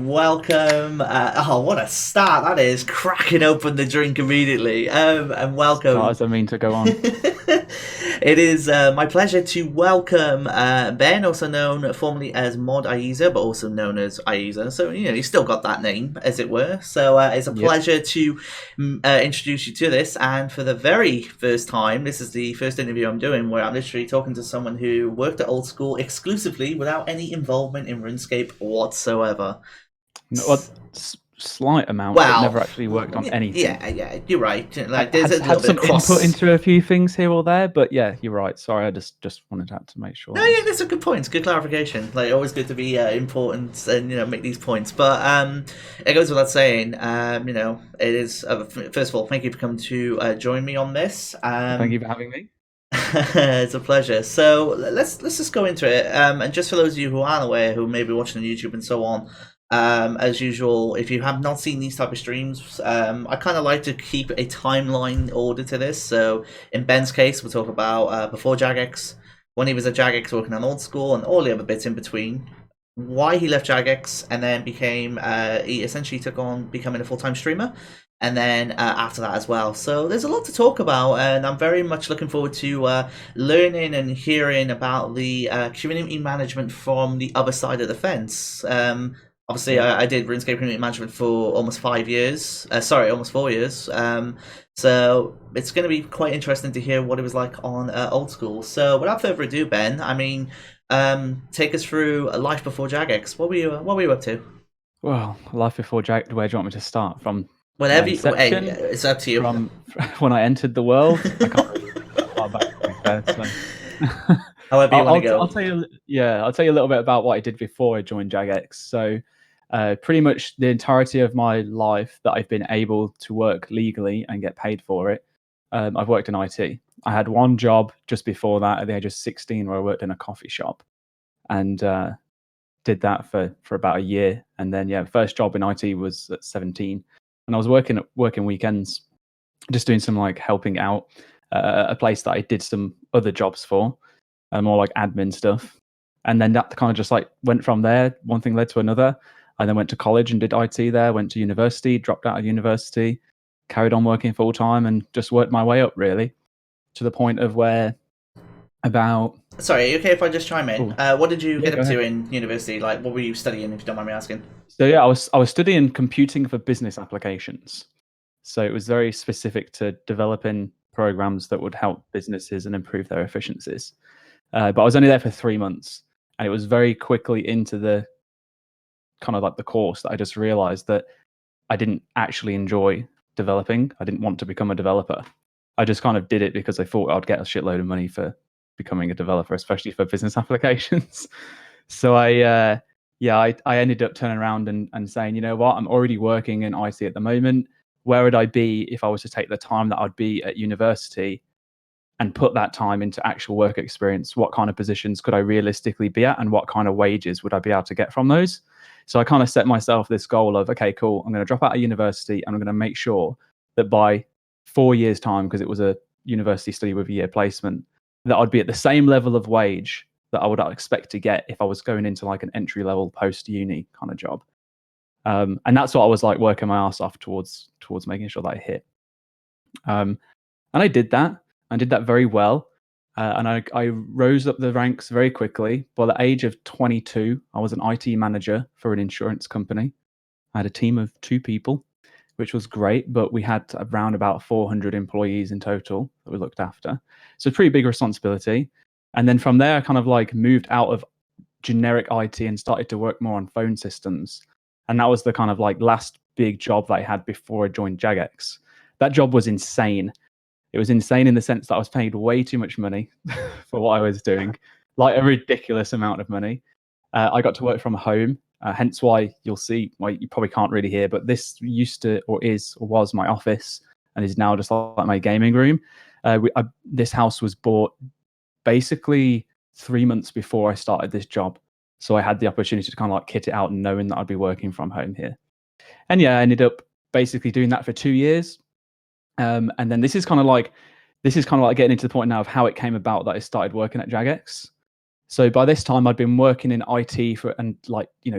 welcome. What a start that is! Cracking open the drink immediately. And Start welcome. as I mean to go on. It is my pleasure to welcome Ben, also known formerly as Mod Ayiza, but also known as Ayiza. So you still got that name, as it were. So it's a Yep. pleasure to introduce you to this. And for the very first time, this is the first interview I'm doing where I'm literally talking to someone who worked at Old School exclusively without any involvement in RuneScape whatsoever. No, well, slight amount, but Well, never actually worked on anything. yeah, you're right. I Like, there's a had little bit of some input cross. into a few things here or there, but yeah, you're right. Sorry, I just wanted to make sure No, that yeah, was. that's a good point. Good clarification. Like, always good to be important and make these points. But it goes without saying. It is first of all, thank you for coming to join me on this. Thank you for having me. It's a pleasure. So let's just go into it. And just for those of you who aren't aware, who may be watching on YouTube and so on, as usual, if you have not seen these type of streams, I kind of like to keep a timeline order to this. So in Ben's case, we'll talk about before Jagex, when he was at Jagex working on Old School, and all the other bits in between. Why he left Jagex and then became he essentially took on becoming a full-time streamer, and then after that as well. So there's a lot to talk about, and I'm very much looking forward to learning and hearing about the community management from the other side of the fence. Obviously, Yeah. I did RuneScape community management for almost 5 years. Sorry, almost 4 years. So it's going to be quite interesting to hear what it was like on Old School. So without further ado, Ben, I mean, take us through life before Jagex. What were you up to? Well, life before Jack. Where do you want me to start? From my Whatever. Hey, inception, it's up to you. from when I entered the world. I can't really think that far back, to be fair. So. However you want to I'll go. tell you. Yeah, I'll tell you a little bit about what I did before I joined Jagex. So, pretty much the entirety of my life that I've been able to work legally and get paid for it, I've worked in IT. I had one job just before that at the age of 16 where I worked in a coffee shop and did that for about a year. And then, yeah, first job in IT was at 17. And I was working weekends, just doing some like helping out a place that I did some other jobs for, more like admin stuff. And then that kind of just like went from there. One thing led to another. I then went to college and did IT there, went to university, dropped out of university, carried on working full time and just worked my way up really to the point of where about. Sorry, are you okay if I just chime in? Oh, What did you yeah, get go up to ahead. in university? Like, what were you studying, if you don't mind me asking? So yeah, I was studying computing for business applications. So it was very specific to developing programs that would help businesses and improve their efficiencies. But I was only there for 3 months, and it was very quickly into the kind of like the course that I just realized that I didn't actually enjoy developing. I didn't want to become a developer. I just kind of did it because I thought I'd get a shitload of money for becoming a developer, especially for business applications. So I ended up turning around and saying, you know what, I'm already working in IT at the moment. Where would I be if I was to take the time that I'd be at university and put that time into actual work experience? What kind of positions could I realistically be at, and what kind of wages would I be able to get from those? So I kind of set myself this goal of, okay, cool, I'm going to drop out of university and I'm going to make sure that by 4 years' time, because it was a university study with a year placement, that I'd be at the same level of wage that I would expect to get if I was going into like an entry level post uni kind of job. And that's what I was like working my ass off towards making sure that I hit. And I did that. I did that very well. And I rose up the ranks very quickly. By the age of 22, I was an IT manager for an insurance company. I had a team of 2 people, which was great, but we had around about 400 employees in total that we looked after. So pretty big responsibility. And then from there, I kind of like moved out of generic IT and started to work more on phone systems. And that was the kind of like last big job that I had before I joined Jagex. That job was insane. It was insane in the sense that I was paid way too much money for what I was doing, like a ridiculous amount of money. I got to work from home, hence why you'll see, well, you probably can't really hear, but this used to, or is, or was my office and is now just like my gaming room. This house was bought basically 3 months before I started this job. So I had the opportunity to kind of like kit it out knowing that I'd be working from home here. And yeah, I ended up basically doing that for 2 years. And then this is kind of like getting into the point now of how it came about that I started working at Jagex. So by this time, I'd been working in IT and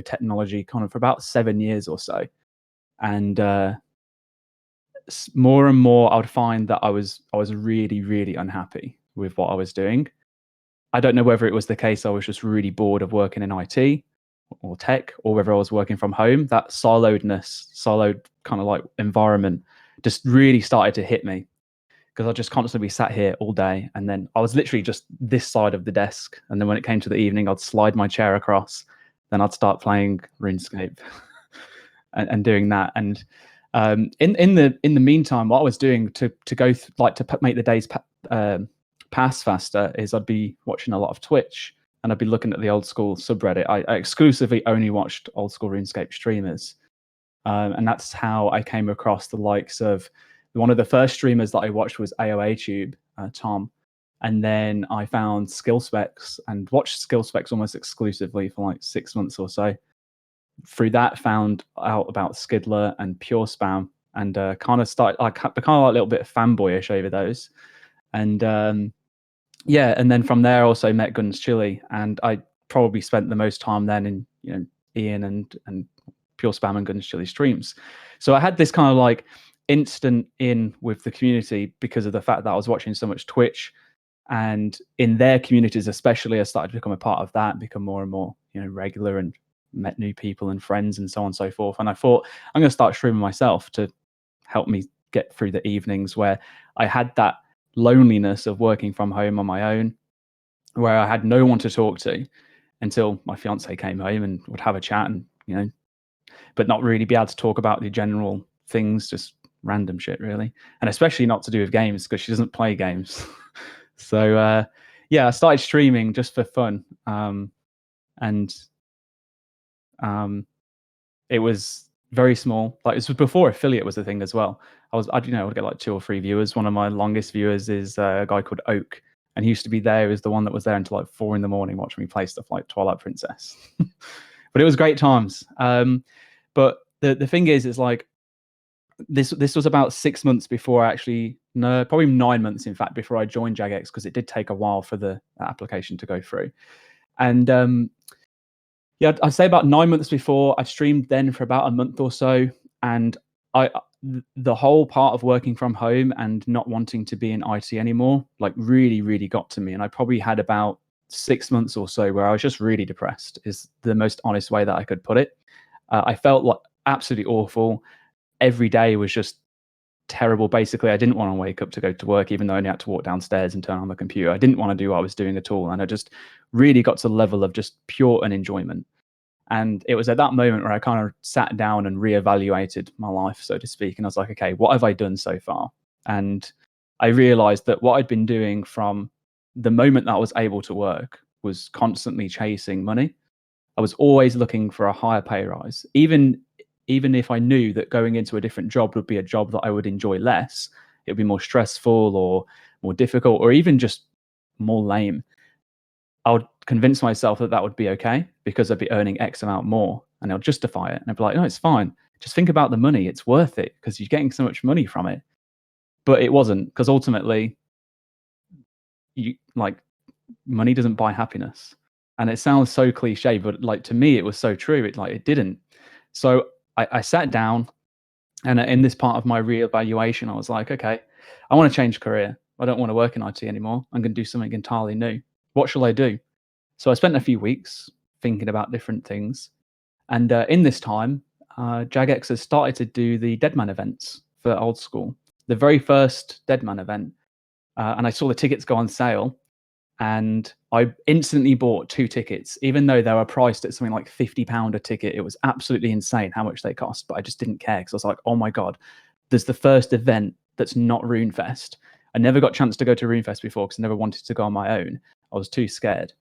technology kind of for about 7 years or so, and more and more, I would find that I was really, really unhappy with what I was doing. I don't know whether it was the case I was just really bored of working in IT or tech, or whether I was working from home. That siloed kind of like environment just really started to hit me, because I'd just constantly be sat here all day, and then I was literally just this side of the desk, and then when it came to the evening, I'd slide my chair across, then I'd start playing RuneScape and doing that. And in the meantime, what I was doing to make the days pass faster is I'd be watching a lot of Twitch, and I'd be looking at the old school subreddit. I exclusively only watched old school RuneScape streamers, and that's how I came across the likes of one of the first streamers that I watched was AOATube, Tom, and then I found Skill Specs and watched Skill Specs almost exclusively for like 6 months or so. Through that, found out about Skidler and Pure Spam, and kind of started become a little bit fanboyish over those. And yeah, and then from there, also met Guns Chili, and I probably spent the most time then in Ian and Pure Spam and Guns Chili streams. So I had this kind of like instant in with the community because of the fact that I was watching so much Twitch, and in their communities especially, I started to become a part of that, become more and more regular, and met new people and friends and so on and so forth. And I thought, I'm going to start streaming myself to help me get through the evenings where I had that loneliness of working from home on my own, where I had no one to talk to until my fiance came home and would have a chat, and but not really be able to talk about the general things, just random shit really, and especially not to do with games because she doesn't play games. So yeah, I started streaming just for fun, and it was very small. Like, this was before affiliate was a thing as well. I would get like 2 or 3 viewers. One of my longest viewers is a guy called Oak, and he used to be there. He was the one that was there until like 4 a.m. watching me play stuff like Twilight Princess. But it was great times. But the thing is like, this was about 6 months before I actually, no, probably 9 months in fact, before I joined Jagex, because it did take a while for the application to go through. And yeah, I'd say about 9 months before, I streamed then for about a month or so, and the whole part of working from home and not wanting to be in IT anymore, like, really, really got to me. And I probably had about 6 months or so where I was just really depressed, is the most honest way that I could put it. I felt like absolutely awful. Every day was just terrible. Basically, I didn't want to wake up to go to work, even though I only had to walk downstairs and turn on the computer. I didn't want to do what I was doing at all. And I just really got to the level of just pure unenjoyment. And it was at that moment where I kind of sat down and reevaluated my life, so to speak. And I was like, okay, what have I done so far? And I realized that what I'd been doing from the moment that I was able to work was constantly chasing money. I was always looking for a higher pay rise, even if I knew that going into a different job would be a job that I would enjoy less. It would be more stressful or more difficult or even just more lame. I would convince myself that that would be okay because I'd be earning X amount more, and I'll justify it. And I'd be like, no, it's fine. Just think about the money. It's worth it because you're getting so much money from it. But it wasn't, because ultimately, money doesn't buy happiness. And it sounds so cliche, but like, to me, it was so true. It didn't. So I sat down, and in this part of my reevaluation, I was like, okay, I want to change career. I don't want to work in IT anymore. I'm going to do something entirely new. What shall I do? So I spent a few weeks thinking about different things. And in this time, Jagex has started to do the Deadman events for old school, the very first Deadman event. And I saw the tickets go on sale, and I instantly bought 2 tickets, even though they were priced at something like £50 a ticket. It was absolutely insane how much they cost, but I just didn't care because I was like, oh my God, there's the first event that's not RuneFest. I never got a chance to go to RuneFest before because I never wanted to go on my own. I was too scared.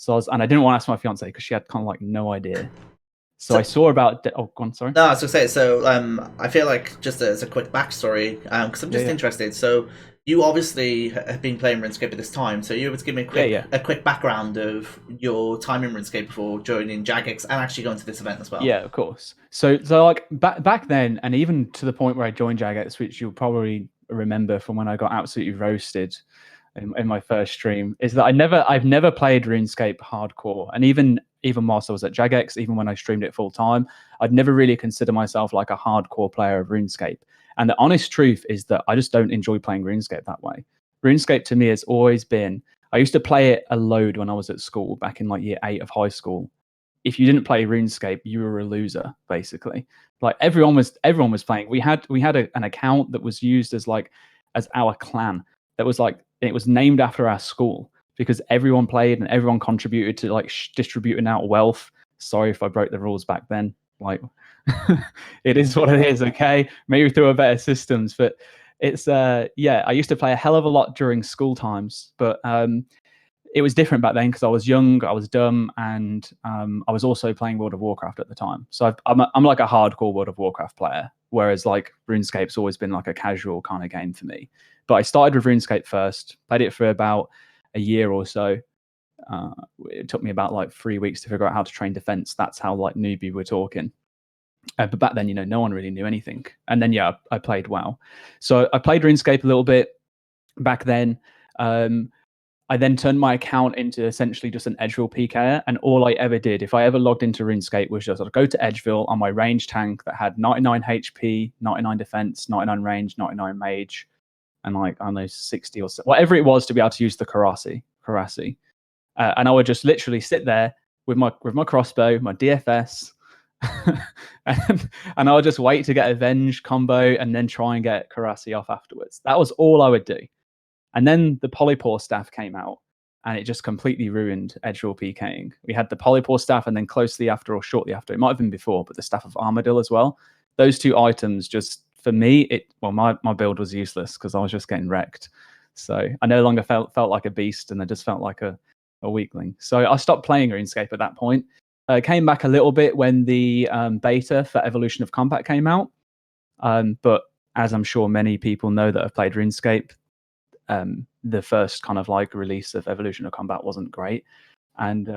And I didn't want to ask my fiance because she had kind of like no idea. So I saw about. Oh, go on, sorry. No, I was gonna say. So, I feel like, just as a quick backstory, because I'm just interested. So, you obviously have been playing RuneScape at this time. So, you able to give me a quick background of your time in RuneScape before joining Jagex and actually going to this event as well? Yeah, of course. So like back then, and even to the point where I joined Jagex, which you'll probably remember from when I got absolutely roasted in my first stream is that I've never played RuneScape hardcore, and even whilst I was at Jagex, even when I streamed it full time, I'd never really consider myself like a hardcore player of RuneScape. And the honest truth is that I just don't enjoy playing RuneScape that way. RuneScape to me has always been. I used to play it a load when I was at school, back in like year 8 of high school. If you didn't play RuneScape, you were a loser, basically. Like everyone was playing. We had an account that was used as our clan. That was like, it was named after our school because everyone played and everyone contributed to like distributing out wealth. Sorry if I broke the rules back then. Like, it is what it is. Okay, maybe through a better systems, but it's yeah. I used to play a hell of a lot during school times, but it was different back then because I was young, I was dumb, and I was also playing World of Warcraft at the time. So I'm like a hardcore World of Warcraft player, whereas like RuneScape's always been like a casual kind of game for me. But I started with RuneScape first, played it for about a year or so. It took me about like 3 weeks to figure out how to train defense. That's how like newbie we're talking. But back then, no one really knew anything. And then, yeah, I played WoW. So I played RuneScape a little bit back then. I then turned my account into essentially just an Edgeville PKer, and all I ever did, if I ever logged into RuneScape, was just I'd go to Edgeville on my range tank that had 99 HP, 99 defense, 99 range, 99 mage, and like, I don't know, 60 or so, whatever it was to be able to use the Karasi. And I would just literally sit there with my crossbow, my DFS, and I would just wait to get Avenge combo and then try and get Karasi off afterwards. That was all I would do. And then the Polypore staff came out, and it just completely ruined Edgeville PKing. We had the Polypore staff, and then closely after or shortly after, it might have been before, but the Staff of Armadyl as well. Those two items just, for me, my build was useless because I was just getting wrecked. So I no longer felt like a beast, and I just felt like a weakling. So I stopped playing RuneScape at that point. Came back a little bit when the beta for Evolution of Combat came out. But as I'm sure many people know that have played RuneScape, the first kind of like release of Evolution of Combat wasn't great, and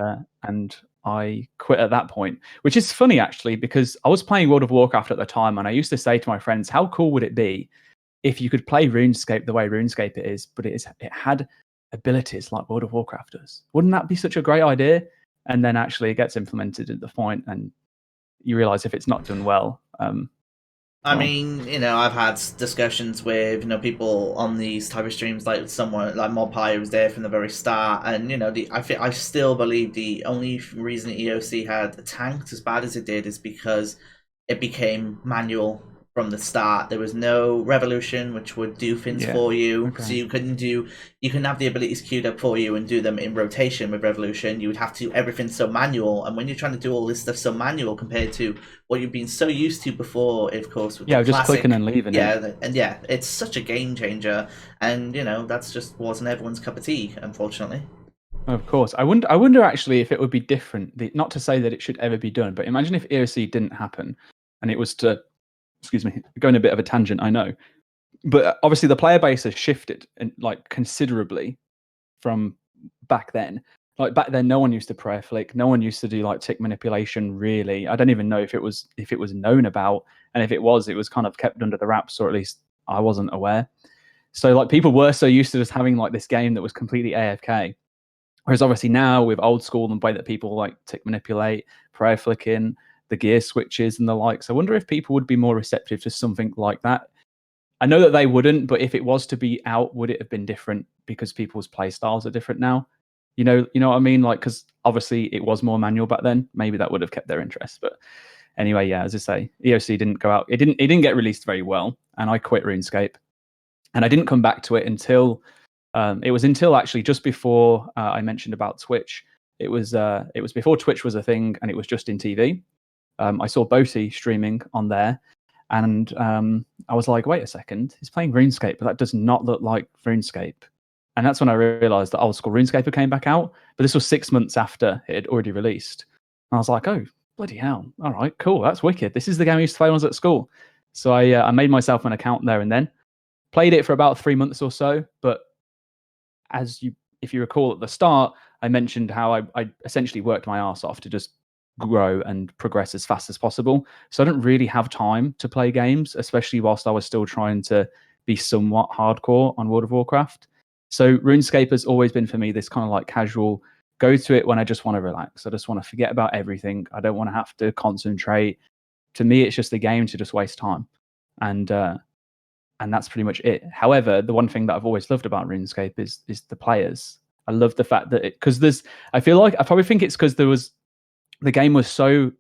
I quit at that point, which is funny actually, because I was playing World of Warcraft at the time, and I used to say to my friends, how cool would it be if you could play RuneScape the way RuneScape it is, but it had abilities like World of Warcraft does? Wouldn't that be such a great idea? And then actually it gets implemented at the point, and you realize if it's not done well. I mean, I've had discussions with people on these type of streams, like someone like Modpie who was there from the very start, and I still believe the only reason EOC had tanked as bad as it did is because it became manual from the start. There was no revolution which would do things for you, so you couldn't have the abilities queued up for you and do them in rotation. With revolution, you would have to do everything so manual, and when you're trying to do all this stuff so manual compared to what you've been so used to before, of course, with the just classic, clicking and leaving. It's such a game changer, and that's just wasn't everyone's cup of tea, unfortunately. Of course. I wonder actually if it would be different. Not to say that it should ever be done, but imagine if EOC didn't happen and it was to, excuse me, going a bit of a tangent, I know. But obviously the player base has shifted like considerably from back then. Like back then, no one used to prayer flick. No one used to do like tick manipulation. Really, I don't even know if it was known about, and if it was kind of kept under the wraps, or at least I wasn't aware. So like people were so used to just having like this game that was completely AFK. Whereas obviously now with old school and the way that people like tick manipulate, prayer flicking, the gear switches and the likes, I wonder if people would be more receptive to something like that. I know that they wouldn't, but if it was to be out, would it have been different because people's play styles are different now? You know what I mean? Like, because obviously it was more manual back then. Maybe that would have kept their interest. But anyway, yeah, as I say, EOC didn't go out. It didn't get released very well, and I quit RuneScape, and I didn't come back to it until it was until actually just before I mentioned about Twitch. It was before Twitch was a thing, and it was just in TV. I saw Boaty streaming on there, and I was like, wait a second, he's playing RuneScape, but that does not look like RuneScape. And that's when I realized that old school RuneScape came back out, but this was 6 months after it had already released. And I was like, oh, bloody hell. All right, cool. That's wicked. This is the game I used to play when I was at school. So I made myself an account there and then. Played it for about 3 months or so, but if you recall at the start, I mentioned how I essentially worked my arse off to just grow and progress as fast as possible. So I didn't really have time to play games, especially whilst I was still trying to be somewhat hardcore on World of Warcraft. So RuneScape has always been for me this kind of like casual go to it when I just want to relax. I just want to forget about everything. I don't want to have to concentrate. To me, it's just a game to just waste time, and that's pretty much it. However, the one thing that I've always loved about RuneScape is the players. I love the fact that because I feel like I probably think it's because the game was so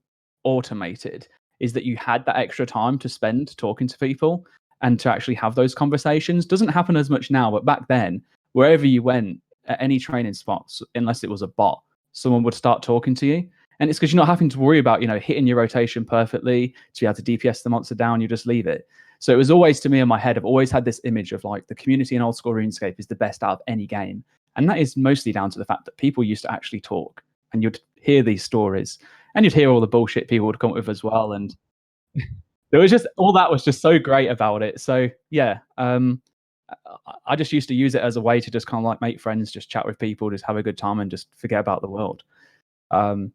automated, is that you had that extra time to spend talking to people and to actually have those conversations. Doesn't happen as much now, but back then, wherever you went at any training spots, unless it was a bot, someone would start talking to you. And it's because you're not having to worry about, hitting your rotation perfectly to be able to DPS the monster down. You just leave it. So it was always, to me, in my head, I've always had this image of like the community in old school RuneScape is the best out of any game. And that is mostly down to the fact that people used to actually talk, and you'd hear these stories, and you'd hear all the bullshit people would come up with as well. And there was just all that was just so great about it. So yeah, I just used to use it as a way to just kind of like make friends, just chat with people, just have a good time, and just forget about the world.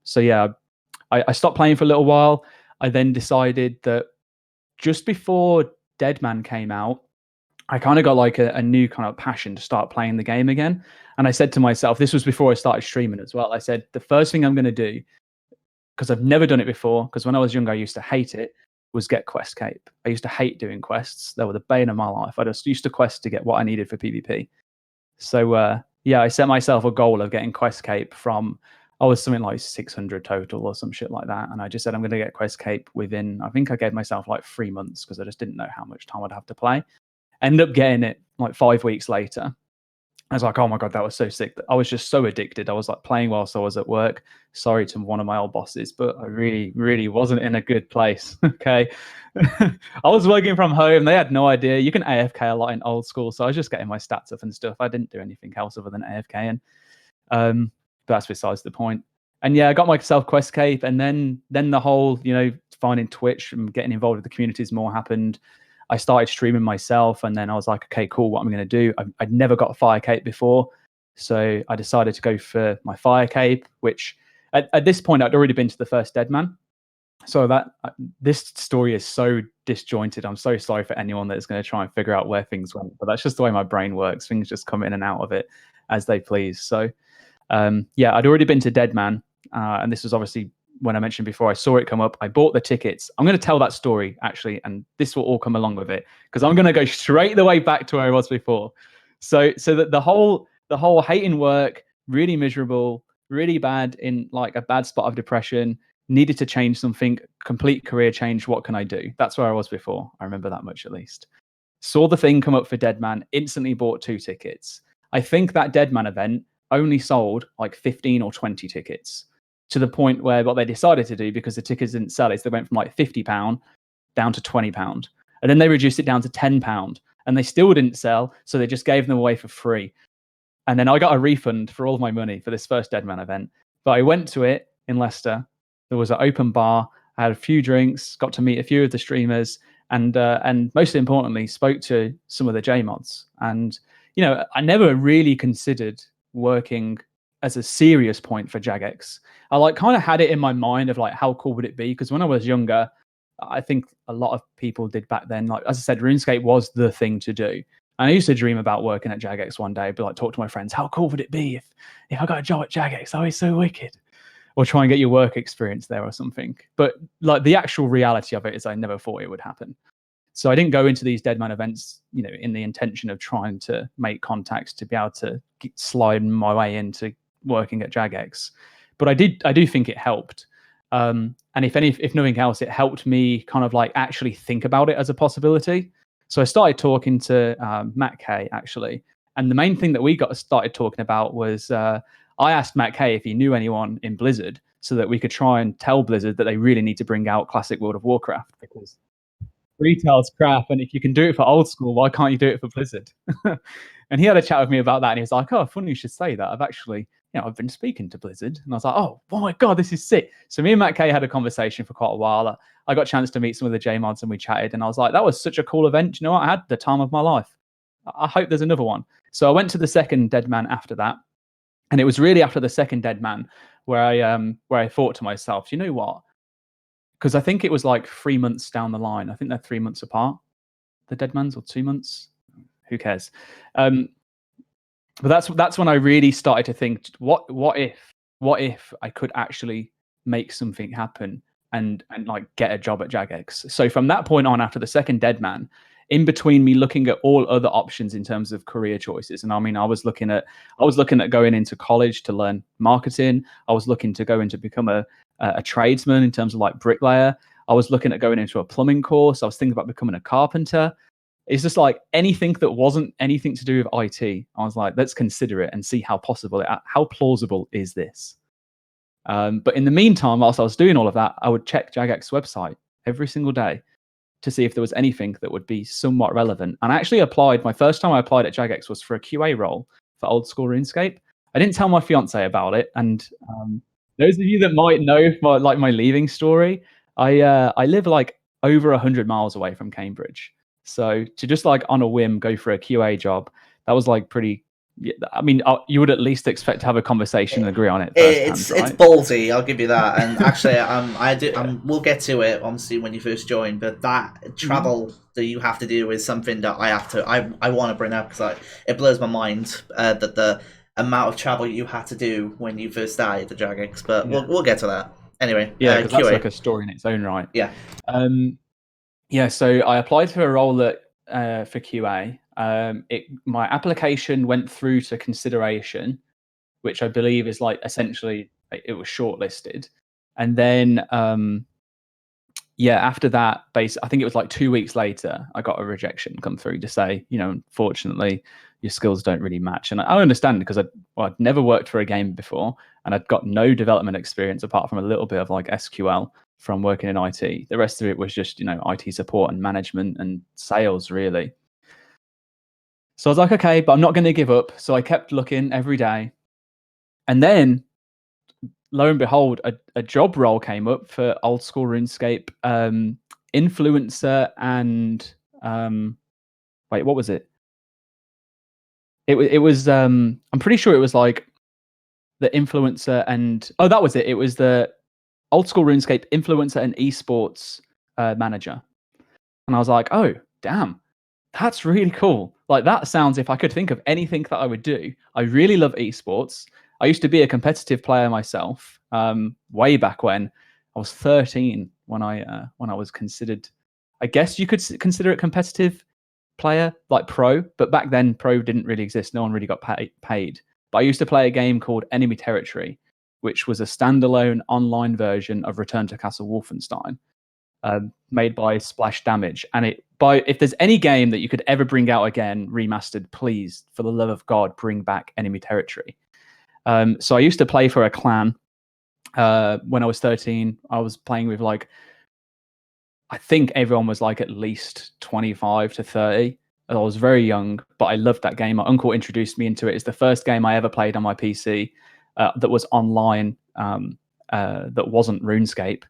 So yeah, I stopped playing for a little while. I then decided that just before Deadman came out, I kind of got like a new kind of passion to start playing the game again. And I said to myself, this was before I started streaming as well. I said, the first thing I'm going to do, because I've never done it before, because when I was younger, I used to hate it, was get quest cape. I used to hate doing quests. They were the bane of my life. I just used to quest to get what I needed for PvP. So yeah, I set myself a goal of getting quest cape from, I was something like 600 total or some shit like that. And I just said, I'm going to get quest cape within, I think I gave myself like 3 months because I just didn't know how much time I'd have to play. Ended up getting it like 5 weeks later. I was like, oh my God, that was so sick. I was just so addicted. I was like playing whilst I was at work. Sorry to one of my old bosses, but I really, really wasn't in a good place. Okay. I was working from home. They had no idea. You can AFK a lot in old school. So I was just getting my stats up and stuff. I didn't do anything else other than AFK. And but that's besides the point. And yeah, I got myself quest cape, and then the whole, finding Twitch and getting involved with the communities more happened. I started streaming myself, and then I was like, okay, cool, what am I going to do? I'd never got a fire cape before, so I decided to go for my fire cape, which at this point I'd already been to the first Deadman. So this story is so disjointed. I'm so sorry for anyone that's going to try and figure out where things went, but that's just the way my brain works. Things just come in and out of it as they please. So yeah, I'd already been to Deadman, and this was obviously when I mentioned before, I saw it come up. I bought the tickets. I'm going to tell that story actually, and this will all come along with it because I'm going to go straight the way back to where I was before. So that the whole hating work, really miserable, really bad, in like a bad spot of depression, needed to change something, complete career change. What can I do? That's where I was before. I remember that much at least. Saw the thing come up for Deadman, instantly bought 2 tickets. I think that Deadman event only sold like 15 or 20 tickets, to the point where what they decided to do, because the tickets didn't sell, is they went from like £50 down to £20. And then they reduced it down to £10, and they still didn't sell. So they just gave them away for free. And then I got a refund for all of my money for this first Deadman event. But I went to it in Leicester. There was an open bar. I had a few drinks, got to meet a few of the streamers, and most importantly, spoke to some of the JMods. And, I never really considered working as a serious point for Jagex. I like kind of had it in my mind of like, how cool would it be? Because when I was younger, I think a lot of people did back then. Like, as I said, RuneScape was the thing to do. And I used to dream about working at Jagex one day, but like talk to my friends, how cool would it be if I got a job at Jagex? That was so wicked. Or try and get your work experience there or something. But like the actual reality of it is I never thought it would happen. So I didn't go into these Deadman events, in the intention of trying to make contacts to be able to slide my way into working at Jagex. But I do think it helped. And if nothing else, it helped me kind of like actually think about it as a possibility. So I started talking to Matt Kay actually, and the main thing that we got started talking about was I asked Matt Kay if he knew anyone in Blizzard, so that we could try and tell Blizzard that they really need to bring out Classic World of Warcraft, because retail's crap, and if you can do it for old school, why can't you do it for Blizzard? And he had a chat with me about that, and he was like, oh, funny you should say that. I've been speaking to Blizzard. And I was like, oh my God, this is sick. So me and Matt Kay had a conversation for quite a while. I got a chance to meet some of the JMods, and we chatted, and I was like, that was such a cool event. You know what? I had the time of my life. I hope there's another one. So I went to the second Deadman after that. And it was really after the second Deadman where I thought to myself, you know what? Because I think it was like 3 months down the line. I think they're 3 months apart, the Deadmans, or 2 months. Who cares? But that's when I really started to think, what if I could actually make something happen and like get a job at Jagex? So from that point on, after the second Dead Man, in between me looking at all other options in terms of career choices, and I mean, I was looking at going into college to learn marketing. I was looking to go into become a tradesman in terms of like bricklayer. I was looking at going into a plumbing course. I was thinking about becoming a carpenter. It's just like anything that wasn't anything to do with IT. I was like, let's consider it and see how plausible is this. But in the meantime, whilst I was doing all of that, I would check Jagex's website every single day to see if there was anything that would be somewhat relevant. And I actually applied. My first time I applied at Jagex was for a QA role for old school RuneScape. I didn't tell my fiance about it. And those of you that might know my leaving story, I live like over 100 miles away from Cambridge. So to just like on a whim go for a QA job, that was like pretty. I mean, you would at least expect to have a conversation and agree on it It's firsthand, right? it's ballsy, I'll give you that. And actually, we'll get to it obviously when you first join. But that travel that you have to do is something that I want to bring up because it blows my mind that the amount of travel you had to do when you first started the Jagex. But we'll get to that anyway. Yeah, because that's QA. like a story in its own right. Yeah. Yeah, so I applied for a role for QA. My application went through to consideration, which I believe is like essentially it was shortlisted, and then after that, I think it was like 2 weeks later, I got a rejection come through to say, unfortunately, your skills don't really match. And I understand because I'd never worked for a game before, and I'd got no development experience apart from a little bit of like SQL from working in IT. The rest of it was just, IT support and management and sales, really. So I was like, okay, but I'm not going to give up. So I kept looking every day. And then, lo and behold, a job role came up for old school RuneScape influencer and wait, what was it? It was I'm pretty sure it was like the influencer and that was it. It was the old school RuneScape influencer and esports manager. And I was like, oh, damn, that's really cool. Like that sounds, if I could think of anything that I would do, I really love esports. I used to be a competitive player myself, way back when. I was 13 when I was considered. I guess you could consider it competitive player, like pro, but back then pro didn't really exist. No one really got paid. But I used to play a game called Enemy Territory, which was a standalone online version of Return to Castle Wolfenstein, made by Splash Damage. And if there's any game that you could ever bring out again, remastered, please, for the love of God, bring back Enemy Territory. So I used to play for a clan. When I was 13, I was playing with I think everyone was like at least 25 to 30. I was very young, but I loved that game. My uncle introduced me into it. It's the first game I ever played on my PC that was online, that wasn't RuneScape.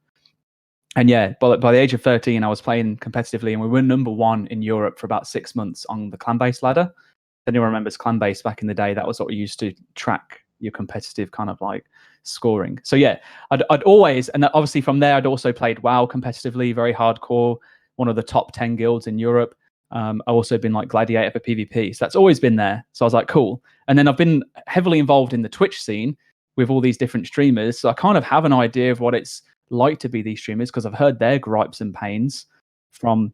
And yeah, by the age of 13, I was playing competitively, and we were number 1 in Europe for about 6 months on the clan-based ladder. If anyone remembers clan-based back in the day, that was what we used to track your competitive kind of like scoring. So yeah, I'd always, and obviously from there, I'd also played WoW competitively, very hardcore, one of the top 10 guilds in Europe. I've also been like Gladiator for PvP. So that's always been there. So I was like, cool. And then I've been heavily involved in the Twitch scene with all these different streamers. So I kind of have an idea of what it's like to be these streamers because I've heard their gripes and pains from,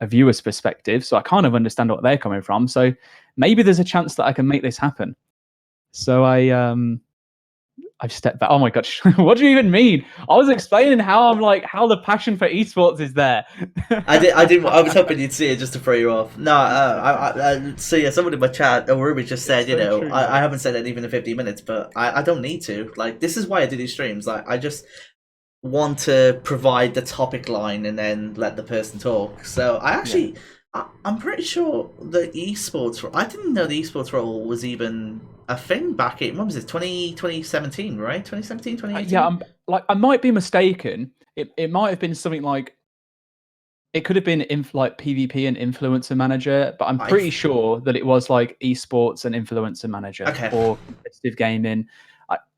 a viewer's perspective. So I kind of understand what they're coming from. So maybe there's a chance that I can make this happen. So I've stepped back. Oh my gosh, what do you even mean? I was explaining how the passion for esports is there. I was hoping you'd see it just to throw you off. No, so yeah, someone in my chat, Ruby just said, True, I haven't said anything in 15 minutes, but I don't need to. Like, this is why I do these streams. Like, I just want to provide the topic line and then let the person talk. So I actually, I'm pretty sure the esports. I didn't know the esports role was even a thing back in, when was it, 2017, right? 2017, 2018? Yeah, I might be mistaken. It might have been something like, it could have been like PvP and influencer manager, but I'm pretty sure that it was like esports and influencer manager or competitive gaming.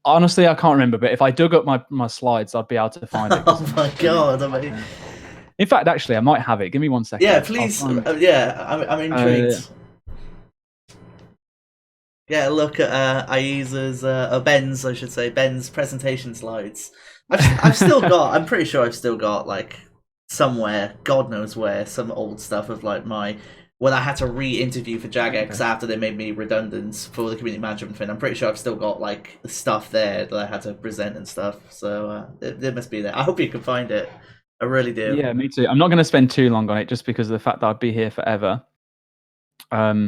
Honestly, I can't remember, but if I dug up my slides, I'd be able to find it. Oh my god! I mean, in fact, actually, I might have it. Give me 1 second. Yeah, please. I'm intrigued. Yeah, look at Ayiza's, Ben's, I should say, Ben's presentation slides. I've still got. I'm pretty sure I've still got like somewhere, God knows where, some old stuff of like my when I had to re-interview for Jagex Okay. after they made me redundant for the community management thing. I'm pretty sure I've still got like stuff there that I had to present and stuff. So it must be there. I hope you can find it. I really do. Yeah, me too. I'm not going to spend too long on it just because of the fact that I'd be here forever. I've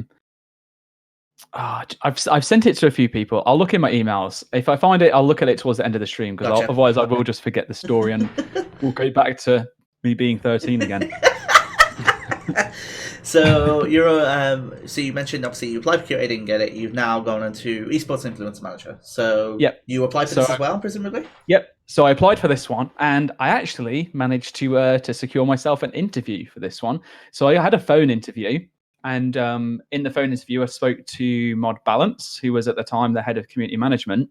sent it to a few people. I'll look in my emails. If I find it, I'll look at it towards the end of the stream because Gotcha. otherwise I will just forget the story and we'll go back to me being 13 again. So so you mentioned obviously you applied for QA, didn't get it. You've now gone into esports influencer manager. So Yep. you applied for So this as well, presumably. Yep. So I applied for this one, and I actually managed to secure myself an interview for this one. So I had a phone interview, and in the phone interview, I spoke to Mod Balance, who was at the time the head of community management.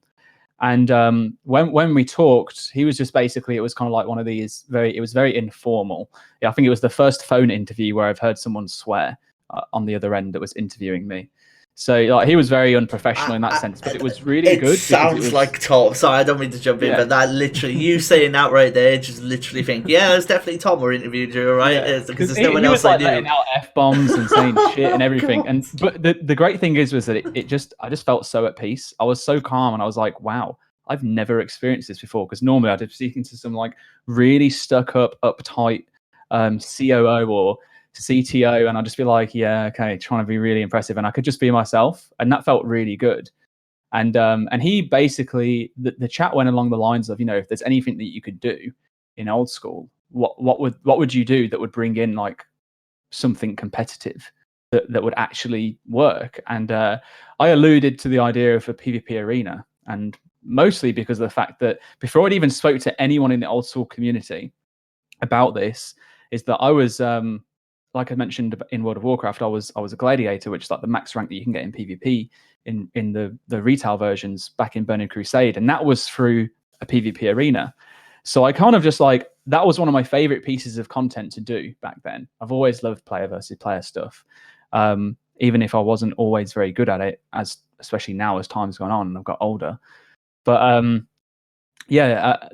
And when we talked, he was just basically, it was kind of like one of these it was very informal. Yeah, I think it was the first phone interview where I've heard someone swear on the other end that was interviewing me. So like he was very unprofessional in that sense, but it was really It good because it sounds was like Tom. Sorry, I don't mean to jump in, yeah. but that literally, you saying that right there, just literally think, yeah, it's definitely Tom who interviewed you, right? Yeah, Because there's he, no one he else was I like knew. letting out f bombs and saying shit and Oh, everything. God. And but the great thing was that it just I just felt so at peace. I was so calm, and I was like, wow, I've never experienced this before. Because normally I'd be speaking to some like really stuck up, uptight COO or CTO, and I'd just be like, yeah, okay, trying to be really impressive, and I could just be myself, and that felt really good. And he basically the chat went along the lines of, if there's anything that you could do in old school, what would you do that would bring in like something competitive that would actually work? And I alluded to the idea of a PvP arena, and mostly because of the fact that before I'd even spoke to anyone in the old school community about this, is that I was like I mentioned in World of Warcraft, I was a gladiator, which is like the max rank that you can get in PvP in the retail versions back in Burning Crusade, and that was through a PvP arena. So I kind of just like that was one of my favorite pieces of content to do back then. I've always loved player versus player stuff, even if I wasn't always very good at it, as especially now as time's gone on and I've got older. But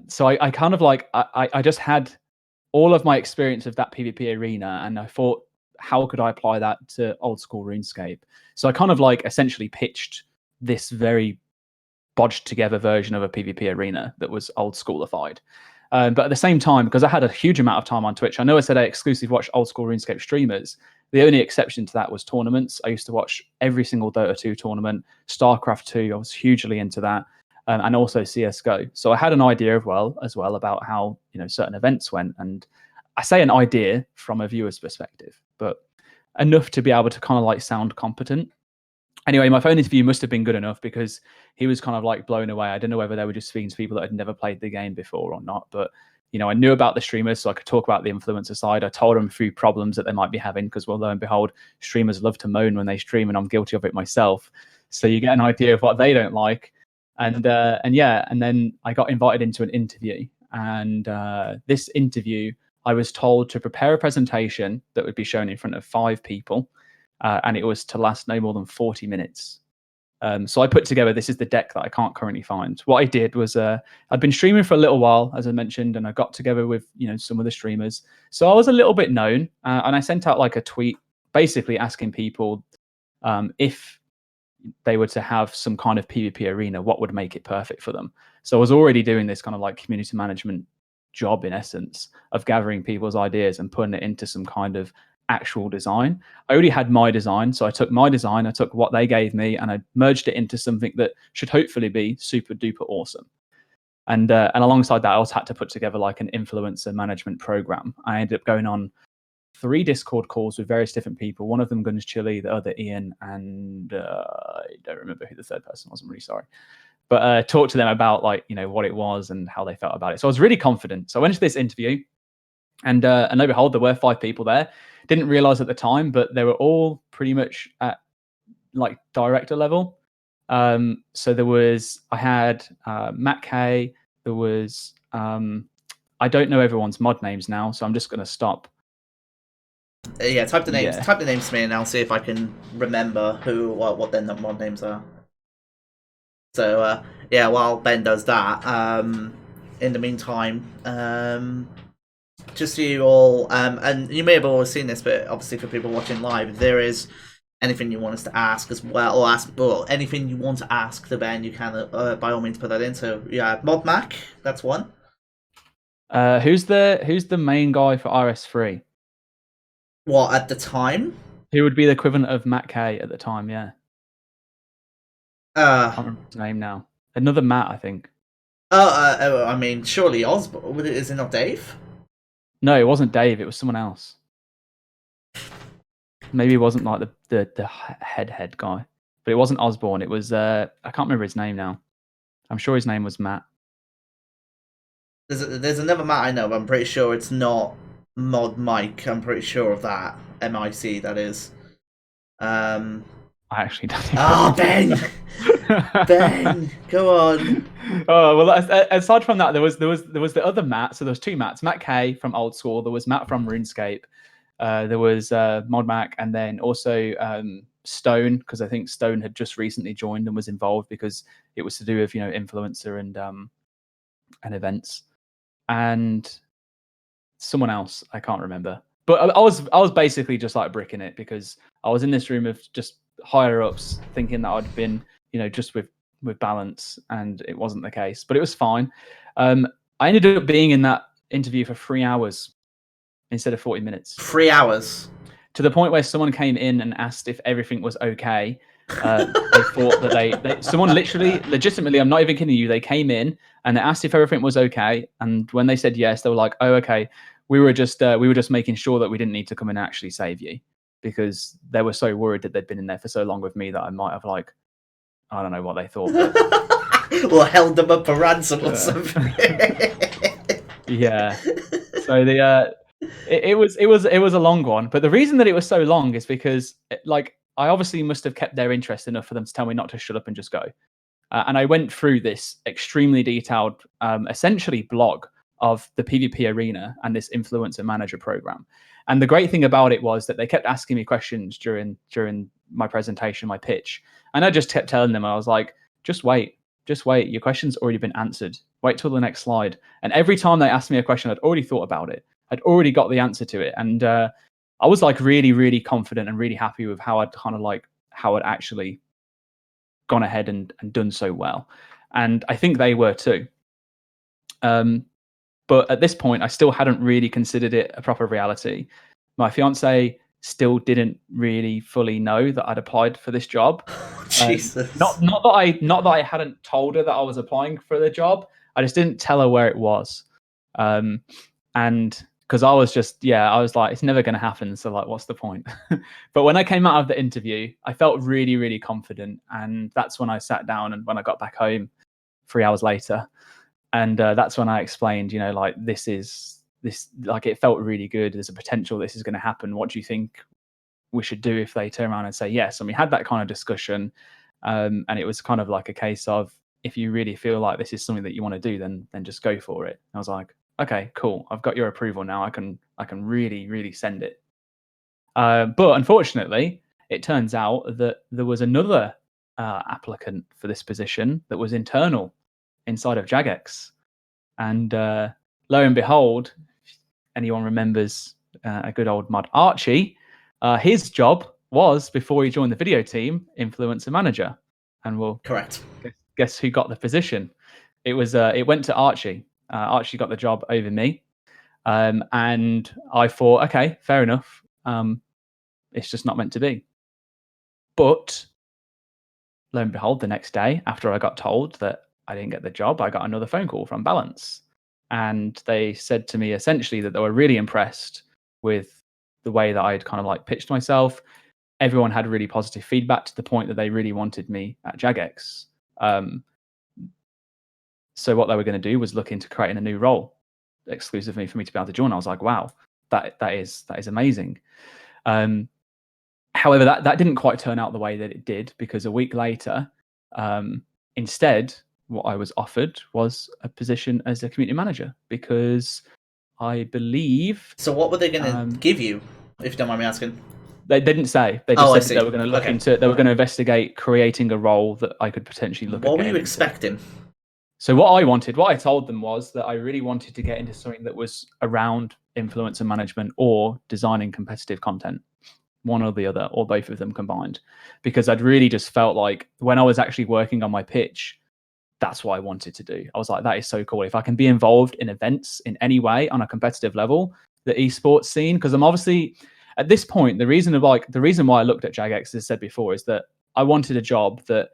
so I kind of like I just had all of my experience of that PvP arena, and I thought, how could I apply that to old school RuneScape? So I kind of like essentially pitched this very bodged together version of a PvP arena that was old schoolified. But at the same time, because I had a huge amount of time on Twitch, I know I said I exclusively watched old school RuneScape streamers. The only exception to that was tournaments. I used to watch every single Dota 2 tournament, StarCraft 2. I was hugely into that, and also CS:GO. So I had an idea as well about how certain events went, and I say an idea from a viewer's perspective, but enough to be able to kind of like sound competent. Anyway, my phone interview must have been good enough because he was kind of like blown away. I don't know whether they were just speaking to people that had never played the game before or not, but I knew about the streamers, so I could talk about the influencer side. I told them a few problems that they might be having because, well, lo and behold, streamers love to moan when they stream, and I'm guilty of it myself. So you get an idea of what they don't like, and then I got invited into an interview, and this interview, I was told to prepare a presentation that would be shown in front of 5 people. And it was to last no more than 40 minutes. So I put together, this is the deck that I can't currently find. What I did was I'd been streaming for a little while, as I mentioned, and I got together with some of the streamers. So I was a little bit known, and I sent out like a tweet basically asking people if they were to have some kind of PvP arena, what would make it perfect for them. So I was already doing this kind of like community management job in essence of gathering people's ideas and putting it into some kind of actual design. I already had my design, so I took my design, I took what they gave me, and I merged it into something that should hopefully be super duper awesome. And alongside that, I also had to put together like an influencer management program. I ended up going on 3 Discord calls with various different people. One of them Guns Chili, the other Ian, and I don't remember who the third person was. I'm really sorry. But talk to them about like what it was and how they felt about it. So I was really confident. So I went to this interview, and lo and behold, there were 5 people there. Didn't realize at the time, but they were all pretty much at like director level. So I had Matt K. There was I don't know everyone's mod names now, so I'm just going to stop. Yeah, type the names. Yeah. Type the names to me, and I'll see if I can remember what their mod names are. So yeah, while Ben does that, in the meantime, just so you all, and you may have always seen this, but obviously for people watching live, if there is anything you want us to ask as well, or anything you want to ask the Ben, you can by all means put that in. So yeah, Mod Mac, that's one. Who's the main guy for RS3? What at the time? Who would be the equivalent of Matt K at the time? Yeah, I can't remember his name now. Another Matt, I think. I mean, surely Osborne. Is it not Dave? No, it wasn't Dave. It was someone else. Maybe it wasn't like the head guy, but it wasn't Osborne. It was I can't remember his name now. I'm sure his name was Matt. There's another Matt I know, but I'm pretty sure it's not Mod Mike. I'm pretty sure of that. MIC, that is. I actually don't think. Oh, Ben! Ben, go on. Oh well. Aside from that, there was the other Matt. So there was two Matts. Matt K from Old School. There was Matt from RuneScape. There was Mod Mac, and then also Stone, because I think Stone had just recently joined and was involved because it was to do with influencer and events, and someone else I can't remember. But I was basically just like bricking it because I was in this room of just higher ups thinking that I'd been just with balance, and it wasn't the case. But it was fine. I ended up being in that interview for 3 hours instead of 40 minutes. 3 hours. To the point where someone came in and asked if everything was okay. They thought that someone legitimately, I'm not even kidding you, they came in and they asked if everything was okay. And when they said yes, they were like, oh, okay. We were just making sure that we didn't need to come in and actually save you, because they were so worried that they'd been in there for so long with me that I might have I don't know what they thought. But... or held them up for ransom or something. Yeah. So it was a long one, but the reason that it was so long is because I obviously must have kept their interest enough for them to tell me not to shut up and just go. And I went through this extremely detailed, essentially blog of the PvP arena and this influencer manager program. And the great thing about it was that they kept asking me questions during my presentation, my pitch. And I just kept telling them, I was like, just wait. Your question's already been answered. Wait till the next slide. And every time they asked me a question, I'd already thought about it. I'd already got the answer to it. And I was really, really confident and really happy with how I'd how I'd actually gone ahead and done so well. And I think they were too. But at this point, I still hadn't really considered it a proper reality. My fiance still didn't really fully know that I'd applied for this job. Jesus. Not that I hadn't told her that I was applying for the job. I just didn't tell her where it was. And because I was like, it's never going to happen. So what's the point? But when I came out of the interview, I felt really, really confident. And that's when I sat down, and when I got back home 3 hours later, and that's when I explained, it felt really good. There's a potential this is going to happen. What do you think we should do if they turn around and say yes? And we had that kind of discussion. And it was kind of like a case of, if you really feel like this is something that you want to do, then just go for it. And I was like, okay, cool. I've got your approval now. I can really, really send it. But unfortunately, it turns out that there was another applicant for this position that was internal inside of Jagex. And lo and behold, if anyone remembers a good old mod Archie, his job was, before he joined the video team, influencer manager. And we'll correct. Guess who got the position? It went to Archie. Archie got the job over me. And I thought, okay, fair enough. It's just not meant to be. But lo and behold, the next day, after I got told that I didn't get the job, I got another phone call from Balance. And they said to me essentially that they were really impressed with the way that I'd kind of pitched myself. Everyone had really positive feedback, to the point that they really wanted me at Jagex. So what they were going to do was look into creating a new role exclusively for me to be able to join. I was like, wow, that is amazing. However, that didn't quite turn out the way that it did, because a week later, instead, what I was offered was a position as a community manager, because I believe... So what were they going to give you, if you don't mind me asking? They didn't say. They just I said that see. they were going to look Okay. into it. They were going to investigate creating a role that I could potentially look at. What were you getting into. expecting? So what I told them was that I really wanted to get into something that was around influencer management or designing competitive content, one or the other, or both of them combined, because I'd really just felt like when I was actually working on my pitch, that's what I wanted to do. I was like, that is so cool. If I can be involved in events in any way on a competitive level, the esports scene, because I'm obviously at this point, the reason why I looked at Jagex, as I said before, is that I wanted a job that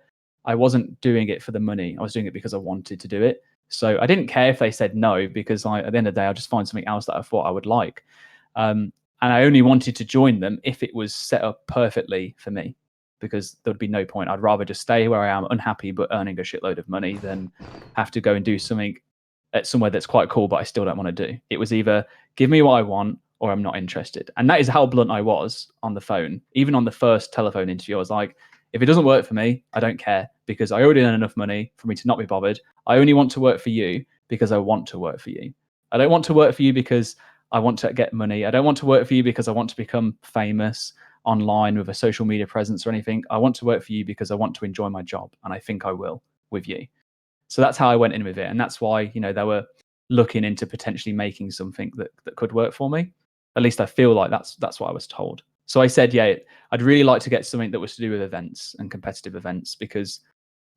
I wasn't doing it for the money. I was doing it because I wanted to do it. So I didn't care if they said no, because at the end of the day, I'll just find something else that I thought I would like. And I only wanted to join them if it was set up perfectly for me, because there would be no point. I'd rather just stay where I am, unhappy but earning a shitload of money, than have to go and do something at somewhere that's quite cool but I still don't want to do. It was either give me what I want or I'm not interested. And that is how blunt I was on the phone. Even on the first telephone interview, I was like, if it doesn't work for me, I don't care, because I already earn enough money for me to not be bothered. I only want to work for you because I want to work for you. I don't want to work for you because I want to get money. I don't want to work for you because I want to become famous online with a social media presence or anything. I want to work for you because I want to enjoy my job, and I think I will with you. So that's how I went in with it, and that's why they were looking into potentially making something that could work for me. At least I feel like that's what I was told. So I said, yeah, I'd really like to get something that was to do with events and competitive events, because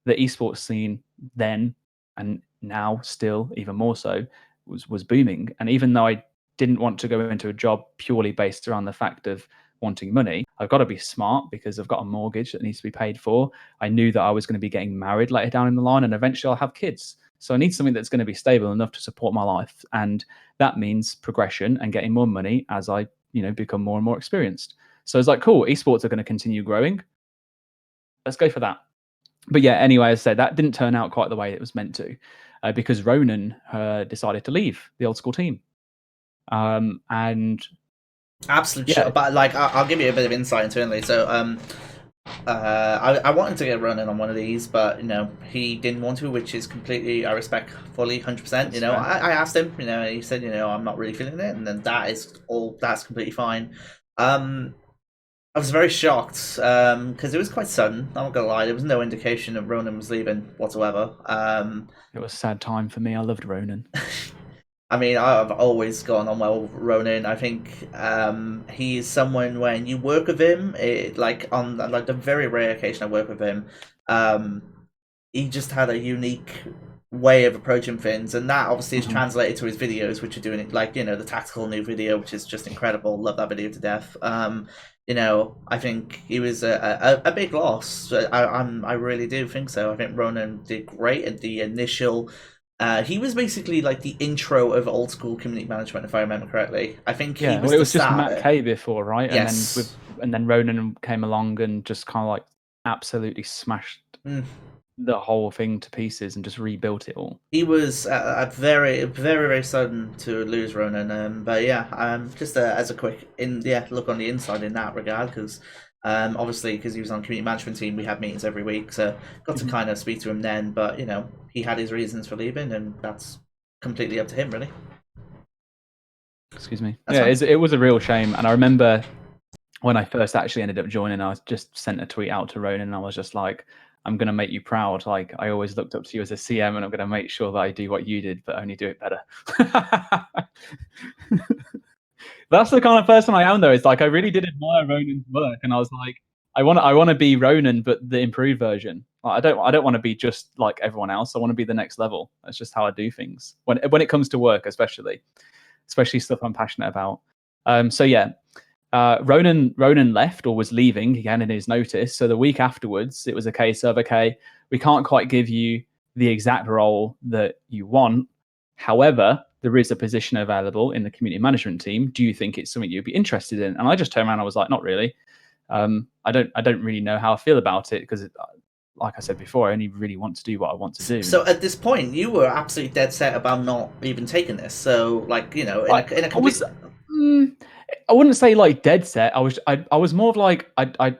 the esports scene then and now still even more so was booming. And even though I didn't want to go into a job purely based around the fact of wanting money, I've got to be smart because I've got a mortgage that needs to be paid for. I knew that I was going to be getting married later down in the line, and eventually I'll have kids. So I need something that's going to be stable enough to support my life. And that means progression and getting more money as I, become more and more experienced. So it's like, cool, esports are going to continue growing. Let's go for that. But yeah, anyway, as I said, that didn't turn out quite the way it was meant to, because Ronan decided to leave the old school team. And absolute shit. But like, I'll give you a bit of insight internally. So, I wanted to get Ronan on one of these, but he didn't want to, which is completely, I respect fully, 100%. I asked him, he said, I'm not really feeling it, and then that's completely fine. I was very shocked because it was quite sudden. I'm not gonna lie, there was no indication that Ronan was leaving whatsoever. It was a sad time for me. I loved Ronan. I mean, I've always gone on well with Ronan. I think he is someone, when you work with him, on the very rare occasion I work with him, he just had a unique way of approaching things, and that obviously is translated to his videos, which are doing it, like the tactical new video, which is just incredible. Love that video to death. I think he was a big loss. I really do think so. I think Ronan did great at the initial. He was basically like the intro of old school community management, if I remember correctly. I think he was. Well, it was just Matt Kay before, right? Yes. And then Ronan came along and just kind of like absolutely smashed the whole thing to pieces and just rebuilt it all. He was very, very, very sudden to lose Ronan. But yeah, just as a quick look on the inside in that regard, because obviously because he was on community management team, we had meetings every week, so got to kind of speak to him then. But he had his reasons for leaving, and that's completely up to him, really. Excuse me. It was a real shame, and I remember when I first actually ended up joining, I just sent a tweet out to Ronan, and I was just like, I'm going to make you proud. Like, I always looked up to you as a CM, and I'm going to make sure that I do what you did, but only do it better. That's the kind of person I am, though. It's like, I really did admire Ronan's work, and I was like, I want to be Ronan, but the improved version. Like, I don't want to be just like everyone else. I want to be the next level. That's just how I do things when it comes to work, especially stuff I'm passionate about. So yeah. Ronan left, or was leaving. He handed his notice. So the week afterwards, it was a case of, okay, we can't quite give you the exact role that you want. However, there is a position available in the community management team. Do you think it's something you'd be interested in? And I just turned around and I was like, not really. I don't really know how I feel about it, because like I said before, I only really want to do what I want to do. So at this point, you were absolutely dead set about not even taking this. So like, in a complete... I wouldn't say like dead set. I was more of like,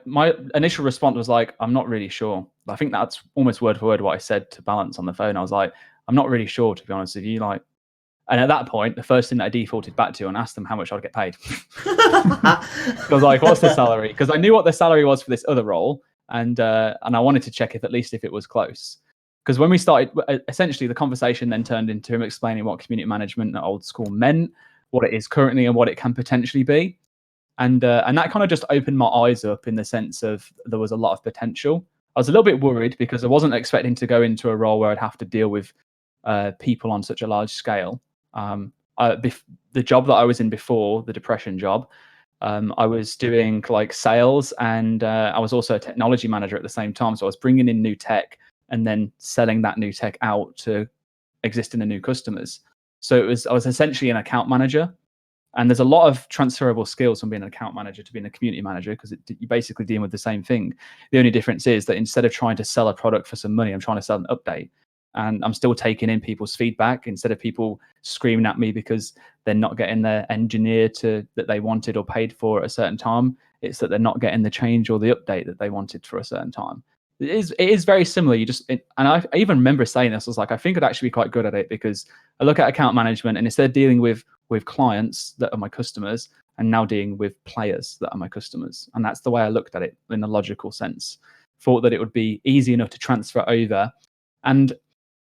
my initial response was like, I'm not really sure. I think that's almost word for word what I said to Balance on the phone. I was like, I'm not really sure, to be honest with you. Like, and at that point, the first thing that I defaulted back to and asked them how much I'd get paid. Because I was like, what's the salary? Because I knew what the salary was for this other role, and I wanted to check if at least if it was close. Because when we started, essentially the conversation then turned into him explaining what community management at Old School meant, what it is currently, and what it can potentially be. And that kind of just opened my eyes up in the sense of there was a lot of potential. I was a little bit worried because I wasn't expecting to go into a role where I'd have to deal with people on such a large scale. The job that I was in before, the depression job, I was doing like sales, and I was also a technology manager at the same time. So I was bringing in new tech and then selling that new tech out to existing and new customers. So I was essentially an account manager. And there's a lot of transferable skills from being an account manager to being a community manager, because you're basically dealing with the same thing. The only difference is that instead of trying to sell a product for some money, I'm trying to sell an update. And I'm still taking in people's feedback instead of people screaming at me because they're not getting their engineer that they wanted or paid for at a certain time. It's that they're not getting the change or the update that they wanted for a certain time. It is very similar. And I even remember saying this. I was like, I think I'd actually be quite good at it, because I look at account management, and instead of dealing with clients that are my customers, and now dealing with players that are my customers. And that's the way I looked at it in a logical sense. Thought that it would be easy enough to transfer over. And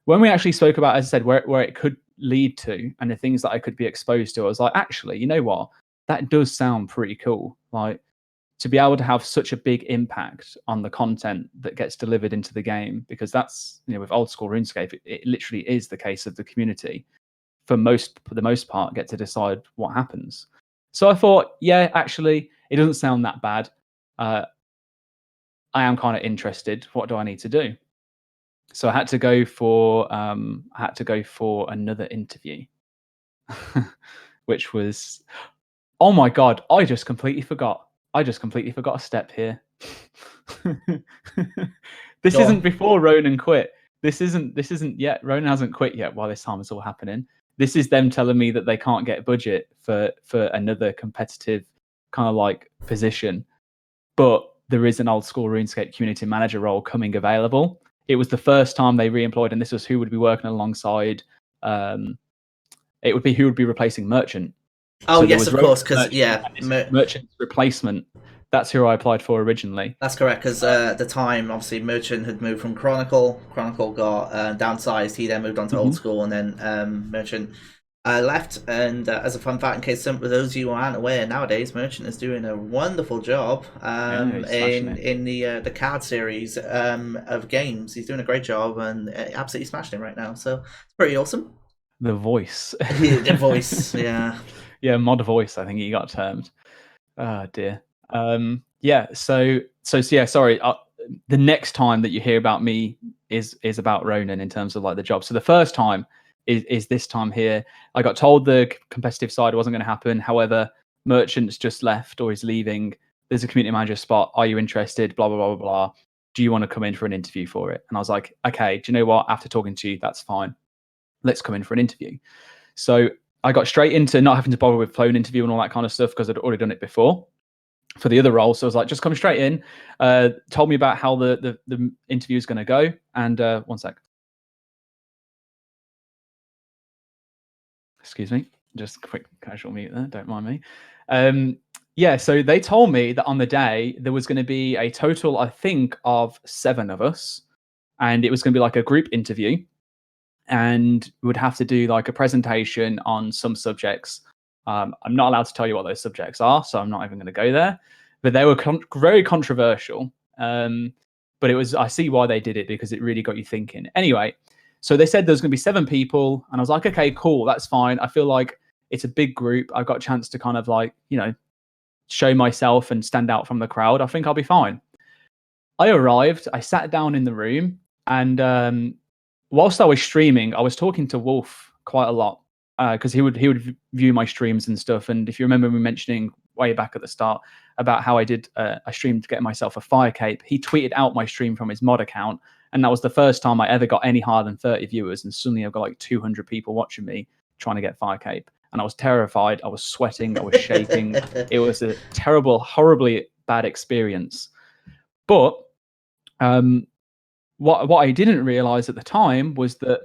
when we actually spoke about, as I said, where it could lead to and the things that I could be exposed to, I was like, actually, you know what? That does sound pretty cool. Like, to be able to have such a big impact on the content that gets delivered into the game, because that's, with Old School RuneScape, it literally is the case of the community. For the most part, get to decide what happens. So I thought, yeah, actually, it doesn't sound that bad. I am kind of interested. What do I need to do? So I had to go for another interview, which was, oh my god, I just completely forgot a step here. This Go isn't on. before Ronan quit. This isn't yet. Ronan hasn't quit yet while this time is all happening. This is them telling me that they can't get budget for another competitive kind of like position, but there is an Old School RuneScape community manager role coming available. It was the first time they re-employed, and this was who would be working alongside. It would be who would be replacing Merchant. Oh So there yes, was of course, Merchant, because yeah, and this is Merchant's replacement. That's who I applied for originally. that's correct. Because at the time, obviously, Merchant had moved from Chronicle. Chronicle got downsized. He then moved on to Old School, and then Merchant left. And as a fun fact, in case some of those of you who aren't aware, nowadays Merchant is doing a wonderful job in the card series of games. He's doing a great job and absolutely smashing it right now. So it's pretty awesome. The voice. The voice, yeah. Yeah, mod voice, I think he got termed. Oh dear. Yeah, so yeah, sorry. The next time that you hear about me is about Ronan in terms of like the job. So the first time is this time here. I got told the competitive side wasn't going to happen. However, Merchant's just left or is leaving. There's a community manager spot. Are you interested? Blah, blah, blah, blah, blah. Do you want to come in for an interview for it? And I was like, okay, do you know what? After talking to you, that's fine. Let's come in for an interview. So I got straight into not having to bother with phone interview and all that kind of stuff, because I'd already done it before for the other role. So I was like, just come straight in. Told me about how the interview is going to go. And one sec. Excuse me. Just a quick casual mute there. Don't mind me. Yeah, so they told me that on the day there was going to be a total, I think, of 7 of us. And it was going to be like a group interview. And we would have to do like a presentation on some subjects. I'm not allowed to tell you what those subjects are, so I'm not even going to go there. But they were very controversial. But I see why they did it, because it really got you thinking. Anyway, so they said there's going to be 7 people, and I was like, okay, cool, that's fine. I feel like it's a big group. I've got a chance to kind of like, show myself and stand out from the crowd. I think I'll be fine. I arrived, I sat down in the room, and whilst I was streaming, I was talking to Wolf quite a lot, because he would view my streams and stuff. And if you remember me mentioning way back at the start about how I did a stream to get myself a fire cape, he tweeted out my stream from his mod account, and that was the first time I ever got any higher than 30 viewers. And suddenly I've got like 200 people watching me trying to get fire cape, and I was terrified. I was sweating. I was shaking. It was a terrible, horribly bad experience. But what I didn't realize at the time was that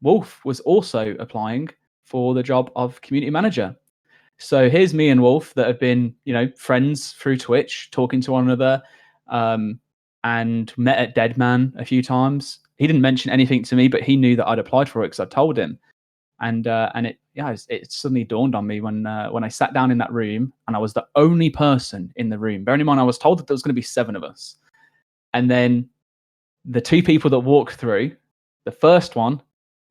Wolf was also applying for the job of community manager. So here's me and Wolf that have been, friends through Twitch, talking to one another, and met at Deadman a few times. He didn't mention anything to me, but he knew that I'd applied for it because I told him. And it suddenly dawned on me when I sat down in that room and I was the only person in the room. Bearing in mind, I was told that there was going to be 7 of us, and then the 2 people that walked through, the first one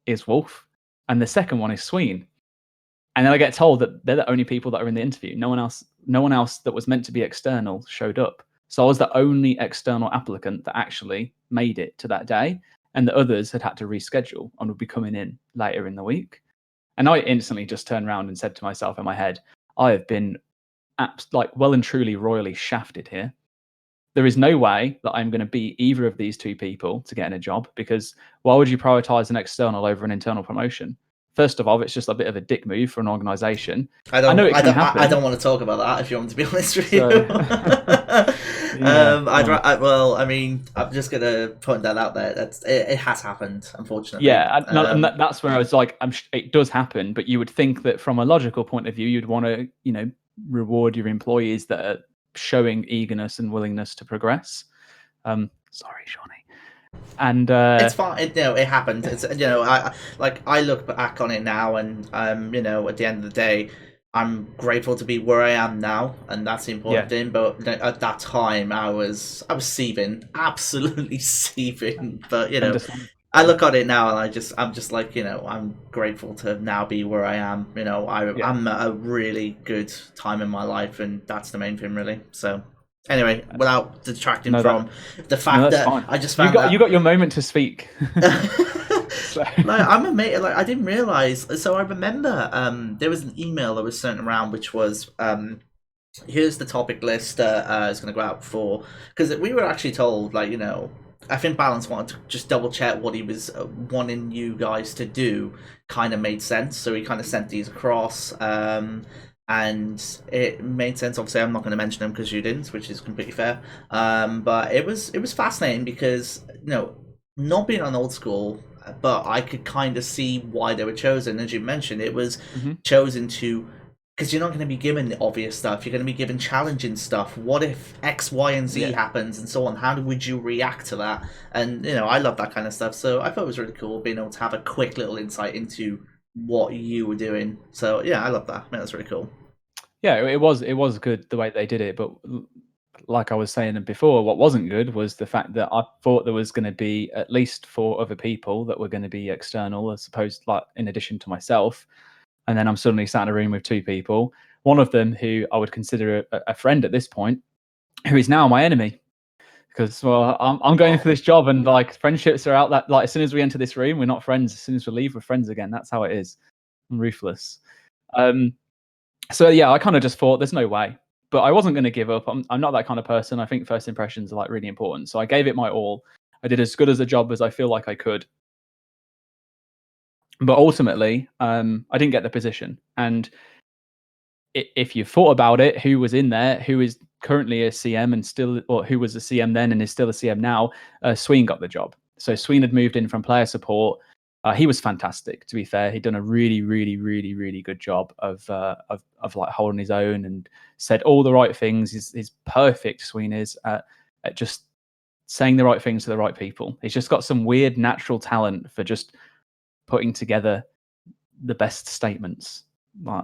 is Wolf, and the second one is Sween. And then I get told that they're the only people that are in the interview. No one else that was meant to be external showed up. So I was the only external applicant that actually made it to that day, and the others had to reschedule and would be coming in later in the week. And I instantly just turned around and said to myself in my head, I have been well and truly royally shafted here. There is no way that I'm going to beat either of these 2 people to get in a job, because why would you prioritize an external over an internal promotion? First of all, it's just a bit of a dick move for an organization. I know it can happen. I don't want to talk about that, if you want to be honest with you. I mean, I'm just gonna point that out there. It has happened, unfortunately. Yeah, and that's where I was like, it does happen, but you would think that from a logical point of view, you'd want to, reward your employees that are showing eagerness and willingness to progress. Sorry, Shawnee. And it's fine. It happened. It's I look back on it now, and at the end of the day, I'm grateful to be where I am now, and that's the important thing. But at that time, I was seething, absolutely seething. But I look at it now, and I'm just like, I'm grateful to now be where I am. I'm at a really good time in my life, and that's the main thing, really. So. Anyway, without detracting from the fact that fine. I just found you got your moment to speak. I'm amazed. I didn't realize. So I remember there was an email that was sent around, which was here's the topic list that is going to go out for, because we were actually told, I think Balance wanted to just double check what he was wanting you guys to do kind of made sense, so he kind of sent these across. And it made sense. Obviously, I'm not going to mention them because you didn't, which is completely fair. But it was fascinating because not being on old school, but I could kind of see why they were chosen. As you mentioned, it was chosen to, because you're not going to be given the obvious stuff. You're going to be given challenging stuff. What if X, Y, and Z happens, and so on? How would you react to that? And I love that kind of stuff. So I thought it was really cool being able to have a quick little insight into what you were doing. So yeah, I love that. That's really cool. Yeah, it was good the way they did it, but like I was saying before, what wasn't good was the fact that I thought there was going to be at least 4 other people that were going to be external, as opposed, in addition to myself. And then I'm suddenly sat in a room with 2 people. One of them, who I would consider a friend at this point, who is now my enemy, because I'm going for this job, and friendships are out that as soon as we enter this room, we're not friends. As soon as we leave, we're friends again. That's how it is. I'm ruthless. So yeah, I kind of just thought there's no way, but I wasn't going to give up. I'm not that kind of person. I think first impressions are really important. So I gave it my all. I did as good as a job as I feel like I could. But ultimately, I didn't get the position. And if you thought about it, who was in there, who is currently a CM and still, or who was a CM then and is still a CM now, Sween got the job. So Sween had moved in from player support. He was fantastic, to be fair. He'd done a really, really, really, really good job of holding his own and said all the right things. He's perfect, Sween is, at just saying the right things to the right people. He's just got some weird natural talent for just putting together the best statements.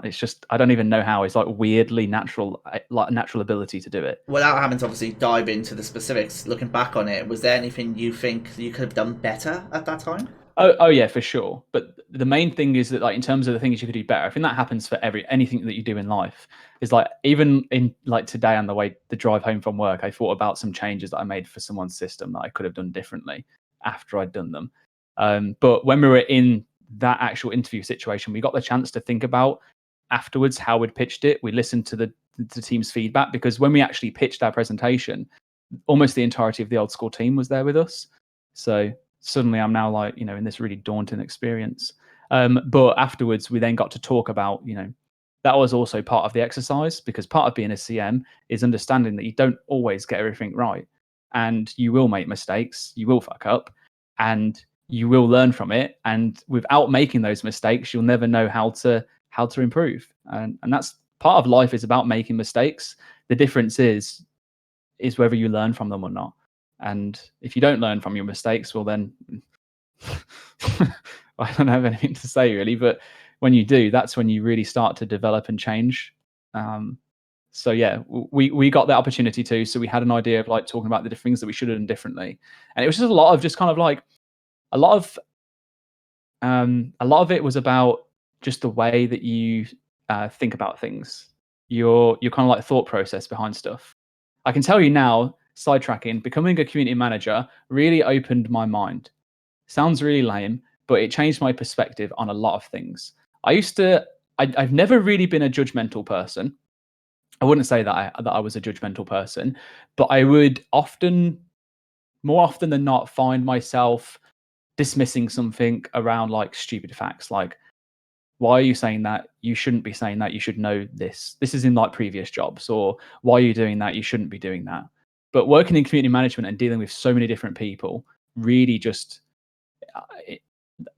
It's just, I don't even know how. It's weirdly natural, natural ability to do it. Without having to obviously dive into the specifics, looking back on it, was there anything you think you could have done better at that time? Oh yeah, for sure. But the main thing is that in terms of the things you could do better, I think that happens for anything that you do in life. Is even in today on the drive home from work, I thought about some changes that I made for someone's system that I could have done differently after I'd done them. But when we were in that actual interview situation, we got the chance to think about afterwards how we'd pitched it. We listened to the team's feedback, because when we actually pitched our presentation, almost the entirety of the old school team was there with us. So suddenly I'm now in this really daunting experience. But afterwards, we then got to talk about, that was also part of the exercise, because part of being a CM is understanding that you don't always get everything right, and you will make mistakes, you will fuck up, and you will learn from it. And without making those mistakes, you'll never know how to improve. And that's part of life is about making mistakes. The difference is whether you learn from them or not. And if you don't learn from your mistakes, well then I don't have anything to say really. But when you do, that's when you really start to develop and change. So yeah, we got the opportunity to. So we had an idea of like talking about the different things that we should have done differently, and it was just a lot of just kind of like a lot of it was about just the way that you think about things, your kind of like thought process behind stuff. I can tell you now, sidetracking, becoming a community manager really opened my mind. Sounds really lame, but it changed my perspective on a lot of things. I've never really been a judgmental person. I wouldn't say that I was a judgmental person, but I would more often than not, find myself dismissing something around like stupid facts, like, why are you saying that? You shouldn't be saying that. You should know this. This is in like previous jobs, or why are you doing that? You shouldn't be doing that. But working in community management and dealing with so many different people really just it,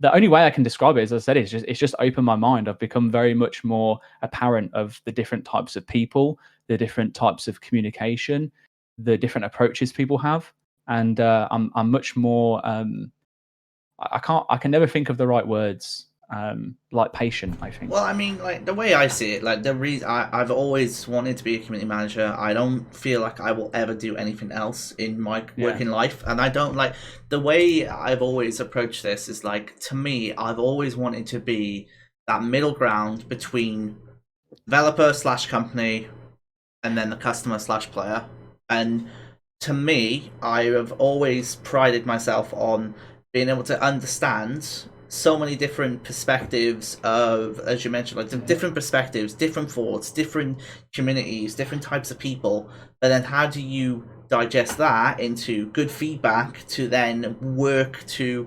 the only way I can describe it, as I said, is it's just opened my mind. I've become very much more apparent of the different types of people, the different types of communication, the different approaches people have, and I'm much more. I can never think of the right words. Like patient, I think. Well, I mean, like the way I see it, like the reason I've always wanted to be a community manager. I don't feel like I will ever do anything else in my Yeah. working life, and I don't like the way I've always approached this. Is like, to me, I've always wanted to be that middle ground between developer slash company and then the customer slash player. And to me, I have always prided myself on being able to understand so many different perspectives of, as you mentioned, like the different perspectives, different thoughts, different communities, different types of people. But then how do you digest that into good feedback to then work to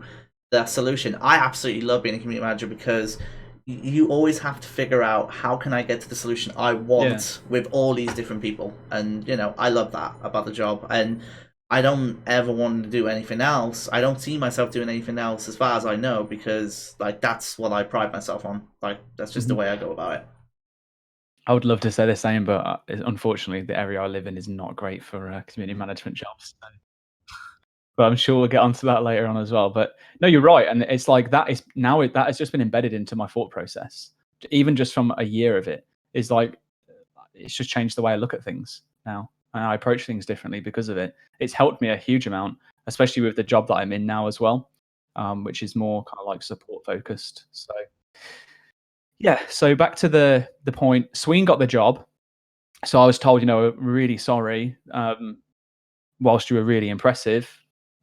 the solution? I absolutely love being a community manager because you always have to figure out how can I get to the solution I Yeah. want with all these different people, and I love that about the job, and I don't ever want to do anything else. I don't see myself doing anything else as far as I know, because like that's what I pride myself on. Like that's just the Mhm. way I go about it. I would love to say the same, but unfortunately, the area I live in is not great for community management jobs. So, but I'm sure we'll get onto that later on as well. But no, you're right, and it's like that is now that has just been embedded into my thought process. Even just from a year of it, is like it's just changed the way I look at things now, and I approach things differently because of it. It's helped me a huge amount, especially with the job that I'm in now as well, which is more kind of like support focused. So yeah, so back to the point, Sween got the job. So I was told, really sorry. Whilst you were really impressive,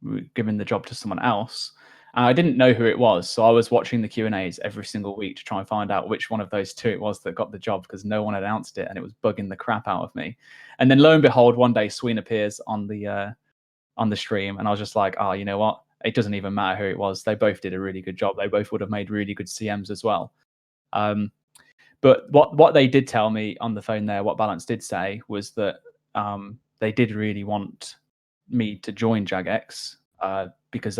we're giving the job to someone else. And I didn't know who it was, so I was watching the Q&As every single week to try and find out which one of those two it was that got the job, because no one had announced it, and it was bugging the crap out of me. And then lo and behold, one day Sween appears on the stream, and I was just like, oh, you know what? It doesn't even matter who it was. They both did a really good job. They both would have made really good CMs as well. But what they did tell me on the phone there, what Balance did say, was that they did really want me to join Jagex because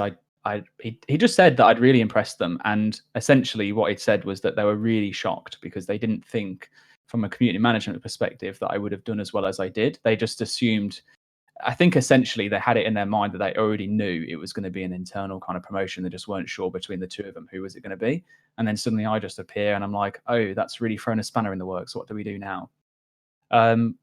he just said that I'd really impressed them, and essentially what he said was that they were really shocked because they didn't think, from a community management perspective, that I would have done as well as I did. They just assumed. I think essentially they had it in their mind that they already knew it was going to be an internal kind of promotion. They just weren't sure between the two of them who was it going to be. And then suddenly I just appear and I'm like, oh, that's really thrown a spanner in the works. What do we do now?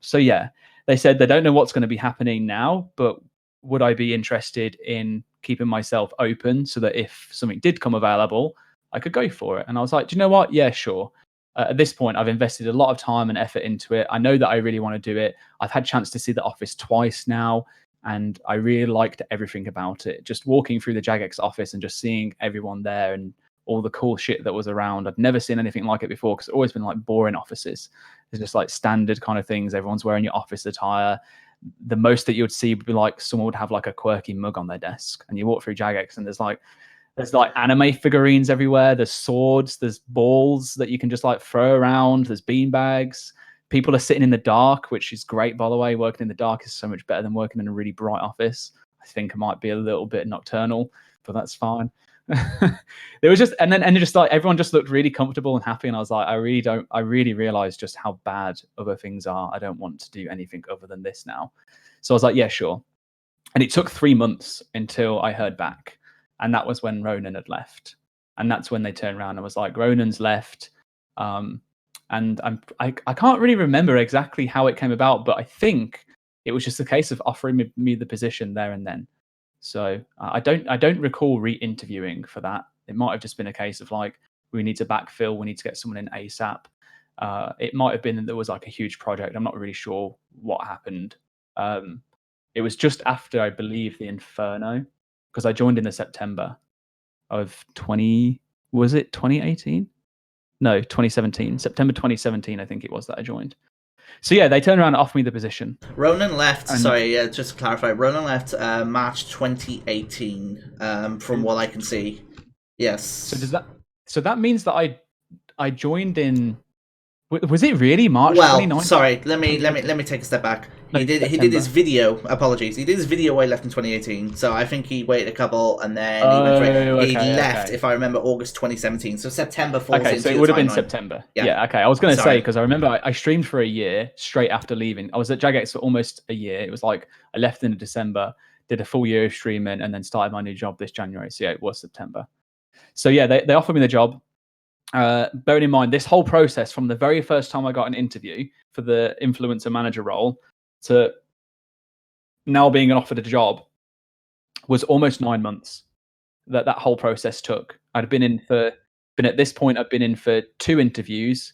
So yeah, they said they don't know what's going to be happening now, but would I be interested in keeping myself open so that if something did come available, I could go for it? And I was like, do you know what? Yeah, sure. At this point, I've invested a lot of time and effort into it. I know that I really want to do it. I've had a chance to see the office twice now, and I really liked everything about it. Just walking through the Jagex office and just seeing everyone there and all the cool shit that was around. I'd never seen anything like it before, because it's always been like boring offices. It's just like standard kind of things. Everyone's wearing your office attire. The most that you would see would be like someone would have like a quirky mug on their desk, and you walk through Jagex and there's like anime figurines everywhere. There's swords. There's balls that you can just like throw around. There's bean bags. People are sitting in the dark, which is great, by the way. Working in the dark is so much better than working in a really bright office. I think I might be a little bit nocturnal, but that's fine. There was just, and then just like everyone just looked really comfortable and happy, and I was like, I really realized just how bad other things are. I don't want to do anything other than this now. So I was like, yeah, sure. And it took 3 months until I heard back, and that was when Ronan had left, and that's when they turned around and was like, Ronan's left. And I can't really remember exactly how it came about, but I think it was just a case of offering me the position there and then. So I don't recall re-interviewing for that. It might have just been a case of like, we need to backfill, we need to get someone in ASAP. It might have been that there was like a huge project. I'm not really sure what happened. It was just after, I believe, the Inferno, because I joined in the September of 2018? No, 2017. September 2017, I think it was that I joined. So yeah, they turned around and offered me the position. Ronan left. And Sorry, just to clarify, Ronan left March 2018. From what I can see. Yes. So that means that I joined in. Was it really March 2019? Sorry. Let me take a step back. He did his video. Apologies. He did his video where he left in 2018. So I think he waited a couple and then he left. If I remember, August 2017. So September falls into so it would have been September. Yeah. Okay. I was going to say, because I remember I streamed for a year straight after leaving. I was at Jagex for almost a year. It was like I left in December, did a full year of streaming, and then started my new job this January. So yeah, it was September. So yeah, they offered me the job. Bearing in mind this whole process from the very first time I got an interview for the influencer manager role to now being offered a job was almost 9 months. That whole process took. I'd been at this point, I've been in for 2 interviews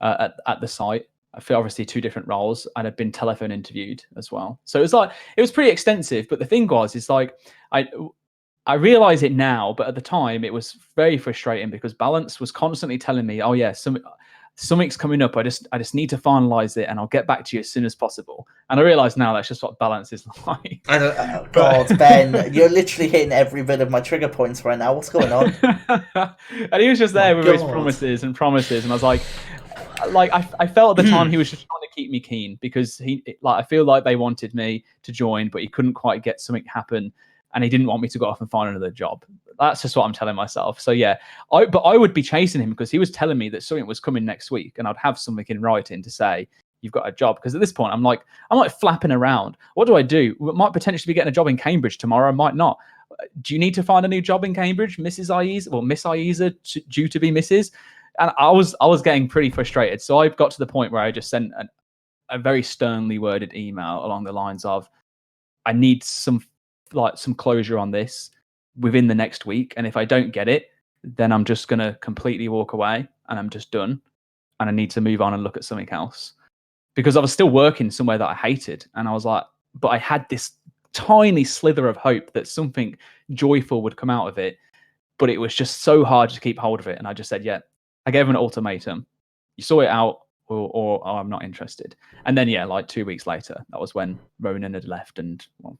at the site. I feel obviously 2 different roles, and I'd been telephone interviewed as well. So it was pretty extensive. But the thing is like I realize it now, but at the time it was very frustrating because Balance was constantly telling me, "Oh yeah, something's coming up. I just need to finalize it, and I'll get back to you as soon as possible." And I realize now that's just what Balance is like. Oh God, Ben, you're literally hitting every bit of my trigger points right now. What's going on? And he was just there with his promises, and I was like I felt at the time he was just trying to keep me keen because I feel like they wanted me to join, but he couldn't quite get something happen. And he didn't want me to go off and find another job. That's just what I'm telling myself. So yeah, but I would be chasing him because he was telling me that something was coming next week, and I'd have something in writing to say you've got a job. Because at this point, I'm like flapping around. What do I do? I might potentially be getting a job in Cambridge tomorrow. I might not. Do you need to find a new job in Cambridge, Mrs. Ayiza? Well, Miss Ayiza, due to be Mrs. And I was getting pretty frustrated. So I got to the point where I just sent a very sternly worded email along the lines of, I need some closure on this within the next week, and if I don't get it, then I'm just gonna completely walk away and I'm just done, and I need to move on and look at something else, because I was still working somewhere that I hated, and I was like, but I had this tiny slither of hope that something joyful would come out of it, but it was just so hard to keep hold of it. And I just said, yeah, I gave him an ultimatum: you sort it out, or I'm not interested. And then yeah, like 2 weeks later, that was when Ronan had left, and well,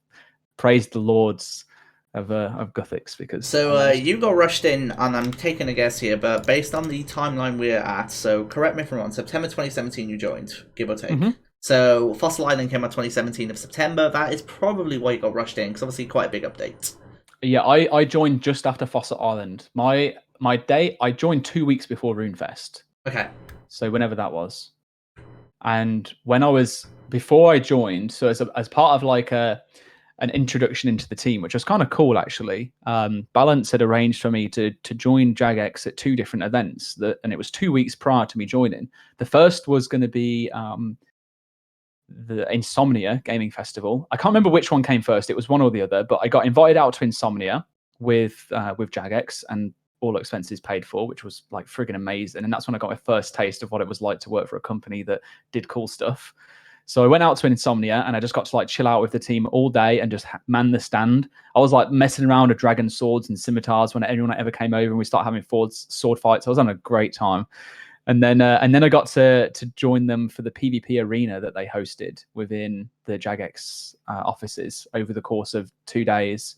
praise the lords of Guthix, because you got rushed in, and I'm taking a guess here, but based on the timeline we're at, so correct me if I'm wrong, September 2017 you joined, give or take. Mm-hmm. So Fossil Island came out 2017 of September. That is probably why you got rushed in, because obviously quite a big update. Yeah, I joined just after Fossil Island. My day, I joined 2 weeks before RuneFest. Okay. So whenever that was. And before I joined, so as part of like an introduction into the team, which was kind of cool actually. Balance had arranged for me to join Jagex at 2 different events, and it was 2 weeks prior to me joining. The first was going to be the Insomnia Gaming Festival. I can't remember which one came first. It was one or the other, but I got invited out to Insomnia with Jagex, and all expenses paid for, which was like friggin' amazing. And that's when I got my first taste of what it was like to work for a company that did cool stuff. So I went out to Insomnia, and I just got to like chill out with the team all day and just man the stand. I was like messing around with dragon swords and scimitars when anyone ever came over, and we started having sword fights. I was having a great time. And then I got to join them for the PvP arena that they hosted within the Jagex offices over the course of 2 days,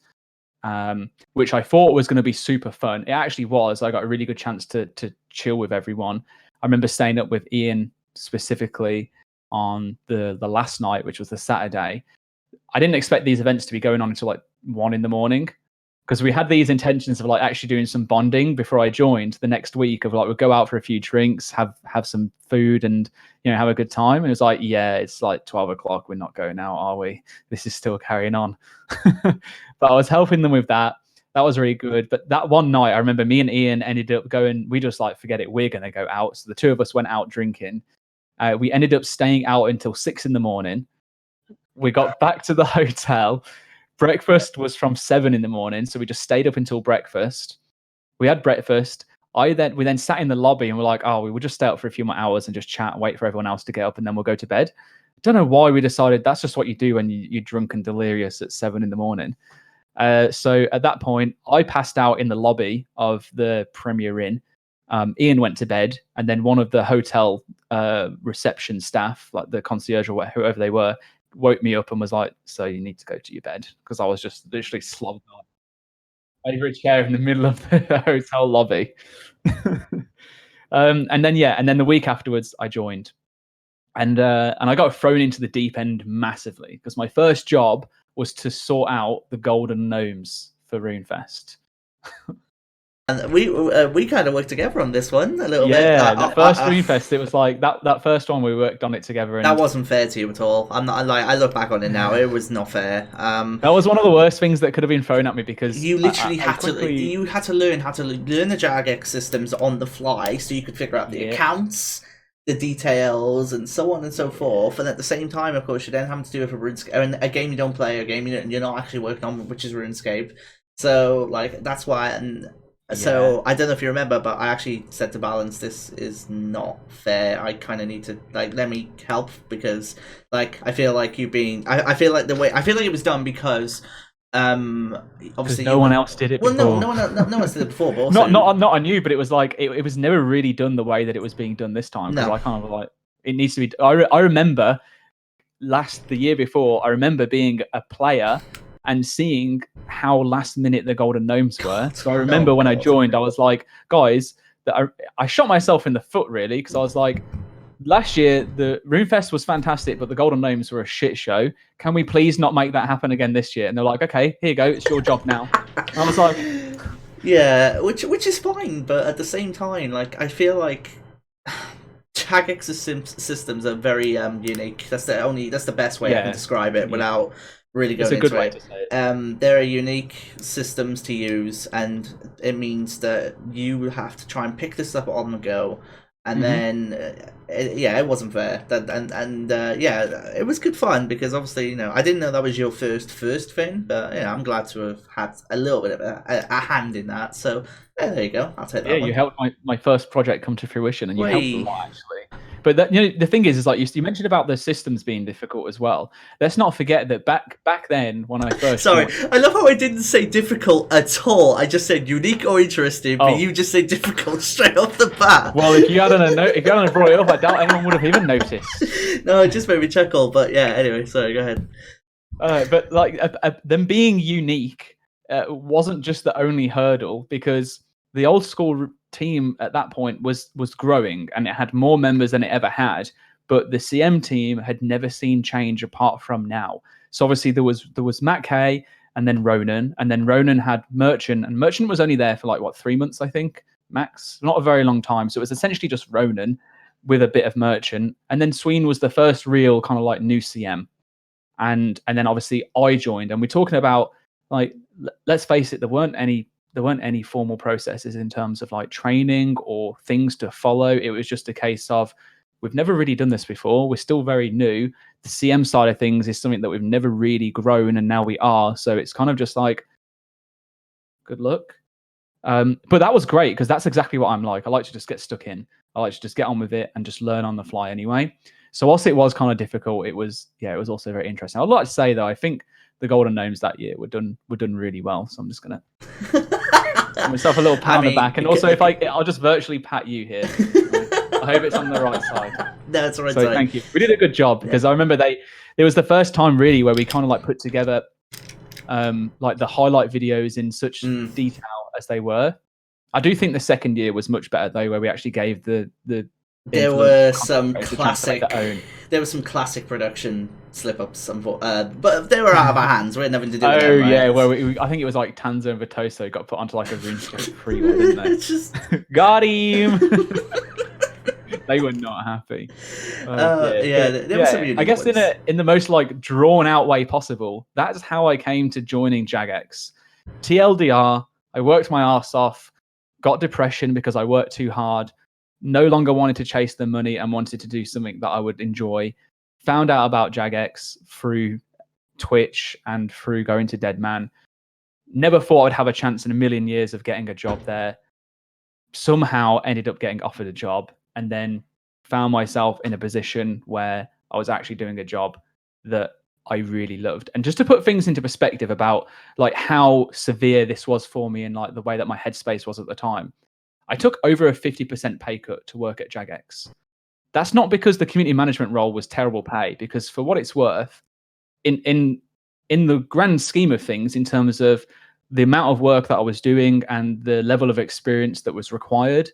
which I thought was going to be super fun. It actually was. I got a really good chance to chill with everyone. I remember staying up with Ian specifically on the last night, which was the Saturday. I didn't expect these events to be going on until like 1 a.m. because we had these intentions of like actually doing some bonding before I joined the next week of like we'll go out for a few drinks, have some food, and have a good time. And it was like, yeah, it's like 12 o'clock. We're not going out, are we? This is still carrying on. But I was helping them with that. That was really good. But that one night, I remember me and Ian ended up going. We just like forget it. We're gonna go out. So the two of us went out drinking. We ended up staying out until 6 a.m. We got back to the hotel. Breakfast was from 7 a.m, so we just stayed up until breakfast. We had breakfast. We then sat in the lobby and we're like, oh, we will just stay up for a few more hours and just chat and wait for everyone else to get up, and then we'll go to bed. Don't know why we decided that's just what you do when you're drunk and delirious at 7 a.m. So at that point, I passed out in the lobby of the Premier Inn. Ian went to bed, and then one of the hotel reception staff, like the concierge or whoever they were, woke me up and was like, so you need to go to your bed, because I was just literally slogged over a chair in the middle of the hotel lobby. And then the week afterwards I joined, and I got thrown into the deep end massively, because my first job was to sort out the golden gnomes for RuneFest. And we kind of worked together on this one a little bit. Yeah, the first RuneFest, it was like that first one we worked on it together. And that wasn't fair to you at all. I'm not like, I look back on it now, it was not fair. That was one of the worst things that could have been thrown at me, because you literally had to learn how to learn the Jagex systems on the fly, so you could figure out the accounts, the details, and so on and so forth. And at the same time, of course, you're then having to do it for RuneScape, and a game you don't play, a game you're not actually working on, which is RuneScape. So like that's why. And so I don't know if you remember, but I actually said to Balance, this is not fair. I kind of need to let me help, because I feel like you being I feel like it was done because obviously no one else did it before. Well, no one else did it before, but also, not on you, but it was like it was never really done the way that it was being done this time. Because I kind of like it needs to be. I remember the year before, I remember being a player and seeing how last minute the golden gnomes were. So I remember when I joined, I was like, guys, I shot myself in the foot, really, because I was like, last year the RuneFest was fantastic, but the golden gnomes were a shit show. Can we please not make that happen again this year? And they're like, okay, here you go, it's your job now. And I was like, yeah, which is fine, but at the same time, like, I feel like Jagex systems are very unique. That's the best way I can describe it without really going into it. It's a good way to say it. There are unique systems to use, and it means that you have to try and pick this up on the go. And then, it wasn't fair. It was good fun, because obviously, I didn't know that was your first thing, but I'm glad to have had a little bit of a hand in that. So there you go. I'll take that. Yeah, you helped my first project come to fruition, and you helped a lot, actually. But the thing is like you mentioned about the systems being difficult as well. Let's not forget that back then when I first sorry, I love how I didn't say difficult at all. I just said unique or interesting, but you just say difficult straight off the bat. Well, if you hadn't brought it up, I doubt anyone would have even noticed. No, it just made me chuckle. But yeah, anyway, sorry, go ahead. But like them being unique wasn't just the only hurdle, because the old school team at that point was growing, and it had more members than it ever had, but the CM team had never seen change apart from now. So obviously there was Matt K, and then Ronan had Merchant, and Merchant was only there for 3 months, I think, max, not a very long time. So it was essentially just Ronan with a bit of Merchant, and then Sween was the first real kind of new CM, and then obviously I joined, and we're talking about let's face it, there weren't any formal processes in terms of training or things to follow. It was just a case of, we've never really done this before. We're still very new. The CM side of things is something that we've never really grown, and now we are. So it's kind of just good luck. But that was great, because that's exactly what I'm like. I like to just get stuck in. I like to just get on with it and just learn on the fly anyway. So whilst it was kind of difficult, it was also very interesting. I'd like to say, though, I think the Golden Gnomes that year were done really well. So I'm just gonna give myself a little pat on the back, and also I'll just virtually pat you here. I hope it's on the right side. No, it's the right side. Thank you. We did a good job, because I remember it was the first time really where we kind of put together the highlight videos in such detail as they were. I do think the second year was much better though, where we actually gave the There influence were content some creators trying to make classic, their own. there was some classic production slip ups, but they were out of our hands. We had nothing to do with Oh them, right? yeah, well, I think it was like Tanzo and Vitoso got put onto like a RuneScape free one, didn't they? It's just Got him. They were not happy. Oh dear. yeah, But there were some yeah, I unique guess ones. in the most like drawn out way possible, that's how I came to joining Jagex. TLDR, I worked my ass off, got depression because I worked too hard, no longer wanted to chase the money and wanted to do something that I would enjoy. Found out about Jagex through Twitch and through going to Deadman. Never thought I'd have a chance in a million years of getting a job there. Somehow ended up getting offered a job and then found myself in a position where I was actually doing a job that I really loved. And just to put things into perspective about like how severe this was for me and like the way that my headspace was at the time, I took over a 50% pay cut to work at Jagex. That's not because the community management role was terrible pay, because for what it's worth, in the grand scheme of things, in terms of the amount of work that I was doing and the level of experience that was required,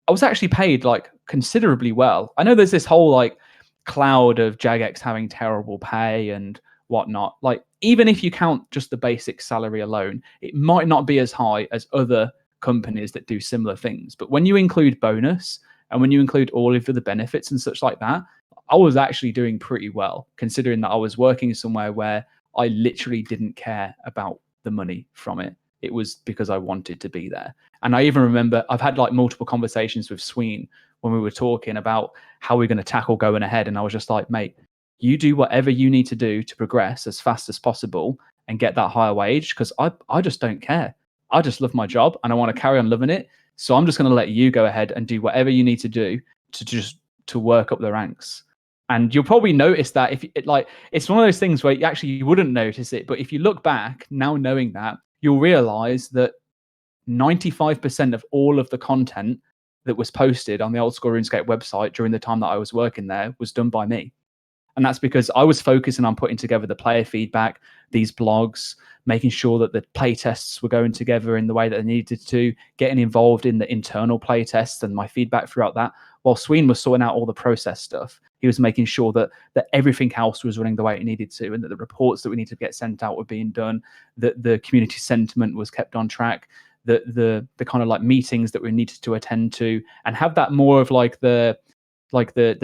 I was actually paid like considerably well. I know there's this whole like cloud of Jagex having terrible pay and whatnot. Like, even if you count just the basic salary alone, it might not be as high as other companies that do similar things. But when you include bonus and when you include all of the benefits and such like that, I was actually doing pretty well, considering that I was working somewhere where I literally didn't care about the money from it. It was because I wanted to be there. And I even remember I've had like multiple conversations with Sween when we were talking about how we're going to tackle going ahead. And I was just like, mate, you do whatever you need to do to progress as fast as possible and get that higher wage, because I just don't care. I just love my job and I want to carry on loving it. So I'm just going to let you go ahead and do whatever you need to do to work up the ranks. And you'll probably notice that if it, like, it's one of those things where you wouldn't notice it, but if you look back now knowing that, you'll realize that 95% of all of the content that was posted on the Old School RuneScape website during the time that I was working there was done by me. And that's because I was focusing on putting together the player feedback, these blogs, making sure that the play tests were going together in the way that they needed to, getting involved in the internal play tests and my feedback throughout that. While Sween was sorting out all the process stuff, he was making sure that everything else was running the way it needed to, and that the reports that we needed to get sent out were being done, that the community sentiment was kept on track, the kind of like meetings that we needed to attend to, and have that more of like the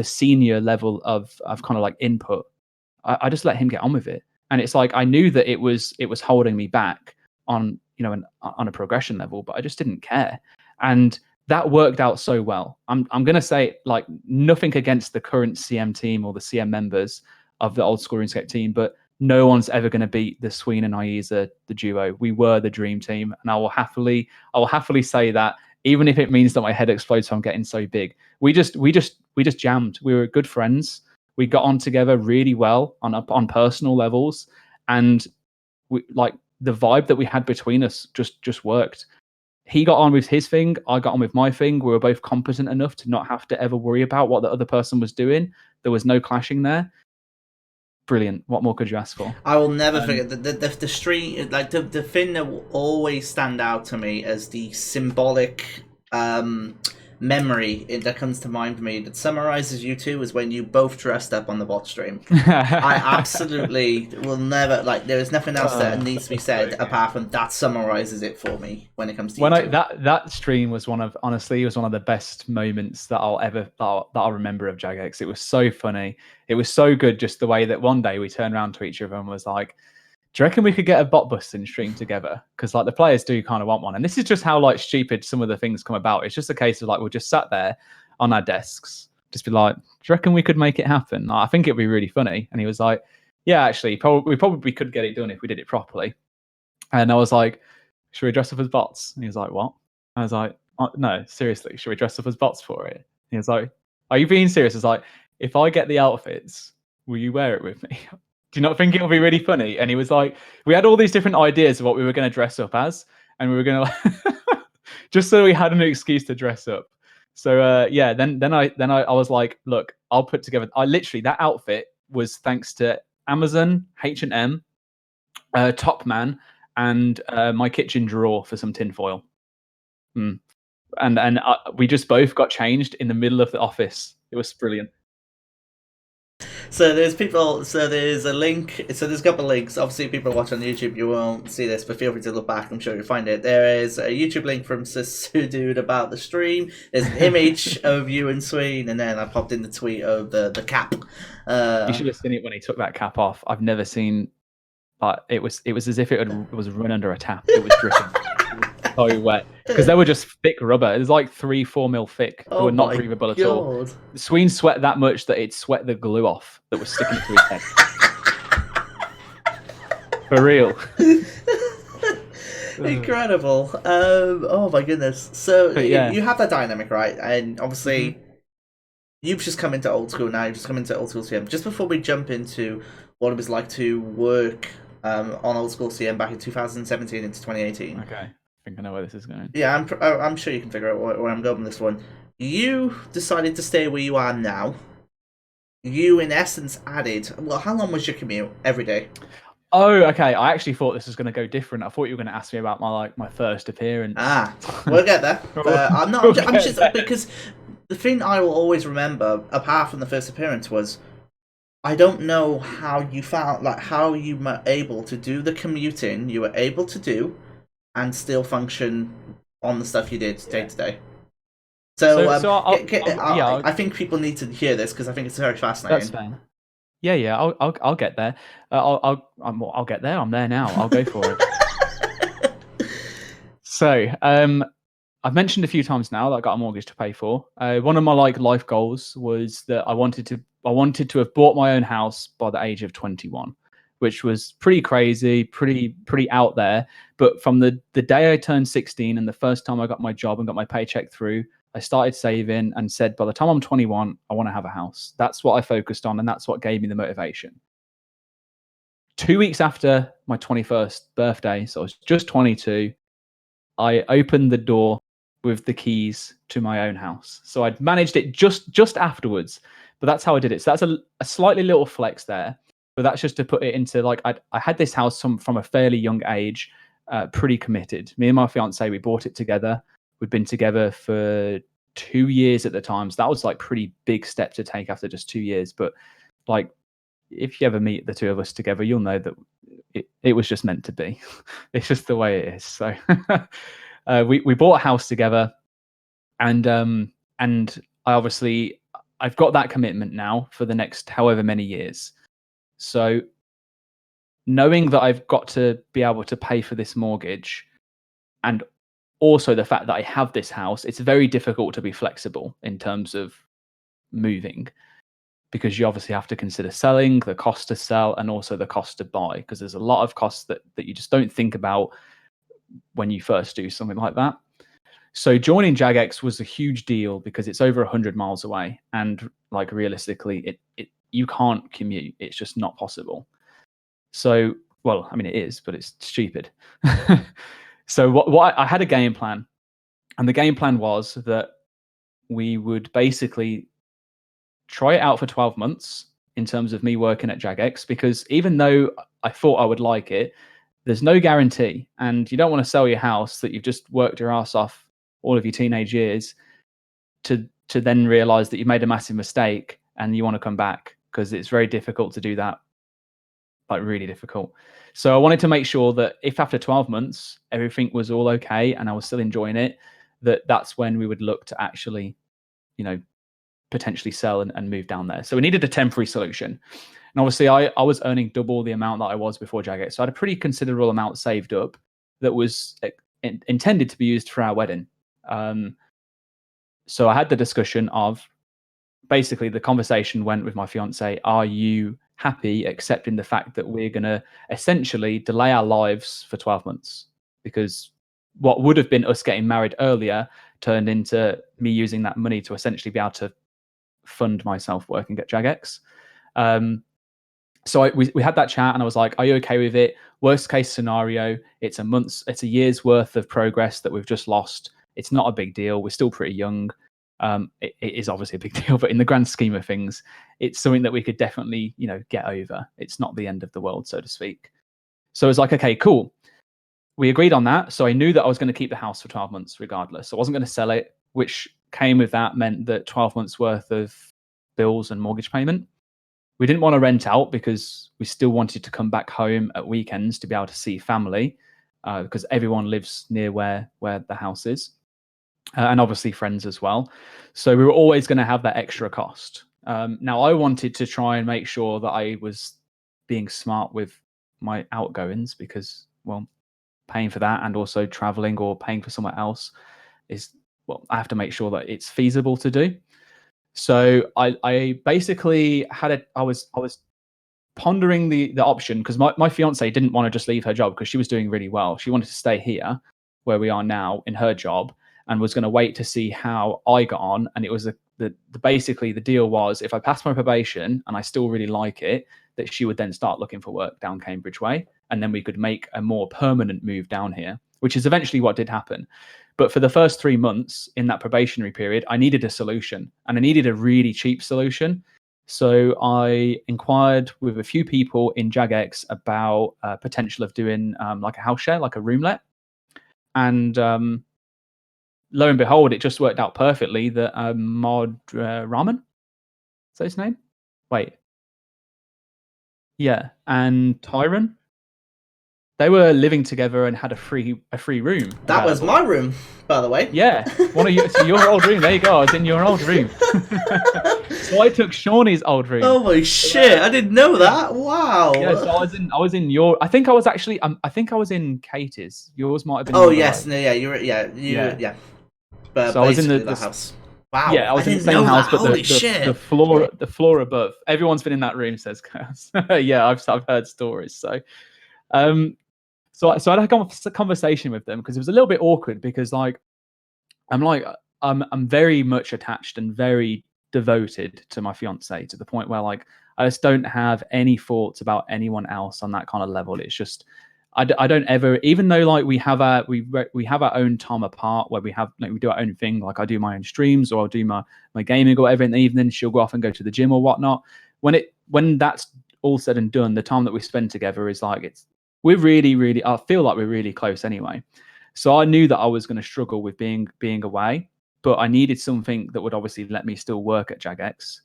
senior level of kind of like input. I just let him get on with it, and it's like I knew that it was holding me back on on a progression level, but I just didn't care, and that worked out so well. I'm gonna say, like, nothing against the current CM team or the CM members of the Old School RuneScape team, but no one's ever going to beat the Sween and Ayiza, the duo. We were the dream team, and I will happily say that, even if it means that my head explodes from getting so big. We just jammed. We were good friends. We got on together really well on personal levels, and we, like, the vibe that we had between us just worked. He got on with his thing, I got on with my thing. We were both competent enough to not have to ever worry about what the other person was doing. There was no clashing there. Brilliant. What more could you ask for? I will never forget the stream. Like the thing that will always stand out to me as the symbolic memory that comes to mind for me that summarizes you two is when you both dressed up on the bot stream. I absolutely will never, like, there is nothing else that needs to be said apart from that summarizes it for me when it comes to you two. That stream was one of the best moments that I'll remember of Jagex. It was so funny. It was so good, just the way that one day we turned around to each other and was like, do you reckon we could get a bot busting stream together? Because like the players do kind of want one. And this is just how like stupid some of the things come about. It's just a case of like, we'll just sat there on our desks, just be like, do you reckon we could make it happen? Like, I think it'd be really funny. And he was like, yeah, actually, we probably could get it done if we did it properly. And I was like, should we dress up as bots? And he was like, what? I was like, oh, no, seriously, should we dress up as bots for it? He was like, are you being serious? I was like, if I get the outfits, will you wear it with me? Do you not think it'll be really funny? And he was like, we had all these different ideas of what we were going to dress up as, and we were going to like, just so we had an excuse to dress up. So yeah, then I was like, look, I'll put together. I literally, that outfit was thanks to Amazon, H&M, Top Man, and my kitchen drawer for some tinfoil. and we just both got changed in the middle of the office. It was brilliant. So there's people. So there's a link. So there's a couple of links. Obviously, people watch on YouTube, you won't see this, but feel free to look back. I'm sure you'll find it. There is a YouTube link from Dude about the stream. There's an image of you and Sween, and then I popped in the tweet of the cap. You should have seen it when he took that cap off. I've never seen. It was as if it was run under a tap. It was dripping. It was so wet because they were just thick rubber. It was like 3-4 mil thick. They were not breathable at all. Sween sweat that much that it sweat the glue off that was sticking to his head. For real. Incredible. Oh my goodness. So yeah. You have that dynamic, right? And obviously, you've just come into old school now. You've just come into old school CM. Just before we jump into what it was like to work on old school CM back in 2017 into 2018. Okay, I think I know where this is going. Yeah, I'm sure you can figure out where I'm going with this one. You decided to stay where you are now. You, in essence, added. Well, how long was your commute every day? Oh, okay. I actually thought this was going to go different. I thought you were going to ask me about my first appearance. We'll get there. I'm not. I'm just because the thing I will always remember, apart from the first appearance, was I don't know how you found, like, how you were able to do the commuting you were able to do, and still function on the stuff you did day to day. So I think people need to hear this because I think it's very fascinating. That's fair. Yeah. I'll get there. I'll get there. I'm there now. I'll go for it. So, I've mentioned a few times now that I got a mortgage to pay for. One of my life goals was that I wanted to have bought my own house by the age of 21, which was pretty crazy, pretty out there. But from the day I turned 16 and the first time I got my job and got my paycheck through, I started saving and said, by the time I'm 21, I want to have a house. That's what I focused on, and that's what gave me the motivation. 2 weeks after my 21st birthday, so I was just 22, I opened the door with the keys to my own house. So I'd managed it just afterwards, but that's how I did it. So that's a slightly little flex there, but that's just to put it into, like, I had this house from a fairly young age, pretty committed. Me and my fiance, we bought it together. We'd been together for 2 years at the time. So that was like pretty big step to take after just 2 years. But like, if you ever meet the two of us together, you'll know that it was just meant to be. It's just the way it is. So we bought a house together, and I've got that commitment now for the next however many years. So knowing that I've got to be able to pay for this mortgage, and also the fact that I have this house, it's very difficult to be flexible in terms of moving, because you obviously have to consider selling, the cost to sell, and also the cost to buy, because there's a lot of costs that you just don't think about when you first do something like that. So joining Jagex was a huge deal because it's over 100 miles away, and like realistically, you can't commute. It's just not possible. So, well, I mean, it is, but it's stupid. So what I had a game plan, and the game plan was that we would basically try it out for 12 months in terms of me working at Jagex, because even though I thought I would like it, there's no guarantee, and you don't want to sell your house that you've just worked your ass off all of your teenage years to then realize that you've made a massive mistake and you want to come back, because it's very difficult to do that, like really difficult. So I wanted to make sure that if after 12 months everything was all okay and I was still enjoying it, that's when we would look to actually, potentially sell and move down there. So we needed a temporary solution. And obviously I was earning double the amount that I was before Jagex. So I had a pretty considerable amount saved up that was intended to be used for our wedding. So I had the discussion of, basically the conversation went with my fiance, are you happy accepting the fact that we're going to essentially delay our lives for 12 months? Because what would have been us getting married earlier turned into me using that money to essentially be able to fund myself working at Jagex. So we had that chat, and I was like, are you okay with it? Worst case scenario, it's a year's worth of progress that we've just lost. It's not a big deal. We're still pretty young. It is obviously a big deal, but in the grand scheme of things, it's something that we could definitely, get over. It's not the end of the world, so to speak. So I was like, okay, cool. we agreed on that. So I knew that I was going to keep the house for 12 months regardless. So I wasn't going to sell it, which came with that meant that 12 months worth of bills and mortgage payment. We didn't want to rent out because we still wanted to come back home at weekends to be able to see family, because everyone lives near where the house is, and obviously friends as well. So we were always going to have that extra cost. Now I wanted to try and make sure that I was being smart with my outgoings because, well, paying for that and also traveling or paying for somewhere else is, well, I have to make sure that it's feasible to do. So I basically I was pondering the option because my fiance didn't want to just leave her job because she was doing really well. She wanted to stay here where we are now in her job and was going to wait to see how I got on. And it was basically the deal was if I passed my probation and I still really like it, that she would then start looking for work down Cambridge way, and then we could make a more permanent move down here, which is eventually what did happen. But for the first 3 months in that probationary period, I needed a solution, and I needed a really cheap solution. So I inquired with a few people in Jagex about potential of doing like a house share, like a roomlet. And lo and behold, it just worked out perfectly that Mod Raman, is that his name? Wait. Yeah. And Tyron, they were living together and had a free room. That was my room, by the way. Yeah, so your old room. There you go. I was in your old room. So I took Shawnee's old room. Oh my shit! I didn't know that. Wow. Yeah, so I was in your. I think I was actually. I think I was in Katie's. Yours might have been. Oh yes, no, yeah, you were, yeah. But so I was in the house. Wow. Yeah, I was in the same house, but the floor above. Everyone's been in that room, says Chaos. Yeah, I've heard stories. So, so I had a conversation with them because it was a little bit awkward because I'm very much attached and very devoted to my fiance to the point where like I just don't have any thoughts about anyone else on that kind of level. It's just I don't ever, even though like we have our own time apart where we do our own thing. Like I do my own streams or I'll do my gaming or whatever in the evening. She'll go off and go to the gym or whatnot. When that's all said and done, the time that we spend together is like we're really, I feel like we're really close anyway. So I knew that I was going to struggle with being away, but I needed something that would obviously let me still work at Jagex,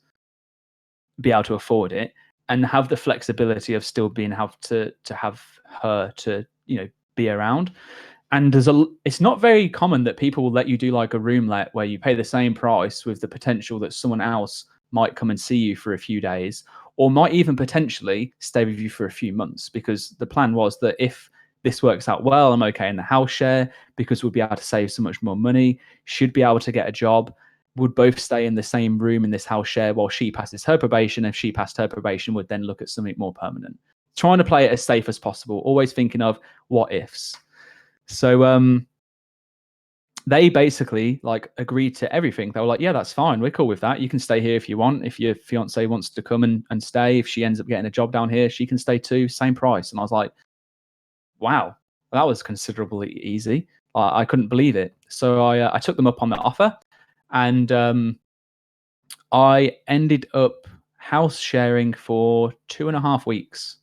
be able to afford it, and have the flexibility of still being to have her to be around. And it's not very common that people will let you do like a roomlet where you pay the same price with the potential that someone else might come and see you for a few days or might even potentially stay with you for a few months, because the plan was that if this works out well, I'm okay in the house share because we'll be able to save so much more money, should be able to get a job, would both stay in the same room in this house share while she passes her probation. If she passed her probation, would then look at something more permanent. Trying to play it as safe as possible, always thinking of what ifs. So they basically like agreed to everything. They were like, yeah, that's fine. We're cool with that. You can stay here if you want. If your fiance wants to come and stay, if she ends up getting a job down here, she can stay too. Same price. And I was like, wow, that was considerably easy. I couldn't believe it. So I took them up on the offer, and I ended up house sharing for 2.5 weeks.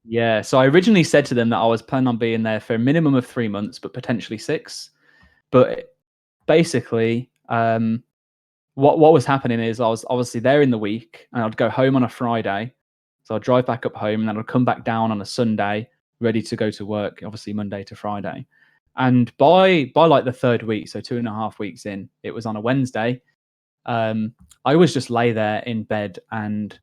Yeah, so I originally said to them that I was planning on being there for a minimum of 3 months, but potentially 6. But basically, what was happening is I was obviously there in the week, and I'd go home on a Friday, so I'd drive back up home, and then I'd come back down on a Sunday, ready to go to work, obviously Monday to Friday. And by like the 3rd week, so 2.5 weeks in, it was on a Wednesday. I always just lay there in bed and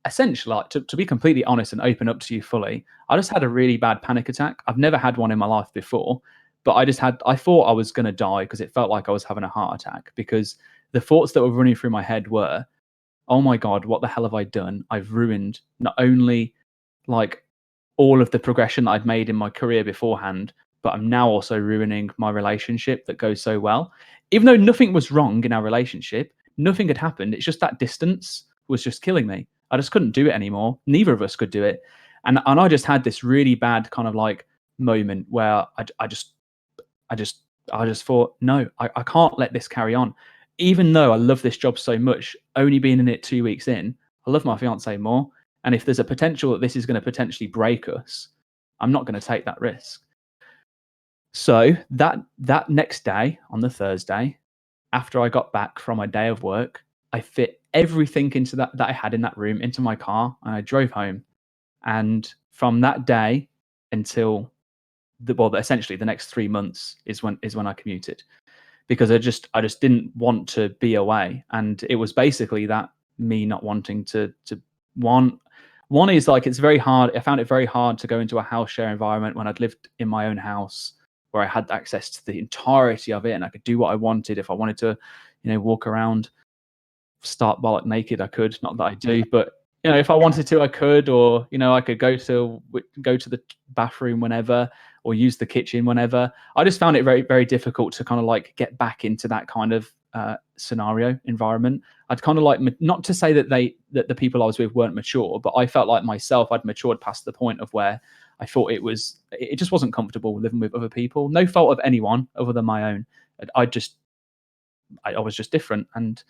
essentially, like, to be completely honest and open up to you fully, I just had a really bad panic attack. I've never had one in my life before, but I thought I was going to die because it felt like I was having a heart attack, because the thoughts that were running through my head were, oh my God, what the hell have I done? I've ruined not only like all of the progression that I'd made in my career beforehand, but I'm now also ruining my relationship that goes so well. Even though nothing was wrong in our relationship, nothing had happened. It's just that distance was just killing me. I just couldn't do it anymore. Neither of us could do it. And I just had this really bad kind of like moment where I just thought, no, I can't let this carry on. Even though I love this job so much, only being in it 2 weeks in, I love my fiance more. And if there's a potential that this is going to potentially break us, I'm not going to take that risk. So that next day, on the Thursday, after I got back from my day of work, I fit everything into that I had in that room into my car, and I drove home. And from that day until essentially the next 3 months is when I commuted, because I just didn't want to be away. And it was basically that, me not wanting to one is like, it's very hard. I found it very hard to go into a house share environment when I'd lived in my own house, where I had access to the entirety of it and I could do what I wanted. If I wanted to, walk around start bollock naked, I could. Not that I do, but if I wanted to, I could. Or I could go to the bathroom whenever, or use the kitchen whenever. I just found it very, very difficult to kind of like get back into that kind of scenario environment. I'd kind of like, not to say that the people I was with weren't mature, but I felt like myself, I'd matured past the point of where I thought it just wasn't comfortable living with other people. No fault of anyone other than my own. I was just different. And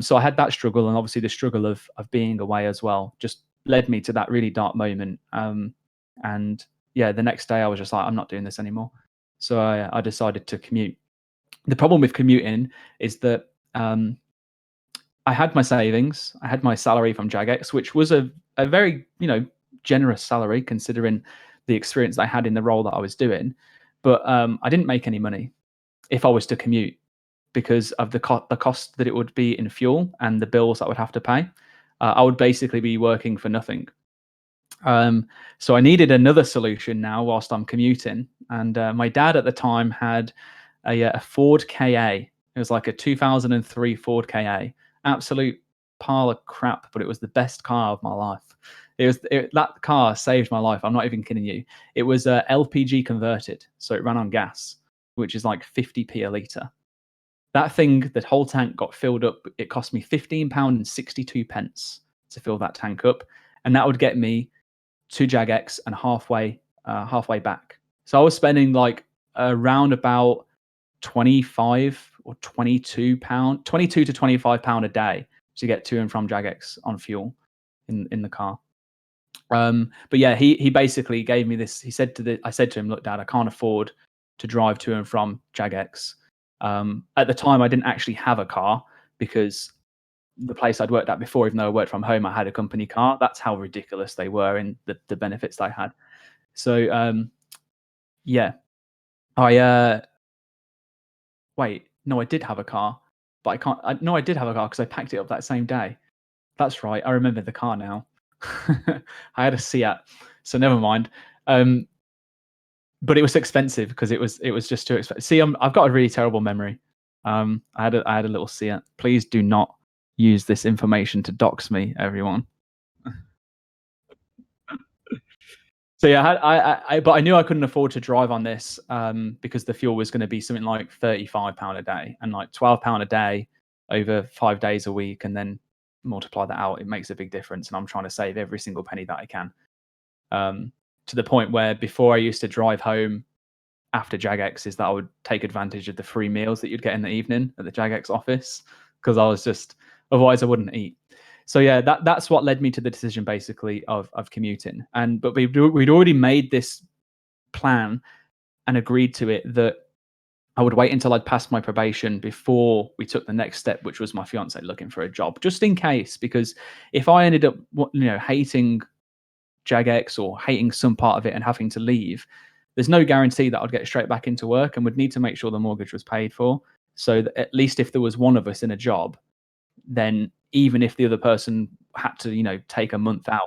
so I had that struggle, and obviously the struggle of being away as well just led me to that really dark moment. And yeah, the next day I was just like, I'm not doing this anymore. So I decided to commute. The problem with commuting is that I had my savings, I had my salary from Jagex, which was a very generous salary considering the experience I had in the role that I was doing. But I didn't make any money if I was to commute, because of the cost that it would be in fuel and the bills I would have to pay. I would basically be working for nothing. So I needed another solution now whilst I'm commuting. And my dad at the time had a Ford KA. It was like a 2003 Ford KA. Absolute pile of crap, but it was the best car of my life. That car saved my life. I'm not even kidding you. It was LPG converted, so it ran on gas, which is like 50p a litre. That thing, the whole tank got filled up. It cost me £15.62 to fill that tank up, and that would get me to Jagex and halfway back. So I was spending like around about 25 or 22 pound, 22 to 25 pound a day to get to and from Jagex on fuel in the car. But yeah, he basically gave me this. I said to him, look, Dad, I can't afford to drive to and from Jagex. At the time, I didn't actually have a car, because the place I'd worked at before, even though I worked from home, I had a company car. That's how ridiculous they were in the benefits they had. So yeah, wait, no, I did have a car, but I can't. No, I did have a car because I packed it up that same day. That's right. I remember the car now. I had a Seat, so never mind. But it was expensive because it was just too expensive. See, I've got a really terrible memory. I had a little Seat. Please do not use this information to dox me, everyone. So yeah, but I knew I couldn't afford to drive on this because the fuel was going to be something like £35 a day, and like £12 a day over 5 days a week, and then multiply that out. It makes a big difference, and I'm trying to save every single penny that I can. To the point where before I used to drive home after Jagex, is that I would take advantage of the free meals that you'd get in the evening at the Jagex office, because I was just, otherwise I wouldn't eat. So yeah, that's what led me to the decision basically of commuting. But we'd already made this plan and agreed to it, that I would wait until I'd passed my probation before we took the next step, which was my fiance looking for a job, just in case. Because if I ended up hating Jagex or hating some part of it and having to leave, there's no guarantee that I'd get straight back into work, and would need to make sure the mortgage was paid for. So that at least if there was one of us in a job, then even if the other person had to, take a month out,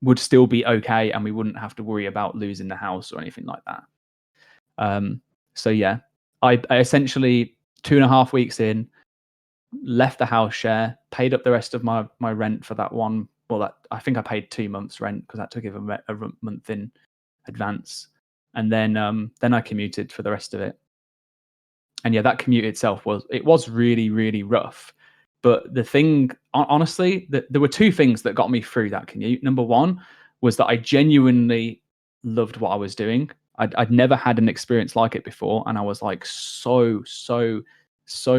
would still be okay, and we wouldn't have to worry about losing the house or anything like that. So yeah, I essentially 2.5 weeks in, left the house share, paid up the rest of my rent for that one. Well, that I think I paid 2 months rent, because I had to give a month in advance, and then I commuted for the rest of it. And yeah, that commute itself was really, really rough. But the thing, honestly, there were two things that got me through that commute. Number one was that I genuinely loved what I was doing. I'd never had an experience like it before, and I was like so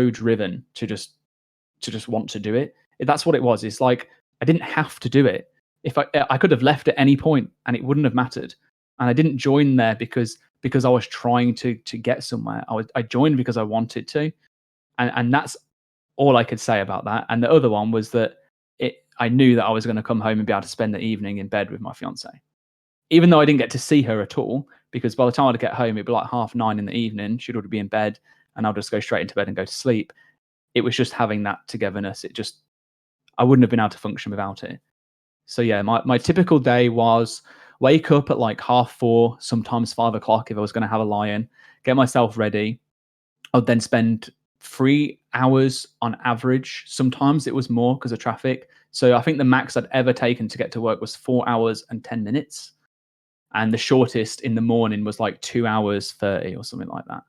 driven to just want to do it. That's what it was. It's like I didn't have to do it. If I could have left at any point and it wouldn't have mattered. and I didn't join there because I was trying to get somewhere. I joined because I wanted to, and that's all I could say about that. And the other one was that I knew that I was going to come home and be able to spend the evening in bed with my fiance, even though I didn't get to see her at all, because by the time I'd get home, it'd be like 9:30 in the evening. She'd already be in bed, and I'll just go straight into bed and go to sleep. It was just having that togetherness. I wouldn't have been able to function without it. So yeah, my typical day was wake up at like 4:30, sometimes 5:00 if I was going to have a lie-in, get myself ready. I'd then spend 3 hours on average. Sometimes it was more because of traffic. So I think the max I'd ever taken to get to work was 4 hours and 10 minutes. And the shortest in the morning was like 2 hours 30 or something like that.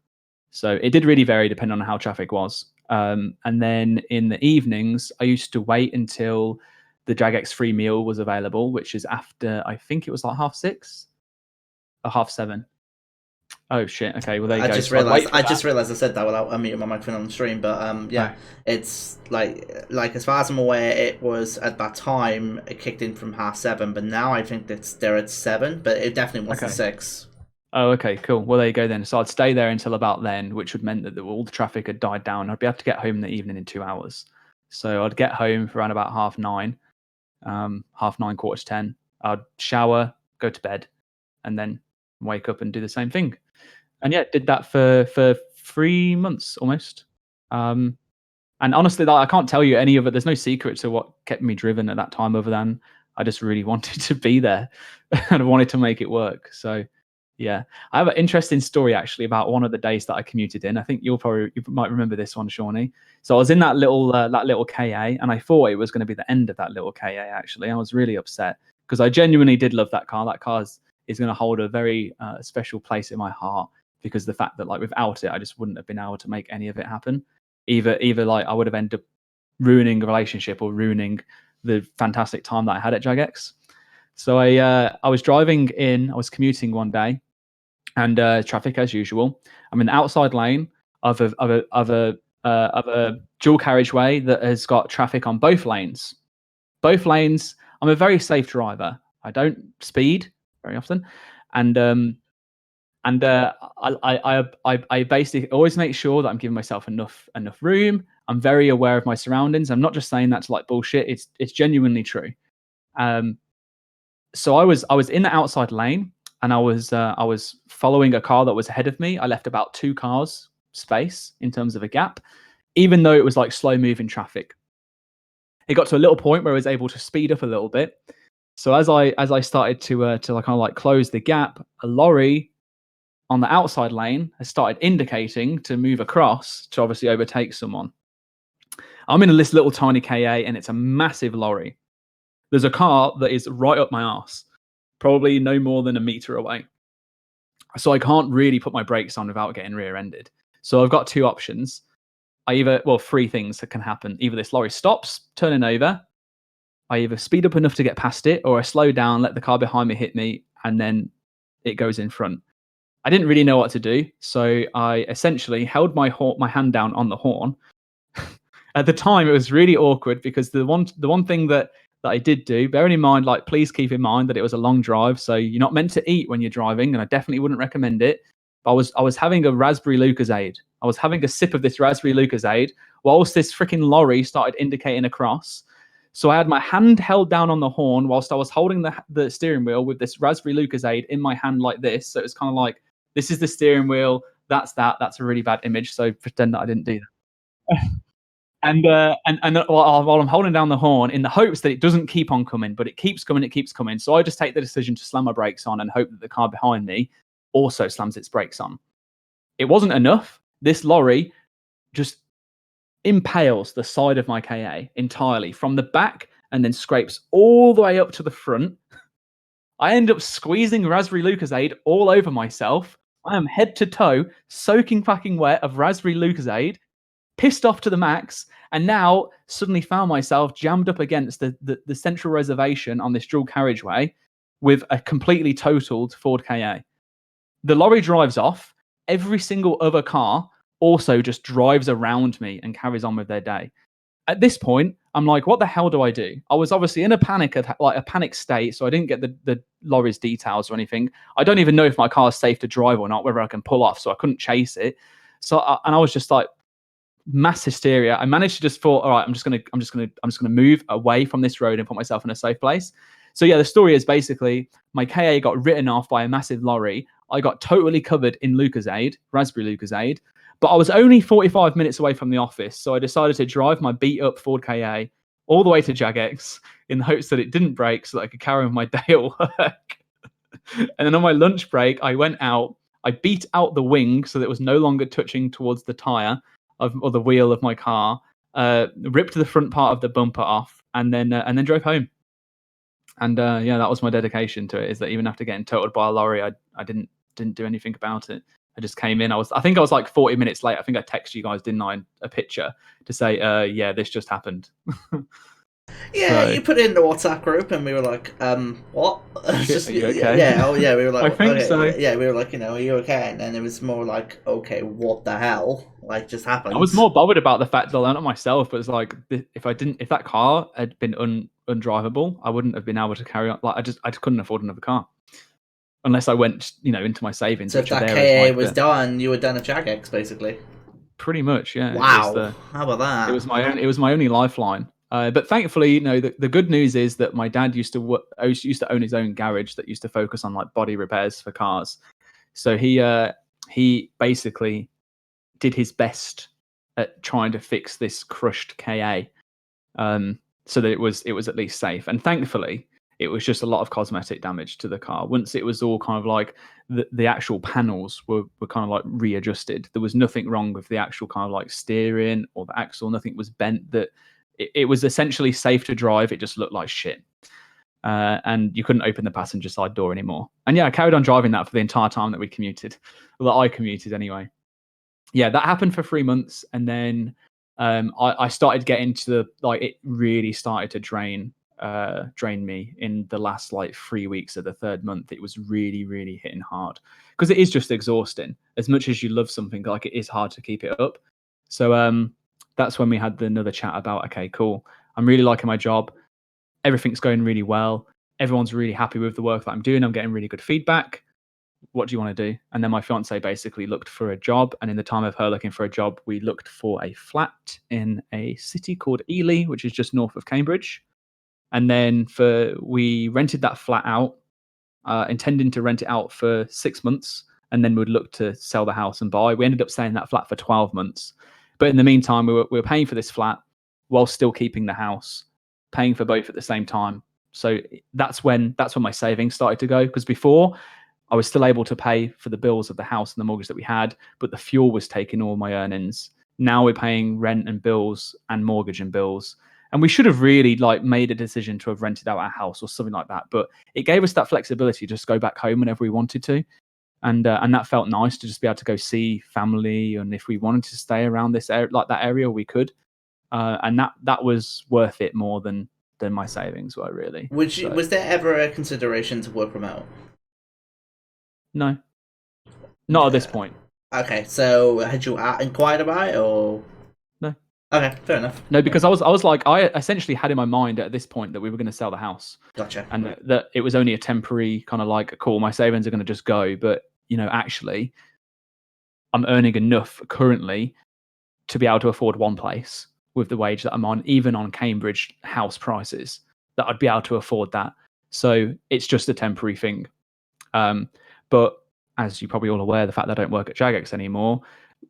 So it did really vary depending on how traffic was. And then in the evenings, I used to wait until the Jagex free meal was available, which is after, I think it was like 6:30 or 7:30. Oh shit! Okay, well there you I go. just So I'd wait realized for I that. just realized I said that without unmuting my microphone on the stream. But Oh, yeah, it's like as far as I'm aware, it was at that time it kicked in from 7:30, but now I think they're at 7. But it definitely was the okay. 6. Oh, okay, cool. Well, there you go then. So I'd stay there until about then, which would mean that all the traffic had died down. I'd be able to get home in the evening in 2 hours. So I'd get home for around about 9:30, 9:30, 9:45. I'd shower, go to bed, and then wake up and do the same thing. And yeah, did that for 3 months almost. And honestly, I can't tell you any of it. There's no secret to what kept me driven at that time, other than I just really wanted to be there and I wanted to make it work. So yeah, I have an interesting story actually about one of the days that I commuted in. I think you might remember this one, Shawnee. So I was in that little KA, and I thought it was going to be the end of that little KA. Actually, I was really upset because I genuinely did love that car. That car is going to hold a very special place in my heart, because the fact that like without it, I just wouldn't have been able to make any of it happen. Either like I would have ended up ruining a relationship or ruining the fantastic time that I had at Jagex. So I was driving in. I was commuting one day, and traffic as usual. I'm in the outside lane of a dual carriageway that has got traffic on both lanes. Both lanes. I'm a very safe driver. I don't speed very often, and I basically always make sure that I'm giving myself enough room. I'm very aware of my surroundings. I'm not just saying that to like bullshit. It's genuinely true. So I was in the outside lane, and I was following a car that was ahead of me. I left about 2 cars space in terms of a gap, even though it was like slow moving traffic. It got to a little point where I was able to speed up a little bit. So as I started to like kind of like close the gap, a lorry on the outside lane has started indicating to move across to obviously overtake someone. I'm in this little tiny KA, and it's a massive lorry. There's a car that is right up my arse, probably no more than a meter away. So I can't really put my brakes on without getting rear-ended. So I've got 2 options. 3 things that can happen. Either this lorry stops turning over, I either speed up enough to get past it, or I slow down, let the car behind me hit me, and then it goes in front. I didn't really know what to do, so I essentially held my hand down on the horn. At the time, it was really awkward because the one thing that I did do, bearing in mind, like, please keep in mind that it was a long drive, so you're not meant to eat when you're driving, and I definitely wouldn't recommend it. But I was having a raspberry Lucozade. I was having a sip of this raspberry Lucozade whilst this freaking lorry started indicating across. So I had my hand held down on the horn whilst I was holding the steering wheel with this raspberry Lucozade in my hand like this. So it was kind of like, this is the steering wheel. That's that. That's a really bad image. So pretend that I didn't do that. And while I'm holding down the horn in the hopes that it doesn't keep on coming, but it keeps coming, it keeps coming. So I just take the decision to slam my brakes on and hope that the car behind me also slams its brakes on. It wasn't enough. This lorry just impales the side of my KA entirely from the back and then scrapes all the way up to the front. I end up squeezing raspberry Lucozade all over myself. I am head to toe soaking fucking wet of raspberry Lucozade, pissed off to the max, and now suddenly found myself jammed up against the central reservation on this dual carriageway with a completely totaled Ford KA. The lorry drives off. Every single other car also just drives around me and carries on with their day. At this point, I'm like, what the hell do I do? I was obviously in a panic state, so I didn't get the lorry's details or anything. I don't even know if my car is safe to drive or not, whether I can pull off, so I couldn't chase it. And I was just like, mass hysteria. I managed to just thought, all right, I'm just gonna move away from this road and put myself in a safe place. So yeah, the story is basically my KA got written off by a massive lorry. I got totally covered in Lucozade, raspberry Lucozade, but I was only 45 minutes away from the office, so I decided to drive my beat up Ford KA all the way to Jagex in the hopes that it didn't break, so that I could carry on my day at work. And then on my lunch break, I went out. I beat out the wing so that it was no longer touching towards the tire or the wheel of my car. Ripped the front part of the bumper off, and then drove home. And yeah, that was my dedication to it. Is that even after getting totaled by a lorry, I didn't do anything about it. I just came in. I think I was like 40 minutes late. I think I texted you guys, didn't I, a picture to say, yeah, this just happened. Yeah, you put it in the WhatsApp group, and we were like, what? Shit, are you okay? Yeah, oh yeah, we were like, I think okay, so. yeah, we were like, are you okay? And then it was more like, okay, what the hell, like, just happened? I was more bothered about the fact that I learned it myself, but it's like, if that car had been undrivable, I wouldn't have been able to carry on. Like, I just couldn't afford another car unless I went, into my savings. So if that KA was done, you were done at Jagex, basically. Pretty much, yeah. Wow, how about that? It was my only lifeline. But thankfully, the good news is that my dad used to own his own garage that used to focus on like body repairs for cars. So he basically did his best at trying to fix this crushed KA, so that it was at least safe. And thankfully, it was just a lot of cosmetic damage to the car. Once it was all kind of like the actual panels were kind of like readjusted, there was nothing wrong with the actual kind of like steering or the axle. Nothing was bent. That it was essentially safe to drive. It just looked like shit. And you couldn't open the passenger side door anymore. And yeah, I carried on driving that for the entire time that we commuted. Well, that I commuted anyway. Yeah, that happened for 3 months, and then I started getting to it really started to drain me in the last like 3 weeks of the third month. It was really, really hitting hard because it is just exhausting. As much as you love something, like, it is hard to keep it up. So that's when we had another chat about, okay, cool, I'm really liking my job. Everything's going really well. Everyone's really happy with the work that I'm doing. I'm getting really good feedback. What do you want to do? And then my fiance basically looked for a job. And in the time of her looking for a job, we looked for a flat in a city called Ely, which is just north of Cambridge. And then we rented that flat out, intending to rent it out for 6 months. And then we'd look to sell the house and buy. We ended up staying in that flat for 12 months. But in the meantime, we were paying for this flat while still keeping the house, paying for both at the same time. So that's when my savings started to go. Because before, I was still able to pay for the bills of the house and the mortgage that we had, but the fuel was taking all my earnings. Now we're paying rent and bills and mortgage and bills. And we should have really made a decision to have rented out our house or something like that. But it gave us that flexibility to just go back home whenever we wanted to. And that felt nice to just be able to go see family. And if we wanted to stay around this area, like that area, we could. And that was worth it more than my savings were, really. Was there ever a consideration to work remote? No, not at this point. Okay, so had you inquired about it, or no? Okay, fair enough. No, because I was like, I essentially had in my mind at this point that we were going to sell the house. Gotcha. And that it was only a temporary kind of like, cool, my savings are going to just go. But actually, I'm earning enough currently to be able to afford one place with the wage that I'm on, even on Cambridge house prices, that I'd be able to afford that. So it's just a temporary thing. But as you're probably all aware, the fact that I don't work at Jagex anymore,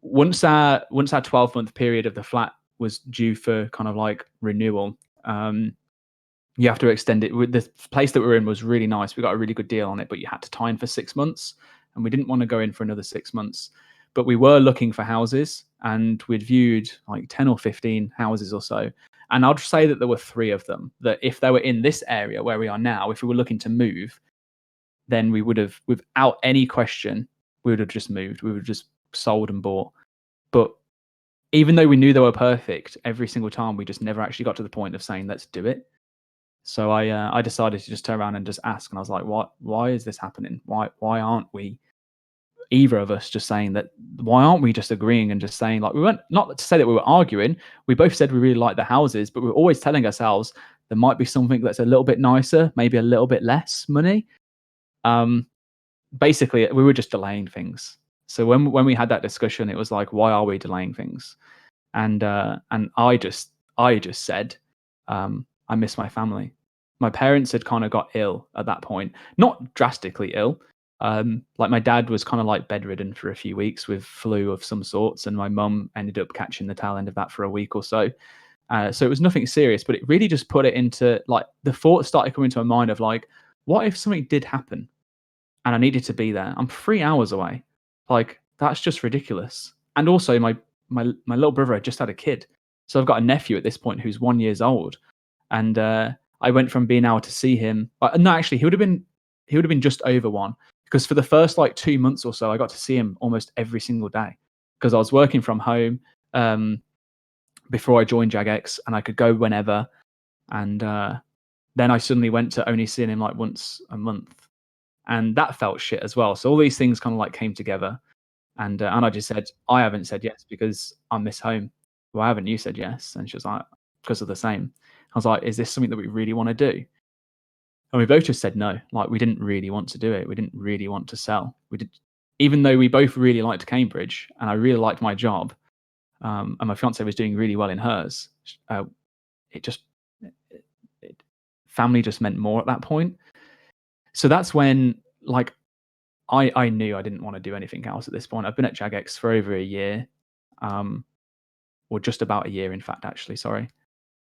once our 12-month period of the flat was due for kind of like renewal, you have to extend it. The place that we're in was really nice. We got a really good deal on it, but you had to tie in for 6 months, and we didn't want to go in for another 6 months. But we were looking for houses, and we'd viewed like 10 or 15 houses or so. And I'd say that there were 3 of them that if they were in this area where we are now, if we were looking to move, then we would have, without any question, we would have just moved. We would have just sold and bought. But even though we knew they were perfect, every single time we just never actually got to the point of saying, let's do it. So I decided to just turn around and just ask. And I was like, why is this happening? Why aren't we either of us just saying that, why aren't we just agreeing and just saying, like, we weren't, not to say that we were arguing, we both said we really liked the houses, but we were always telling ourselves there might be something that's a little bit nicer, maybe a little bit less money. Basically, we were just delaying things. So when we had that discussion, it was like, why are we delaying things? And I just said, I miss my family. My parents had kind of got ill at that point, not drastically ill. Like my dad was kind of like bedridden for a few weeks with flu of some sorts, and my mum ended up catching the tail end of that for a week or so. So it was nothing serious, but it really just put it into, like, the thought started coming to my mind of like, what if something did happen and I needed to be there? I'm 3 hours away. Like, that's just ridiculous. And also my little brother had just had a kid. So I've got a nephew at this point who's 1 year old. And I went from being able to see him. No, actually, he would have been just over one, because for the first like 2 months or so, I got to see him almost every single day because I was working from home before I joined Jagex, and I could go whenever. And then I suddenly went to only seeing him like once a month, and that felt shit as well. So all these things kind of like came together, and I just said, I haven't said yes because I miss home. Why haven't you said yes? And she was like, because of the same. I was like, is this something that we really want to do? And we both just said no. Like, we didn't really want to do it. We didn't really want to sell. We did, even though we both really liked Cambridge and I really liked my job, and my fiance was doing really well in hers. It just family just meant more at that point. So that's when, like, I knew I didn't want to do anything else at this point. I've been at Jagex for over a year, or just about a year, in fact, actually. Sorry.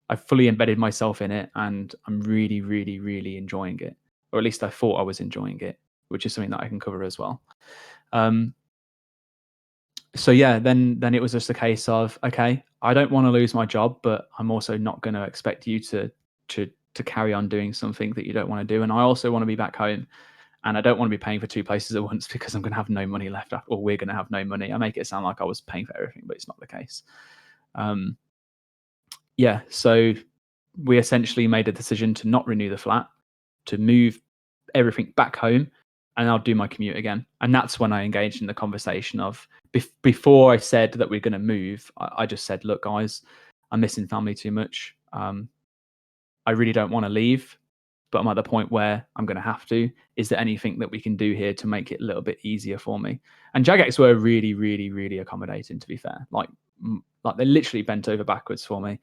I've fully embedded myself in it, and I'm really, really, really enjoying it. Or at least I thought I was enjoying it, which is something that I can cover as well. So yeah, then it was just a case of, okay, I don't want to lose my job, but I'm also not going to expect you to carry on doing something that you don't want to do. And I also want to be back home, and I don't want to be paying for two places at once because I'm going to have no money left, or we're going to have no money. I make it sound like I was paying for everything, but it's not the case. Yeah, so we essentially made a decision to not renew the flat, to move everything back home, and I'll do my commute again. And that's when I engaged in the conversation of, before I said that we're going to move, I just said, look, guys, I'm missing family too much. I really don't want to leave, but I'm at the point where I'm going to have to. Is there anything that we can do here to make it a little bit easier for me? And Jagex were really, really, really accommodating, to be fair. Like they literally bent over backwards for me.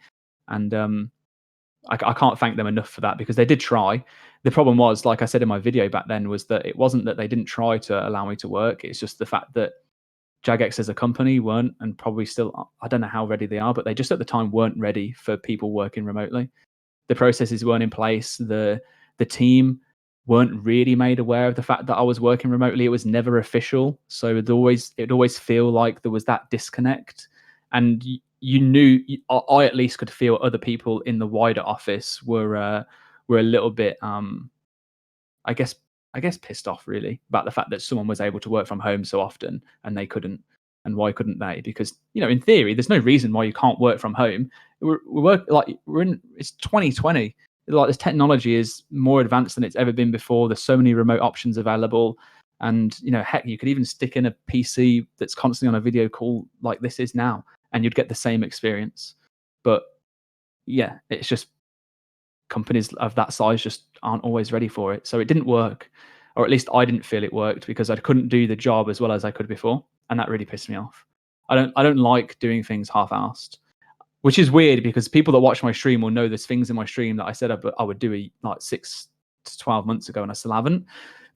And I can't thank them enough for that, because they did try. The problem was, like I said in my video back then, was that it wasn't that they didn't try to allow me to work. It's just the fact that Jagex as a company weren't, and probably still, I don't know how ready they are, but they just at the time weren't ready for people working remotely. The processes weren't in place. The team weren't really made aware of the fact that I was working remotely. It was never official, so it'd always feel like there was that disconnect. And you knew, I at least could feel other people in the wider office were a little bit, I guess pissed off, really, about the fact that someone was able to work from home so often and they couldn't. And why couldn't they? Because, in theory, there's no reason why you can't work from home. It's 2020. Like, this technology is more advanced than it's ever been before. There's so many remote options available. And, heck, you could even stick in a PC that's constantly on a video call like this is now, and you'd get the same experience. But yeah, it's just, companies of that size just aren't always ready for it. So it didn't work, or at least I didn't feel it worked, because I couldn't do the job as well as I could before. And that really pissed me off. I don't like doing things half-assed, which is weird, because people that watch my stream will know there's things in my stream that I said I would do like 6 to 12 months ago, and I still haven't.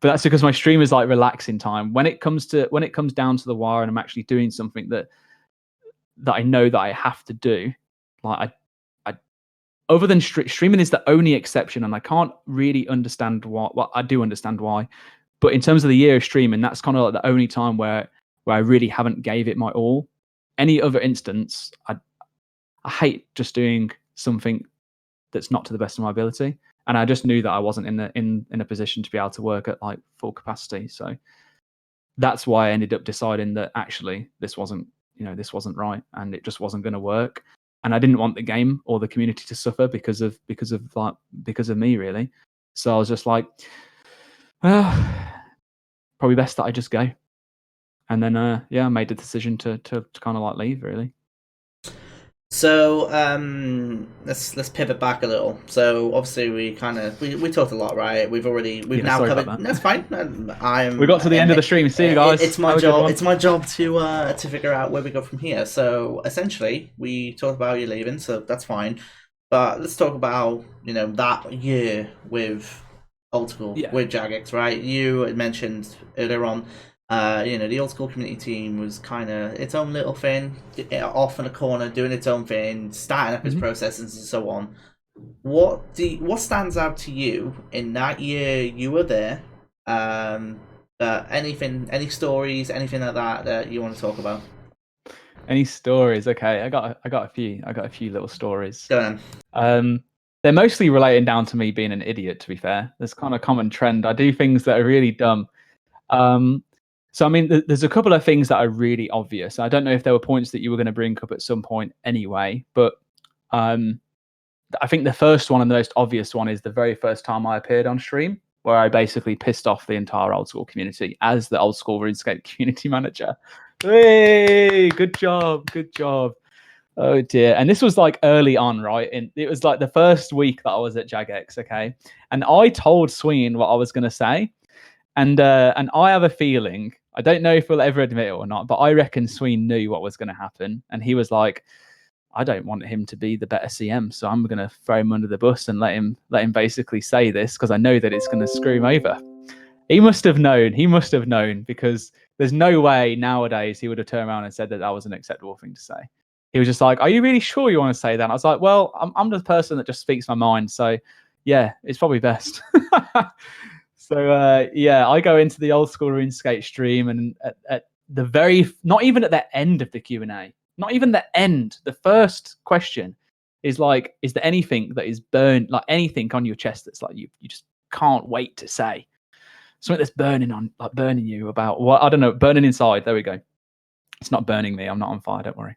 But that's because my stream is like relaxing time. When it comes down to the wire, and I'm actually doing something that I know that I have to do, like I other than streaming is the only exception, and I can't really understand why. Well, I do understand why, but in terms of the year of streaming, that's kind of like the only time where I really haven't gave it my all. Any other instance, I hate just doing something that's not to the best of my ability, and I just knew that I wasn't in a position to be able to work at like full capacity. So that's why I ended up deciding that actually this wasn't right, and it just wasn't going to work. And I didn't want the game or the community to suffer because of me, really. So I was just like, well, probably best that I just go. And then I made the decision to kind of like leave, really. So let's pivot back a little. So obviously we talked a lot, right? We've Yeah, now sorry covered. about that. That's fine. We got to the end of the stream. See you guys. It's my Have a good job. one. It's my job to figure out where we go from here. So essentially, we talked about you leaving, so that's fine. But let's talk about that year with old school Yeah. with Jagex, right? You had mentioned earlier on. The old school community team was kind of its own little thing, off in a corner, doing its own thing, starting up its processes and so on. What stands out to you in that year you were there? Any stories, anything like that you want to talk about? Any stories? Okay, I got a few. I got a few little stories. Go on. They're mostly relating down to me being an idiot. To be fair, there's kind of a common trend. I do things that are really dumb. So I mean, there's a couple of things that are really obvious. I don't know if there were points that you were going to bring up at some point anyway, but I think the first one and the most obvious one is the very first time I appeared on stream, where I basically pissed off the entire old school community as the old school RuneScape community manager. Hey, good job, good job. Oh dear. And this was like early on, right? And it was like the first week that I was at Jagex, okay? And I told Sween what I was going to say. And I have a feeling, I don't know if we'll ever admit it or not, but I reckon Sween knew what was going to happen. And he was like, I don't want him to be the better CM, so I'm going to throw him under the bus and let him basically say this because I know that it's going to screw him over. He must have known. He must have known because there's no way nowadays he would have turned around and said that that was an acceptable thing to say. He was just like, "Are you really sure you want to say that?" I was like, "Well, I'm the person that just speaks my mind, so yeah, it's probably best." So I go into the old school RuneScape stream, and at the very, not even at the end of the Q&A, not even the end, the first question is like, is there anything that is burned, like anything on your chest that's like you just can't wait to say? Something that's burning you about what, I don't know, burning inside. There we go. It's not burning me. I'm not on fire. Don't worry.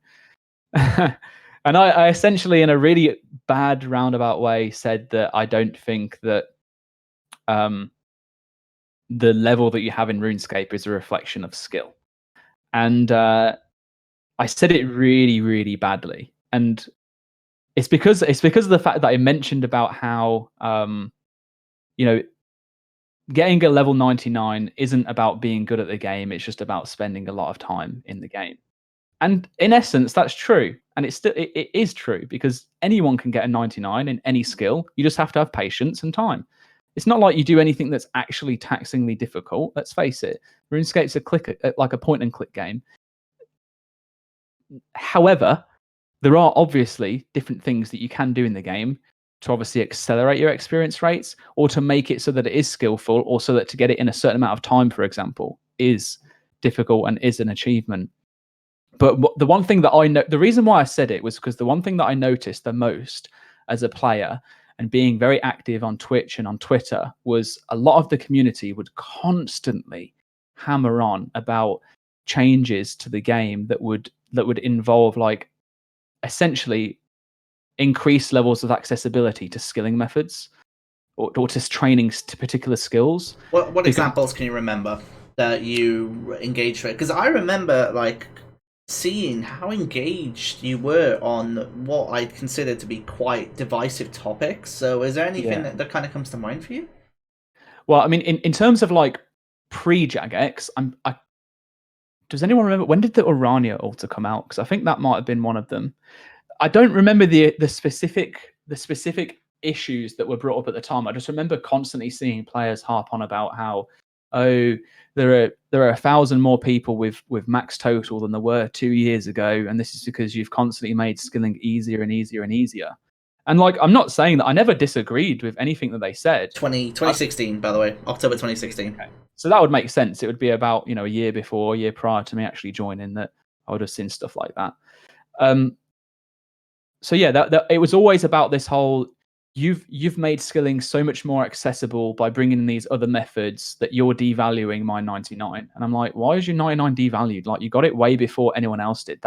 And I essentially, in a really bad roundabout way, said that I don't think that the level that you have in RuneScape is a reflection of skill. And I said it really, really badly. And it's because of the fact that I mentioned about how getting a level 99 isn't about being good at the game. It's just about spending a lot of time in the game. And in essence, that's true. And it is true because anyone can get a 99 in any skill. You just have to have patience and time. It's not like you do anything that's actually taxingly difficult. Let's face it. RuneScape's like a point and click game. However, there are obviously different things that you can do in the game to obviously accelerate your experience rates, or to make it so that it is skillful, or so that to get it in a certain amount of time, for example, is difficult and is an achievement. But the one thing that I know, the reason why I said it was because the one thing that I noticed the most as a player and being very active on Twitch and on Twitter was a lot of the community would constantly hammer on about changes to the game that would involve like essentially increased levels of accessibility to skilling methods or to training to particular skills. What examples can you remember that you engaged with? Because I remember like seeing how engaged you were on what I consider to be quite divisive topics. So is there anything that kind of comes to mind for you? Well, I mean, in terms of like pre-Jagex, does anyone remember when did the Urania altar come out? Because I think that might have been one of them. I don't remember the specific issues that were brought up at the time. I just remember constantly seeing players harp on about how, oh, there are 1,000 more people with max total than there were 2 years ago, and this is because you've constantly made skilling easier and easier and easier. And like, I'm not saying that I never disagreed with anything that they said. 2016, by the way, October 2016. Okay. So that would make sense. It would be about a year before, a year prior to me actually joining that I would have seen stuff like that. So yeah, that it was always about this whole you've made skilling so much more accessible by bringing in these other methods that you're devaluing my 99. And I'm like, why is your 99 devalued? Like, you got it way before anyone else did.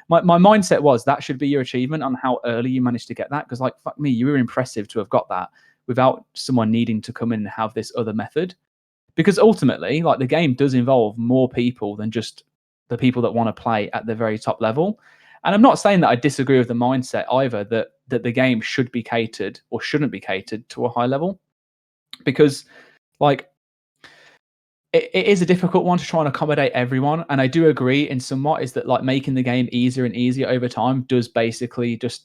My mindset was that should be your achievement on how early you managed to get that. Because like, fuck me, you were impressive to have got that without someone needing to come in and have this other method. because ultimately, like, the game does involve more people than just the people that want to play at the very top level. And I'm not saying that I disagree with the mindset either, that the game should be catered or shouldn't be catered to a high level, because, like, it is a difficult one to try and accommodate everyone. And I do agree in somewhat is that, like, making the game easier and easier over time does basically just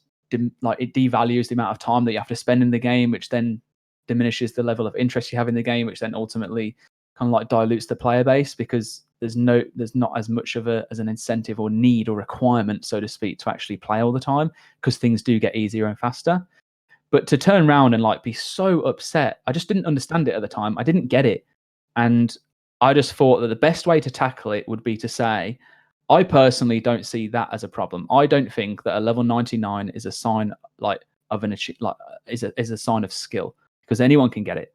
like, it devalues the amount of time that you have to spend in the game, which then diminishes the level of interest you have in the game, which then ultimately kind of like dilutes the player base, because there's not as much of a as an incentive or need or requirement, so to speak, to actually play all the time, because things do get easier and faster. But to turn around and, like, be so upset, I just didn't understand it at the time. I didn't get it. And I just thought that the best way to tackle it would be to say, I personally don't see that as a problem. I don't think that a level 99 is a sign, like, of an like, is a sign of skill, because anyone can get it.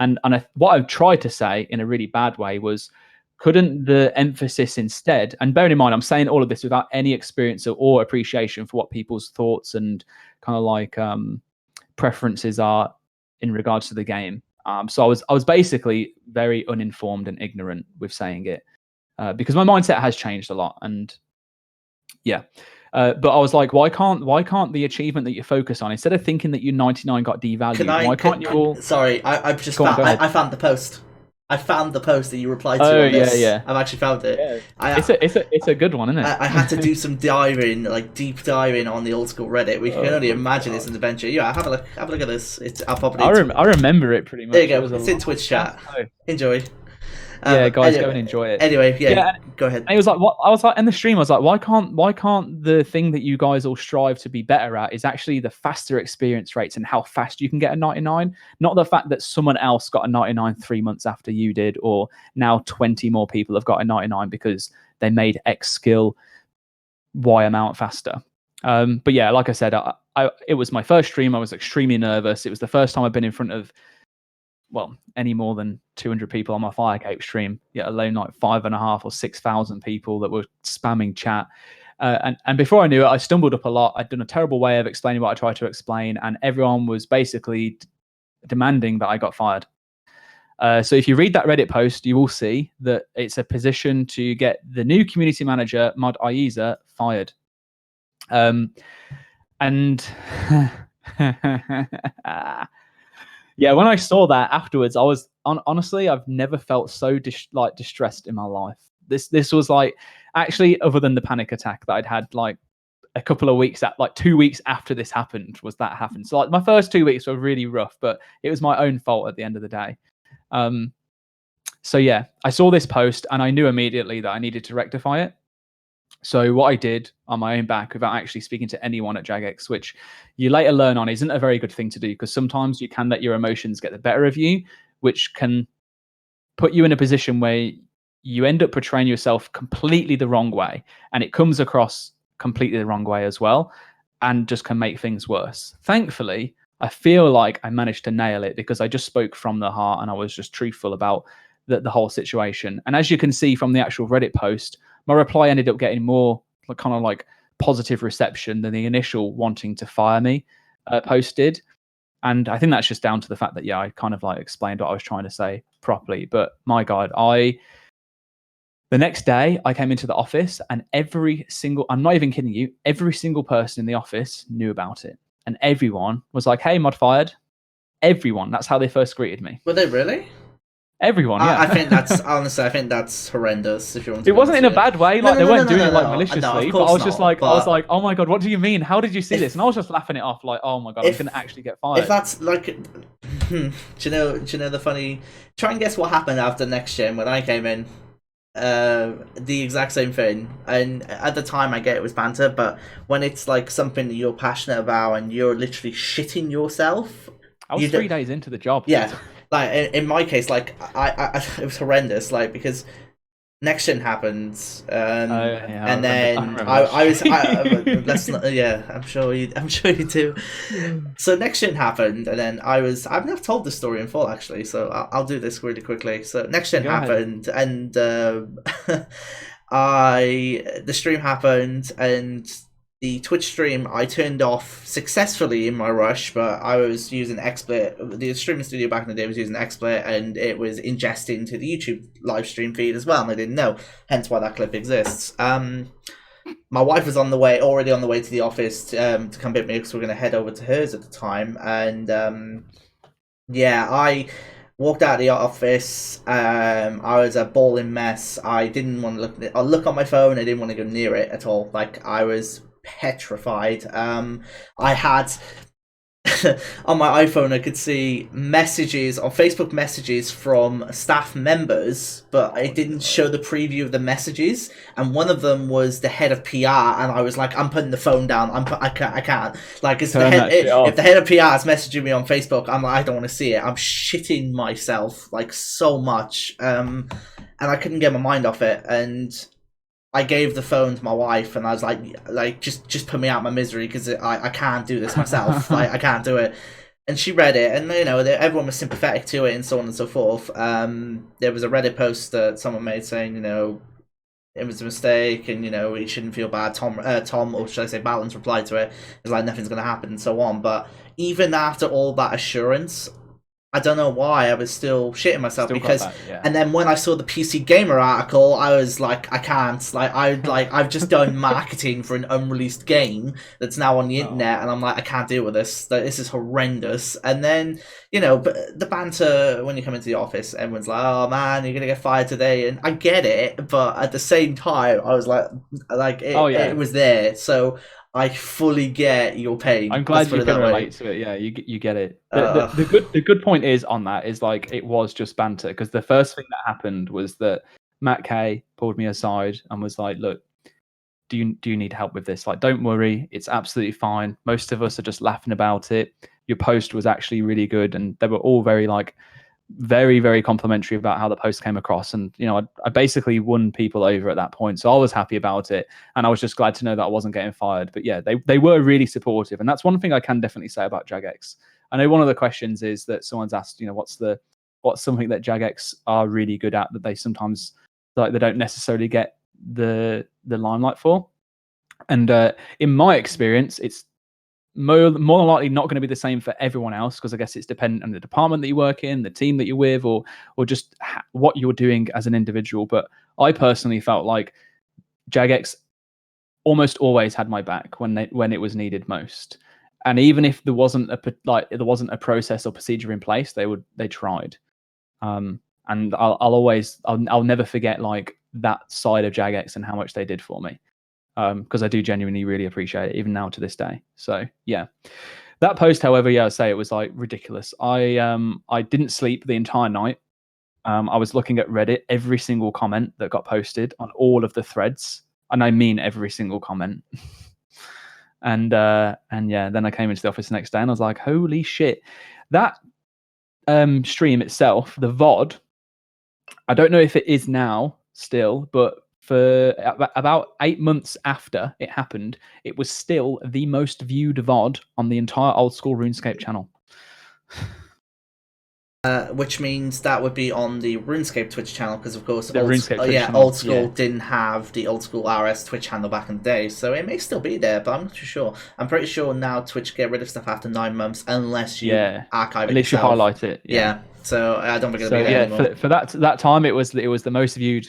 And what I've tried to say in a really bad way was, couldn't the emphasis instead, and bearing in mind, I'm saying all of this without any experience or appreciation for what people's thoughts and kind of like preferences are in regards to the game. So I was basically very uninformed and ignorant with saying it, because my mindset has changed a lot. And yeah, but I was like, why can't the achievement that you focus on, instead of thinking that you 99 got devalued, why can't you all? Sorry, I've just Go on, go ahead. I found the post. I found the post that you replied to Oh, on this. yeah. I've actually found it. Yeah. It's a good one, isn't it? I had to do some diving, like deep diving on the old school Reddit. We can only imagine it's an adventure. Yeah, have a look. Have a look at this. I'll pop it. I remember it pretty much. There you go. It's in Twitch chat. Enjoy. Yeah, guys, go and enjoy it. Anyway, go ahead. And it was like, what I was like in the stream, I was like, why can't the thing that you guys all strive to be better at is actually the faster experience rates and how fast you can get a 99, not the fact that someone else got a 99 3 months after you did, or now 20 more people have got a 99 because they made X skill Y amount faster. But yeah, like I said, it was my first stream. I was extremely nervous. It was the first time I've been in front of, well, any more than 200 people on my Firecape stream, yet alone like 5,500 or 6,000 people that were spamming chat. And before I knew it, I stumbled up a lot. I'd done a terrible way of explaining what I tried to explain, and everyone was basically demanding that I got fired. So if you read that Reddit post, you will see that it's a position to get the new community manager, Mod Ayiza, fired. And yeah, when I saw that afterwards, I was honestly, I've never felt so distressed in my life. This was like, actually, other than the panic attack that I'd had like a couple of weeks, like 2 weeks after this happened, So like my first 2 weeks were really rough, but it was my own fault at the end of the day. So yeah, I saw this post and I knew immediately that I needed to rectify it. So what I did on my own back, without actually speaking to anyone at Jagex, which you later learn on isn't a very good thing to do, because sometimes you can let your emotions get the better of you, which can put you in a position where you end up portraying yourself completely the wrong way, and it comes across completely the wrong way as well, and just can make things worse. Thankfully, I feel like I managed to nail it, because I just spoke from the heart and I was just truthful about the whole situation. And as you can see from the actual Reddit post, my reply ended up getting more kind of like positive reception than the initial wanting to fire me post did. And I think that's just down to the fact that, yeah, I kind of like explained what I was trying to say properly. But my God, the next day I came into the office and I'm not even kidding you, every single person in the office knew about it. And everyone was like, hey, mod fired. Everyone. That's how they first greeted me. Were they really? Everyone, yeah. I think that's honestly, I think that's horrendous. If you want to, it wasn't in a bad way. Like, they weren't doing it like maliciously. But I was just like, I was like, oh my God, what do you mean? How did you see this? And I was just laughing it off, like, oh my God, I'm gonna actually get fired. If that's like, do you know the funny? Try and guess what happened after next gen when I came in. The exact same thing. And at the time, I get it was banter, but when it's like something that you're passionate about and you're literally shitting yourself. I was 3 days into the job. Yeah. Like in my case, like I it was horrendous. Like, because next gen happened, and then I was let's not, yeah, I'm sure you do. So next gen happened, and then I've never told this story in full actually, so I'll do this really quickly. So next gen happened, and the stream happened, and the Twitch stream I turned off successfully in my rush, but I was using XSplit. The streaming studio back in the day was using XSplit, and it was ingesting to the YouTube live stream feed as well, and I didn't know. Hence why that clip exists. My wife was already on the way to the office to come pick me up because we are going to head over to hers at the time, and yeah, I walked out of the office. I was a bawling mess. I didn't want to look on my phone. I didn't want to go near it at all. Like, I was petrified. I had on my iPhone, I could see messages on Facebook messages from staff members, but it didn't show the preview of the messages. And one of them was the head of PR, and I was like, "I'm putting the phone down. I can't. Like, it's the head. If the head of PR is messaging me on Facebook, I'm like, I don't want to see it. I'm shitting myself like so much, and I couldn't get my mind off it. And I gave the phone to my wife, and I was like, just put me out of my misery because I can't do this myself. Like, I can't do it. And she read it, and everyone was sympathetic to it, and so on and so forth. There was a Reddit post that someone made saying, it was a mistake, and he shouldn't feel bad. Tom, or should I say, Balance replied to it. It's like nothing's going to happen, and so on. But even after all that assurance, I don't know why I was still shitting myself because, and then when I saw the PC Gamer article, I was like, I can't, I've just done marketing for an unreleased game that's now on the internet, and I'm like, I can't deal with this. This is horrendous. And then, but the banter when you come into the office, everyone's like, oh man, you're gonna get fired today, and I get it, but at the same time, I was like, it was there, so I fully get your pain. I'm glad you can relate to it. Yeah, you get it. The good point is on that is like it was just banter, because the first thing that happened was that Matt Kay pulled me aside and was like, "Look, do you need help with this? Like, don't worry, it's absolutely fine. Most of us are just laughing about it. Your post was actually really good," and they were all very very, very complimentary about how the post came across. And I basically won people over at that point, so I was happy about it, and I was just glad to know that I wasn't getting fired. But yeah, they were really supportive, and that's one thing I can definitely say about Jagex. I know one of the questions is that someone's asked, what's something that Jagex are really good at that they sometimes they don't necessarily get the limelight for. And in my experience, it's more than likely not going to be the same for everyone else, because I guess it's dependent on the department that you work in, the team that you're with, or just what you're doing as an individual. But I personally felt like Jagex almost always had my back when it was needed most. And even if there wasn't a process or procedure in place, they tried. And I'll never forget that side of Jagex and how much they did for me. Because I do genuinely really appreciate it, even now to this day. So yeah, that post, however, I say it was ridiculous. I didn't sleep the entire night. I was looking at Reddit, every single comment that got posted on all of the threads, and I mean every single comment. and yeah, then I came into the office the next day, and I was like, holy shit, that stream itself, the VOD. I don't know if it is now still, but for about 8 months after it happened, it was still the most viewed VOD on the entire Old School RuneScape channel. Which means that would be on the RuneScape Twitch channel, because of course, Old School didn't have the Old School RS Twitch handle back in the day, so it may still be there, but I'm not too sure. I'm pretty sure now Twitch get rid of stuff after 9 months unless you archive it. Unless you highlight it. Yeah. So I don't think it'll be there anymore. For that time, it was the most viewed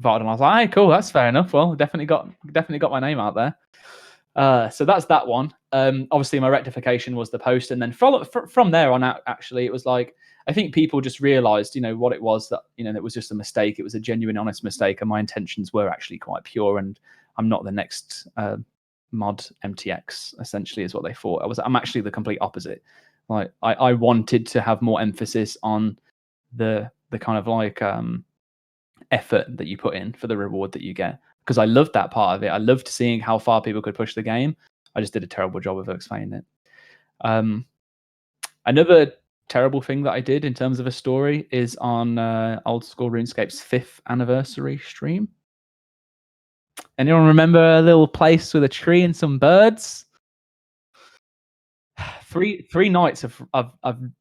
VOD, and I was like, hey, cool, that's fair enough. Well, definitely got my name out there. So that's that one. Obviously, my rectification was the post, and then from there on out, actually, it was like, I think people just realized, what it was, that, it was just a mistake. It was a genuine, honest mistake, and my intentions were actually quite pure, and I'm not the next mod MTX, essentially, is what they thought. I'm actually the complete opposite. Like, I wanted to have more emphasis on the kind of effort that you put in for the reward that you get, because I loved that part of it. I loved seeing how far people could push the game. I just did a terrible job of explaining it. Another terrible thing that I did in terms of a story is on Old School RuneScape's 5th anniversary stream. Anyone remember a little place with a tree and some birds? Three nights of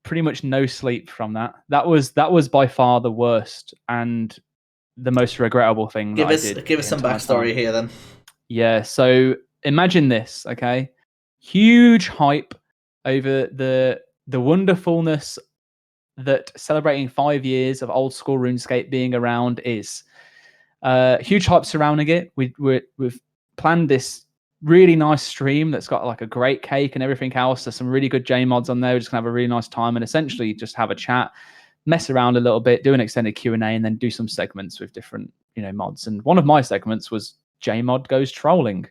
pretty much no sleep from that. That was by far the worst and the most regrettable thing that I did. Give us some backstory here then. Yeah, so imagine this, okay? Huge hype over the wonderfulness that celebrating 5 years of old school RuneScape being around is. Huge hype surrounding it. We've planned this really nice stream that's got like a great cake and everything else. There's some really good J mods on there. We're just gonna have a really nice time and essentially just have a chat, mess around a little bit, do an extended Q&A, and then do some segments with different mods. And one of my segments was J mod goes trolling.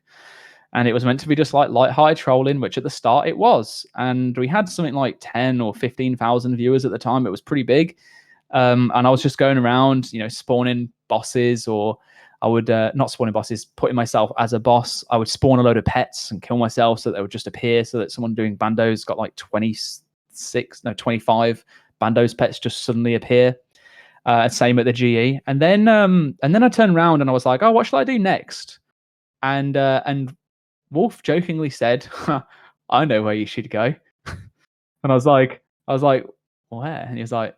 And it was meant to be just like light-hearted trolling, which at the start it was. And we had something like 10 or 15,000 viewers at the time. It was pretty big. And I was just going around, spawning bosses, or I would not spawning bosses, putting myself as a boss. I would spawn a load of pets and kill myself so that they would just appear, so that someone doing Bandos got like 25 Bandos pets just suddenly appear. Same at the GE. And then I turned around and I was like, oh, what should I do next? And Wolf jokingly said, I know where you should go. And I was like, where? And he was like,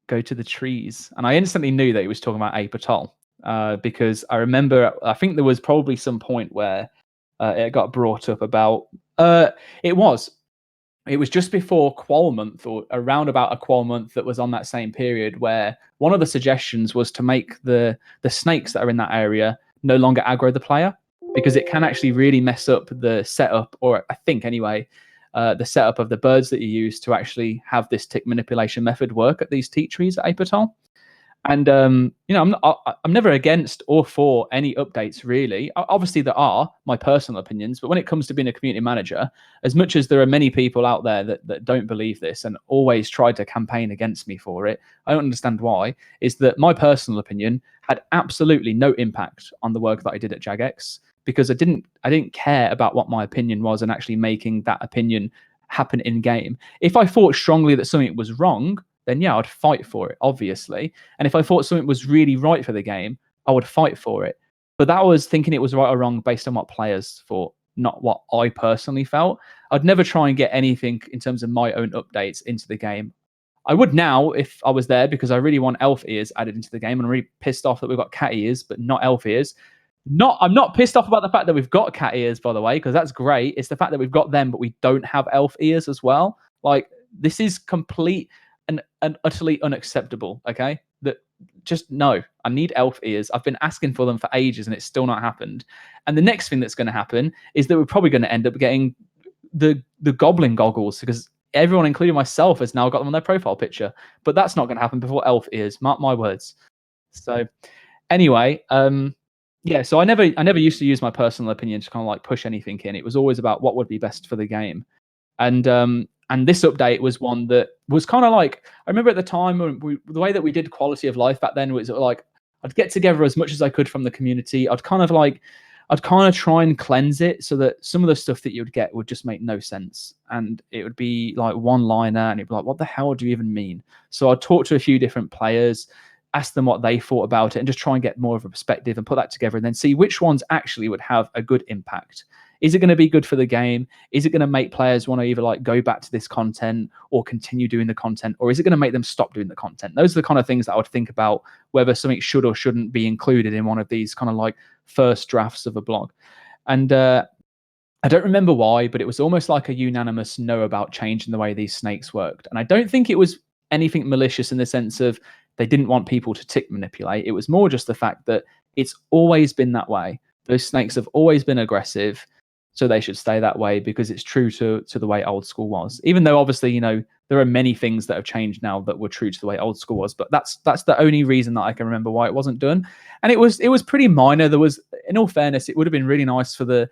go to the trees. And I instantly knew that he was talking about Ape Atoll, because I remember, I think there was probably some point where it got brought up about, it was just before Qual Month, or around about a Qual Month that was on that same period, where one of the suggestions was to make the snakes that are in that area no longer aggro the player, because it can actually really mess up the setup, or I think anyway, the setup of the birds that you use to actually have this tick manipulation method work at these teak trees at Ape Atoll. And I'm never against or for any updates, really. Obviously, there are my personal opinions, but when it comes to being a community manager, as much as there are many people out there that don't believe this and always try to campaign against me for it, I don't understand why. Is that my personal opinion had absolutely no impact on the work that I did at Jagex, because I didn't care about what my opinion was and actually making that opinion happen in game. If I thought strongly that something was wrong, then yeah, I'd fight for it, obviously. And if I thought something was really right for the game, I would fight for it. But that was thinking it was right or wrong based on what players thought, not what I personally felt. I'd never try and get anything in terms of my own updates into the game. I would now if I was there, because I really want elf ears added into the game, and I'm really pissed off that we've got cat ears but not elf ears. I'm not pissed off about the fact that we've got cat ears, by the way, because that's great. It's the fact that we've got them, but we don't have elf ears as well. Like, this is complete and utterly unacceptable. Okay, that just no. I need elf ears. I've been asking for them for ages, and it's still not happened. And the next thing that's going to happen is that we're probably going to end up getting the goblin goggles, because everyone, including myself, has now got them on their profile picture. But that's not going to happen before elf ears. Mark my words. So anyway, yeah. So I never used to use my personal opinion to kind of like push anything in. It was always about what would be best for the game. And this update was one that was kind of like, I remember at the time the way that we did quality of life back then was like, I'd get together as much as I could from the community. I'd kind of try and cleanse it so that some of the stuff that you would get would just make no sense. And it would be like one liner and it'd be like, what the hell do you even mean? So I'd talk to a few different players, ask them what they thought about it, and just try and get more of a perspective and put that together, and then see which ones actually would have a good impact. Is it going to be good for the game? Is it going to make players want to either like go back to this content or continue doing the content, or is it going to make them stop doing the content? Those are the kind of things that I would think about, whether something should or shouldn't be included in one of these kind of like first drafts of a blog. And I don't remember why, but it was almost like a unanimous no about changing the way these snakes worked. And I don't think it was anything malicious in the sense of they didn't want people to tick manipulate. It was more just the fact that it's always been that way. Those snakes have always been aggressive, so they should stay that way, because it's true to the way old school was. Even though obviously, there are many things that have changed now that were true to the way old school was, but that's the only reason that I can remember why it wasn't done. And it was pretty minor. There was, in all fairness, it would have been really nice for the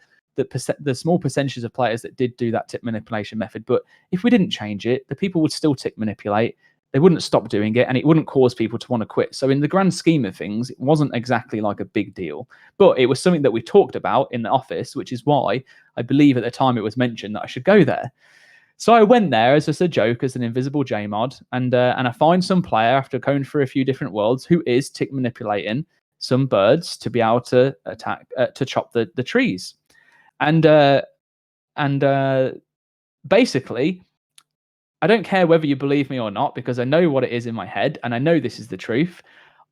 small percentages of players that did do that tick manipulation method. But if we didn't change it, the people would still tick manipulate. They wouldn't stop doing it, and it wouldn't cause people to want to quit. So in the grand scheme of things, it wasn't exactly like a big deal, but it was something that we talked about in the office, which is why I believe at the time it was mentioned that I should go there. So I went there as just a joke, as an invisible JMod, and I find some player after going through a few different worlds who is tick manipulating some birds to be able to attack, to chop the trees. And basically, I don't care whether you believe me or not, because I know what it is in my head, and I know this is the truth.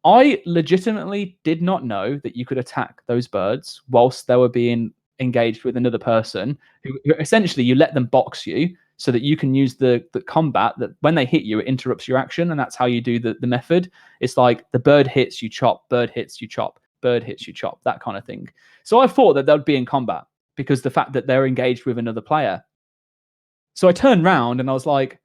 I legitimately did not know that you could attack those birds whilst they were being engaged with another person who essentially you let them box you so that you can use the combat that when they hit you, it interrupts your action. And that's how you do the method. It's like the bird hits, you chop, bird hits, you chop, bird hits, you chop, that kind of thing. So I thought that they'd be in combat because the fact that they're engaged with another player. So I turned round and I was like,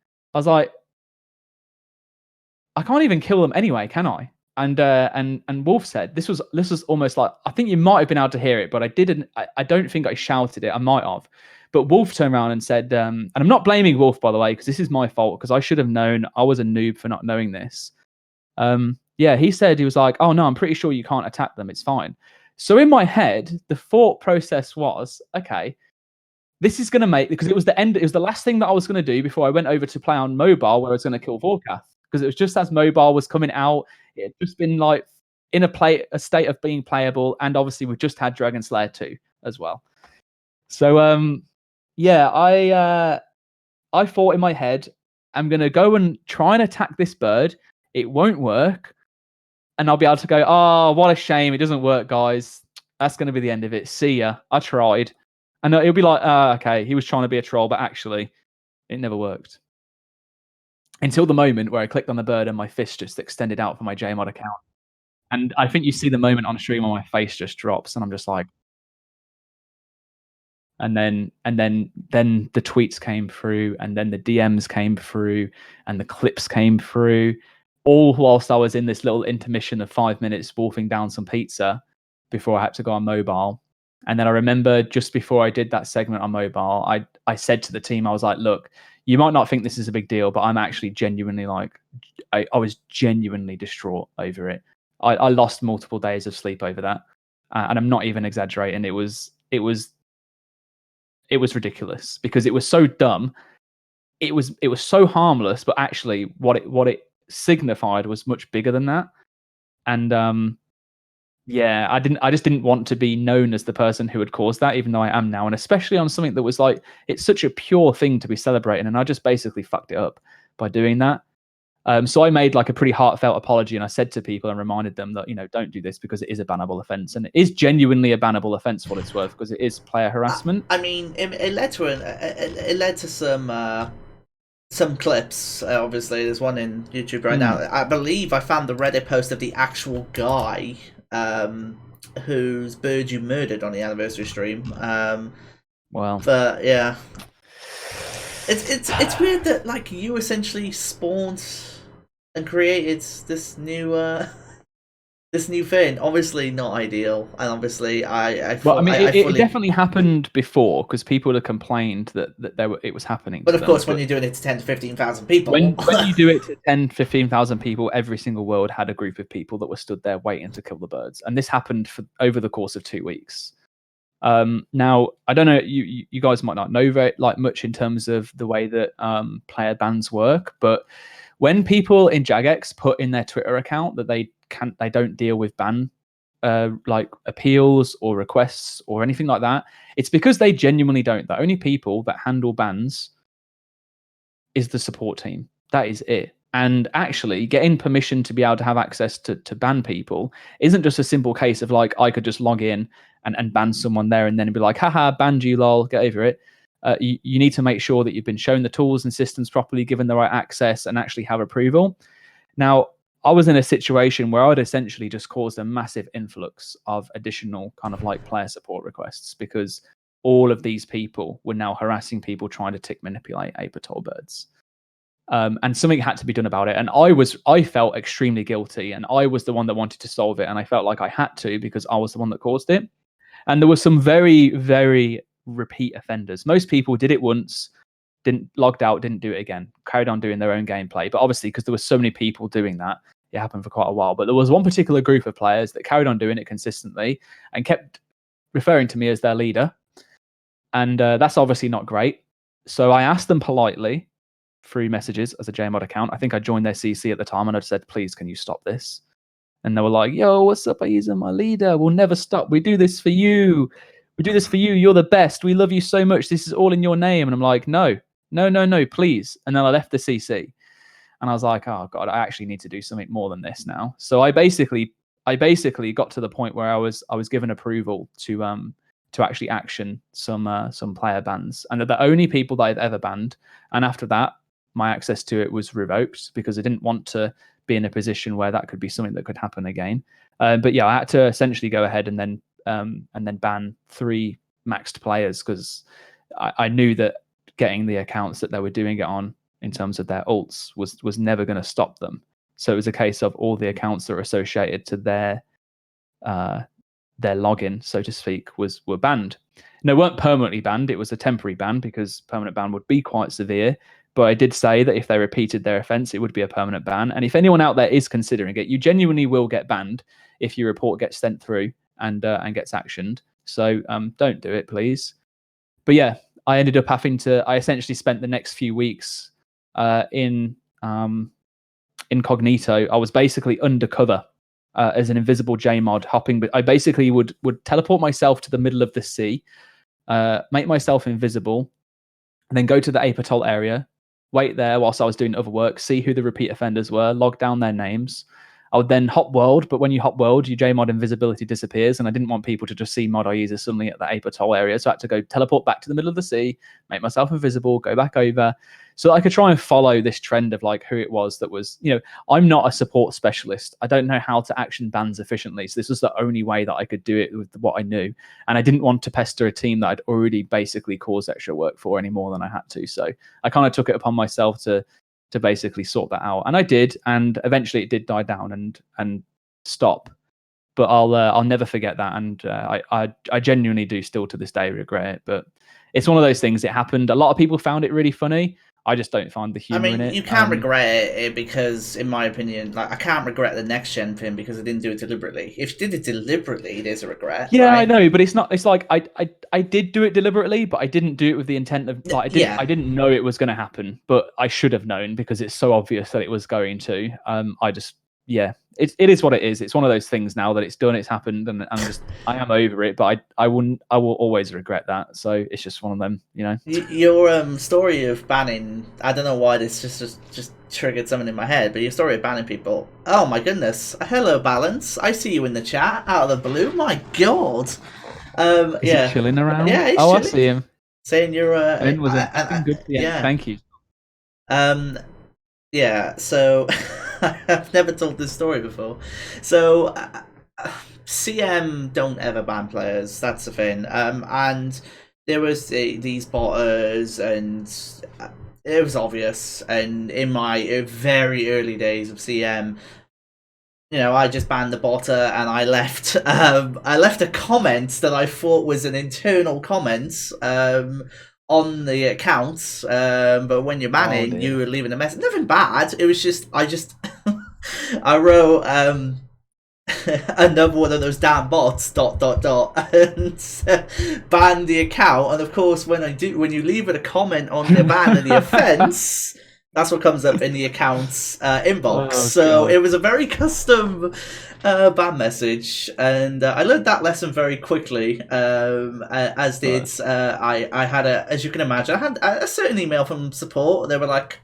I can't even kill them anyway, can I? And Wolf said this was almost like, I think you might have been able to hear it, but I don't think I shouted it. I might have. But Wolf turned around and said, and I'm not blaming Wolf, by the way, because this is my fault, because I should have known. I was a noob for not knowing this. Yeah, he said, he was like, oh no, I'm pretty sure you can't attack them. It's fine. So in my head, the thought process was, okay, this is going to make, because it was the last thing that I was going to do before I went over to play on mobile where I was going to kill Vorkath, because it was just as mobile was coming out. It had just been like in a state of being playable, and obviously we've just had Dragon Slayer 2 as well. So yeah, I thought in my head, I'm gonna go and try and attack this bird. It won't work, and I'll be able to go, oh, what a shame, it doesn't work, guys. That's gonna be the end of it. See ya. I tried. And it'll be like, okay, he was trying to be a troll, but actually, it never worked. Until the moment where I clicked on the bird and my fist just extended out for my JMod account. And I think you see the moment on stream where my face just drops, and I'm just like, and then the tweets came through, and then the DMs came through, and the clips came through, all whilst I was in this little intermission of 5 minutes wolfing down some pizza before I had to go on mobile. And then I remember just before I did that segment on mobile, I said to the team, I was like, look, you might not think this is a big deal, but I'm actually genuinely like, I was genuinely distraught over it. I lost multiple days of sleep over that. And I'm not even exaggerating. It was ridiculous because it was so dumb. It was so harmless, but actually what it signified was much bigger than that. And yeah, I just didn't want to be known as the person who had caused that, even though I am now, and especially on something that was like, it's such a pure thing to be celebrating, and I just basically fucked it up by doing that. So I made like a pretty heartfelt apology, and I said to people and reminded them that, don't do this because it is a bannable offense, and it is genuinely a bannable offense for what it's worth, because it is player harassment. I mean, it led to it led to some clips. Obviously, there's one in YouTube right now. I believe I found the Reddit post of the actual guy whose bird you murdered on the anniversary stream. Well, but yeah, it's weird that like you essentially spawned and created this new thing. Obviously not ideal, and obviously it definitely happened before, because people had complained that it was happening. But of course, when you're doing it to 10 to 15,000 people, when you do it to 10, 15,000 people, every single world had a group of people that were stood there waiting to kill the birds, and this happened over the course of 2 weeks. Now, I don't know, you guys might not know very much in terms of the way that player bans work, but when people in Jagex put in their Twitter account that they don't deal with ban like appeals or requests or anything like that, it's because they genuinely don't. The only people that handle bans is the support team. That is it. And actually, getting permission to be able to have access to ban people isn't just a simple case of like, I could just log in and ban someone there and then be like, haha, banned you, lol, get over it. You need to make sure that you've been shown the tools and systems properly, given the right access, and actually have approval. Now, I was in a situation where I would essentially just caused a massive influx of additional kind of like player support requests, because all of these people were now harassing people trying to tick manipulate Apertol birds. And something had to be done about it. And I felt extremely guilty, and I was the one that wanted to solve it. And I felt like I had to, because I was the one that caused it. And there were some very, very repeat offenders. Most people did it once, logged out, didn't do it again, carried on doing their own gameplay. But obviously, because there were so many people doing that, it happened for quite a while. But there was one particular group of players that carried on doing it consistently and kept referring to me as their leader. And that's obviously not great. So I asked them politely through messages as a JMod account. I think I joined their CC at the time, and I said, please, can you stop this? And they were like, yo, what's up, Ayiza, my leader? We'll never stop. We do this for you. We do this for you. You're the best. We love you so much. This is all in your name. And I'm like, no, please. And then I left the CC. And I was like, oh, God, I actually need to do something more than this now. So I basically got to the point where I was given approval to to actually action some player bans, and they're the only people that I've ever banned. And after that, my access to it was revoked because I didn't want to be in a position where that could be something that could happen again. But yeah, I had to essentially go ahead and then ban 3 maxed players because I knew that getting the accounts that they were doing it on in terms of their ults was never going to stop them. So it was a case of all the accounts that were associated to their login, so to speak, were banned. No, weren't permanently banned. It was a temporary ban because permanent ban would be quite severe. But I did say that if they repeated their offence, it would be a permanent ban. And if anyone out there is considering it, you genuinely will get banned if your report gets sent through and gets actioned. So don't do it, please. But yeah, I ended up having to. I essentially spent the next few weeks in incognito. I was basically undercover as an invisible JMod hopping. But I basically would teleport myself to the middle of the sea, make myself invisible, and then go to the Apatoll area, wait there whilst I was doing other work, see who the repeat offenders were, log down their names. I would then hop world, but when you hop world, your JMod invisibility disappears, and I didn't want people to just see mod Ayiza suddenly at the Apatoll area, so I had to go teleport back to the middle of the sea, make myself invisible, go back over, so I could try and follow this trend of like who it was that was, I'm not a support specialist. I don't know how to action bans efficiently, so this was the only way that I could do it with what I knew, and I didn't want to pester a team that I'd already basically caused extra work for any more than I had to, so I kind of took it upon myself to basically sort that out, and I did, and eventually it did die down and stop. But I'll never forget that, and I genuinely do still to this day regret it. But it's one of those things. It happened. A lot of people found it really funny. I just don't find the humor in it. You can't regret it because, in my opinion, like I can't regret the next gen thing because I didn't do it deliberately. If you did it deliberately, there's a regret. Yeah, right? I know, but it's not. It's like I did do it deliberately, but I didn't do it with the intent of like I didn't know it was going to happen, but I should have known because it's so obvious that it was going to. It is what it is. It's one of those things now that it's done, it's happened, and I am over it. But I will always regret that. So it's just one of them, Your story of banning, I don't know why this just triggered something in my head, but your story of banning people. Oh my goodness! Hello, Balance. I see you in the chat out of the blue. My God. Is he chilling around? Yeah, he's chilling. I see him. Saying you're was it good? Yeah, thank you. Yeah, so I've never told this story before. So CM don't ever ban players. That's the thing. And there was these botters, and it was obvious. And in my very early days of CM, I just banned the botter, and I left. I left a comment that I thought was an internal comment. On the accounts, but when you're banning, you were leaving a message. Nothing bad. It was just I wrote another one of those damn bots ... and banned the account. And of course, when you leave it a comment on the ban of the offense, that's what comes up in the account's inbox. So it was a very custom ban message, and I learned that lesson very quickly. As did I had as you can imagine, I had a certain email from support. They were like,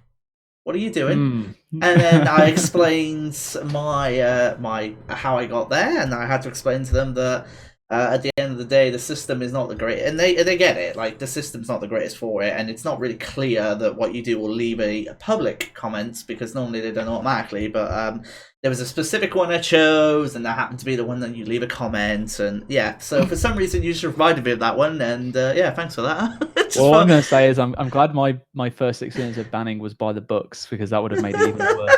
"What are you doing?" And then I explained my how I got there, and I had to explain to them that at the end of the day, the system is not the great, and they get it. Like, the system's not the greatest for it, and it's not really clear that what you do will leave a public comment, because normally they don't automatically. But there was a specific one I chose, and that happened to be the one that you leave a comment, and yeah. So for some reason, you just reminded me of that one, and yeah, thanks for that. Well, what I'm going to say is I'm glad my first experience of banning was by the books, because that would have made it even worse.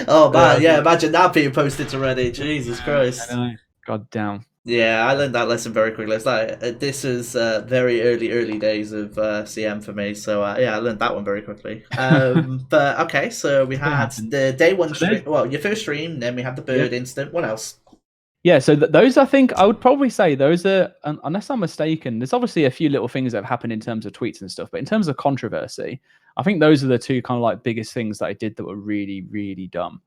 Oh man, yeah, imagine that being posted to Reddit. Jesus Christ. I know. God damn. Yeah, I learned that lesson very quickly. It's like this is very early days of CM for me, so yeah, I learned that one very quickly. But okay, so we had the day one stream. Well, your first stream, then we had the bird incident. What else? Yeah, so those, I think I would probably say those are, unless I'm mistaken, there's obviously a few little things that have happened in terms of tweets and stuff, but in terms of controversy, I think those are the two kind of like biggest things that I did that were really, really dumb.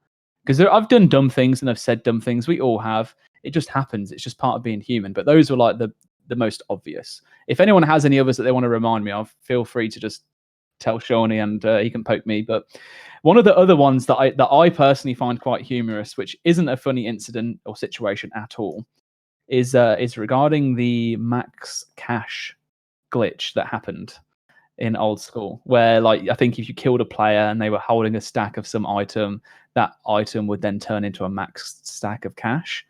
Because I've done dumb things and I've said dumb things. We all have. It just happens. It's just part of being human. But those were like the most obvious. If anyone has any others that they want to remind me of, feel free to just tell Shawnee, and he can poke me. But one of the other ones that I personally find quite humorous, which isn't a funny incident or situation at all, is regarding the max cash glitch that happened in old school, where like I think if you killed a player and they were holding a stack of some item, that item would then turn into a max stack of cash.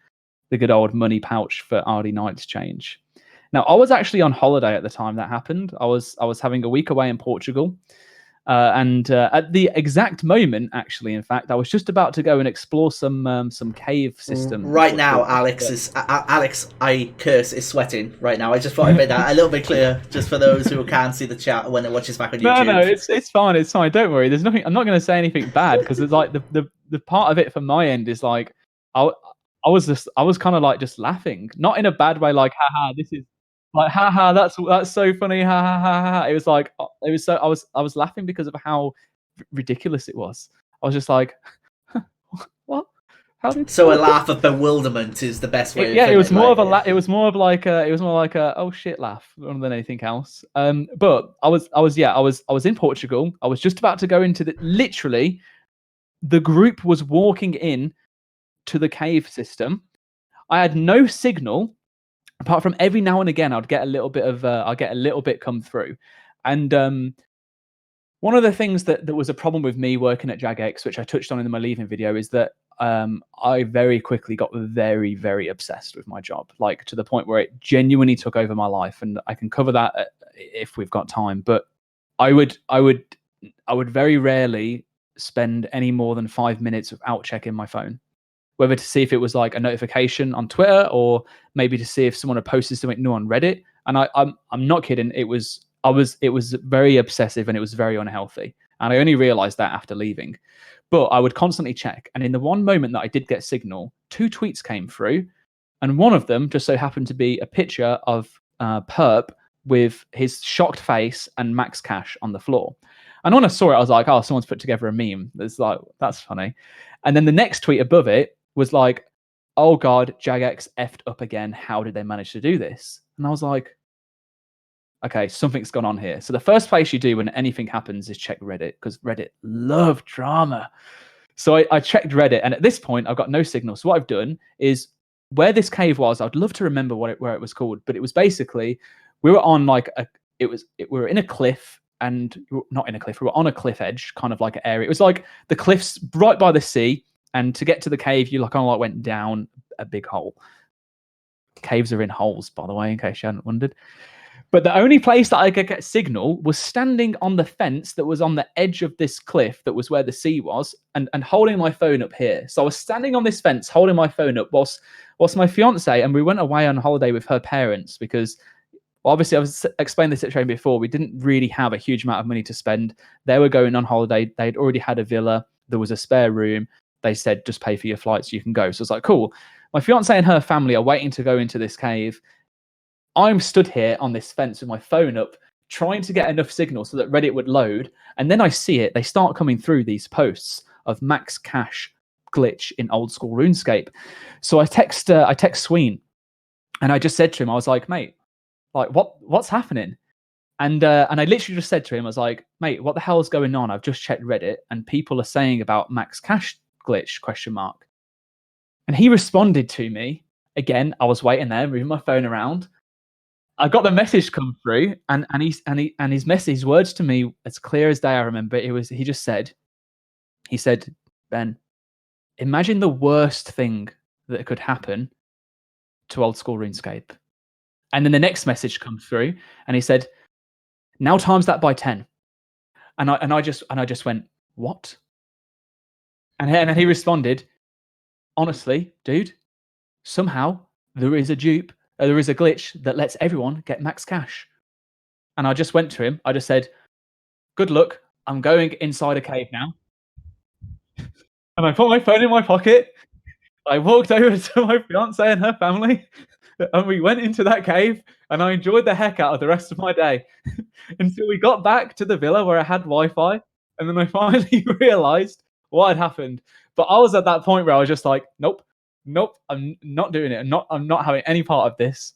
The good old money pouch for RD Knights change. Now, I was actually on holiday at the time that happened. I was having a week away in Portugal. And at the exact moment, actually, in fact, I was just about to go and explore some cave systems. Right now, Alex, I curse, is sweating right now. I just thought I'd make that a little bit clear, just for those who can't see the chat when they watch this back on YouTube. No, it's fine. It's fine. Don't worry. There's nothing. I'm not going to say anything bad because it's like the part of it from my end is like I was kind of like just laughing, not in a bad way, like haha, this is like haha, that's so funny, ha ha ha ha. It was like it was so I was laughing because of how ridiculous it was. I was just like, what? How did So a laugh of bewilderment is the best way. Yeah, it was more of a it was more like a oh shit laugh rather than anything else. But I was in Portugal. I was just about to go into literally the group was walking in to the cave system. I had no signal apart from every now and again I'd get a little bit come through. And one of the things that was a problem with me working at Jagex, which I touched on in my leaving video, is that I very quickly got very, very obsessed with my job, like to the point where it genuinely took over my life. And I can cover that if we've got time. But I would very rarely spend any more than 5 minutes without checking my phone, whether to see if it was like a notification on Twitter or maybe to see if someone had posted something new on Reddit. And I'm not kidding. It was very obsessive and it was very unhealthy. And I only realized that after leaving. But I would constantly check. And in the one moment that I did get signal, 2 tweets came through. And one of them just so happened to be a picture of Perp with his shocked face and max cash on the floor. And when I saw it, I was like, oh, someone's put together a meme. It's like, that's funny. And then the next tweet above it was like, oh God, Jagex effed up again. How did they manage to do this? And I was like, okay, something's gone on here. So the first place you do when anything happens is check Reddit, because Reddit love drama. So I checked Reddit, and at this point, I've got no signal. So what I've done is where this cave was, I'd love to remember where it was called, but it was basically, we were on like we were in a cliff, and not in a cliff, we were on a cliff edge, kind of like an area. It was like the cliffs right by the sea, and to get to the cave, you kind of like went down a big hole. Caves are in holes, by the way, in case you hadn't wondered. But the only place that I could get signal was standing on the fence that was on the edge of this cliff that was where the sea was, and holding my phone up here. So I was standing on this fence holding my phone up whilst my fiance, and we went away on holiday with her parents because, well, obviously I was explaining the situation before, we didn't really have a huge amount of money to spend. They were going on holiday. They'd already had a villa. There was a spare room. They said, just pay for your flights, you can go. So it's like, cool. My fiance and her family are waiting to go into this cave. I'm stood here on this fence with my phone up, trying to get enough signal so that Reddit would load. And then I see it. They start coming through these posts of max cash glitch in old school RuneScape. So I text Sween, and I just said to him, I was like, mate, like what's happening? And I literally just said to him, I was like, mate, what the hell is going on? I've just checked Reddit, and people are saying about max cash glitch ? And he responded to me again. I was waiting there, moving my phone around. I got the message come through, and his message, his words to me, as clear as day. I remember it was. He said, Ben, imagine the worst thing that could happen to old school RuneScape. And then the next message comes through, and he said, now times that by 10. And I just went, what? And then he responded, honestly, dude, somehow there is a dupe. There is a glitch that lets everyone get max cash. And I just went to him. I just said, good luck. I'm going inside a cave now. And I put my phone in my pocket. I walked over to my fiance and her family, and we went into that cave, and I enjoyed the heck out of the rest of my day until we got back to the villa where I had Wi-Fi. And then I finally realized what had happened. But I was at that point where I was just like, nope, I'm not doing it. I'm not having any part of this.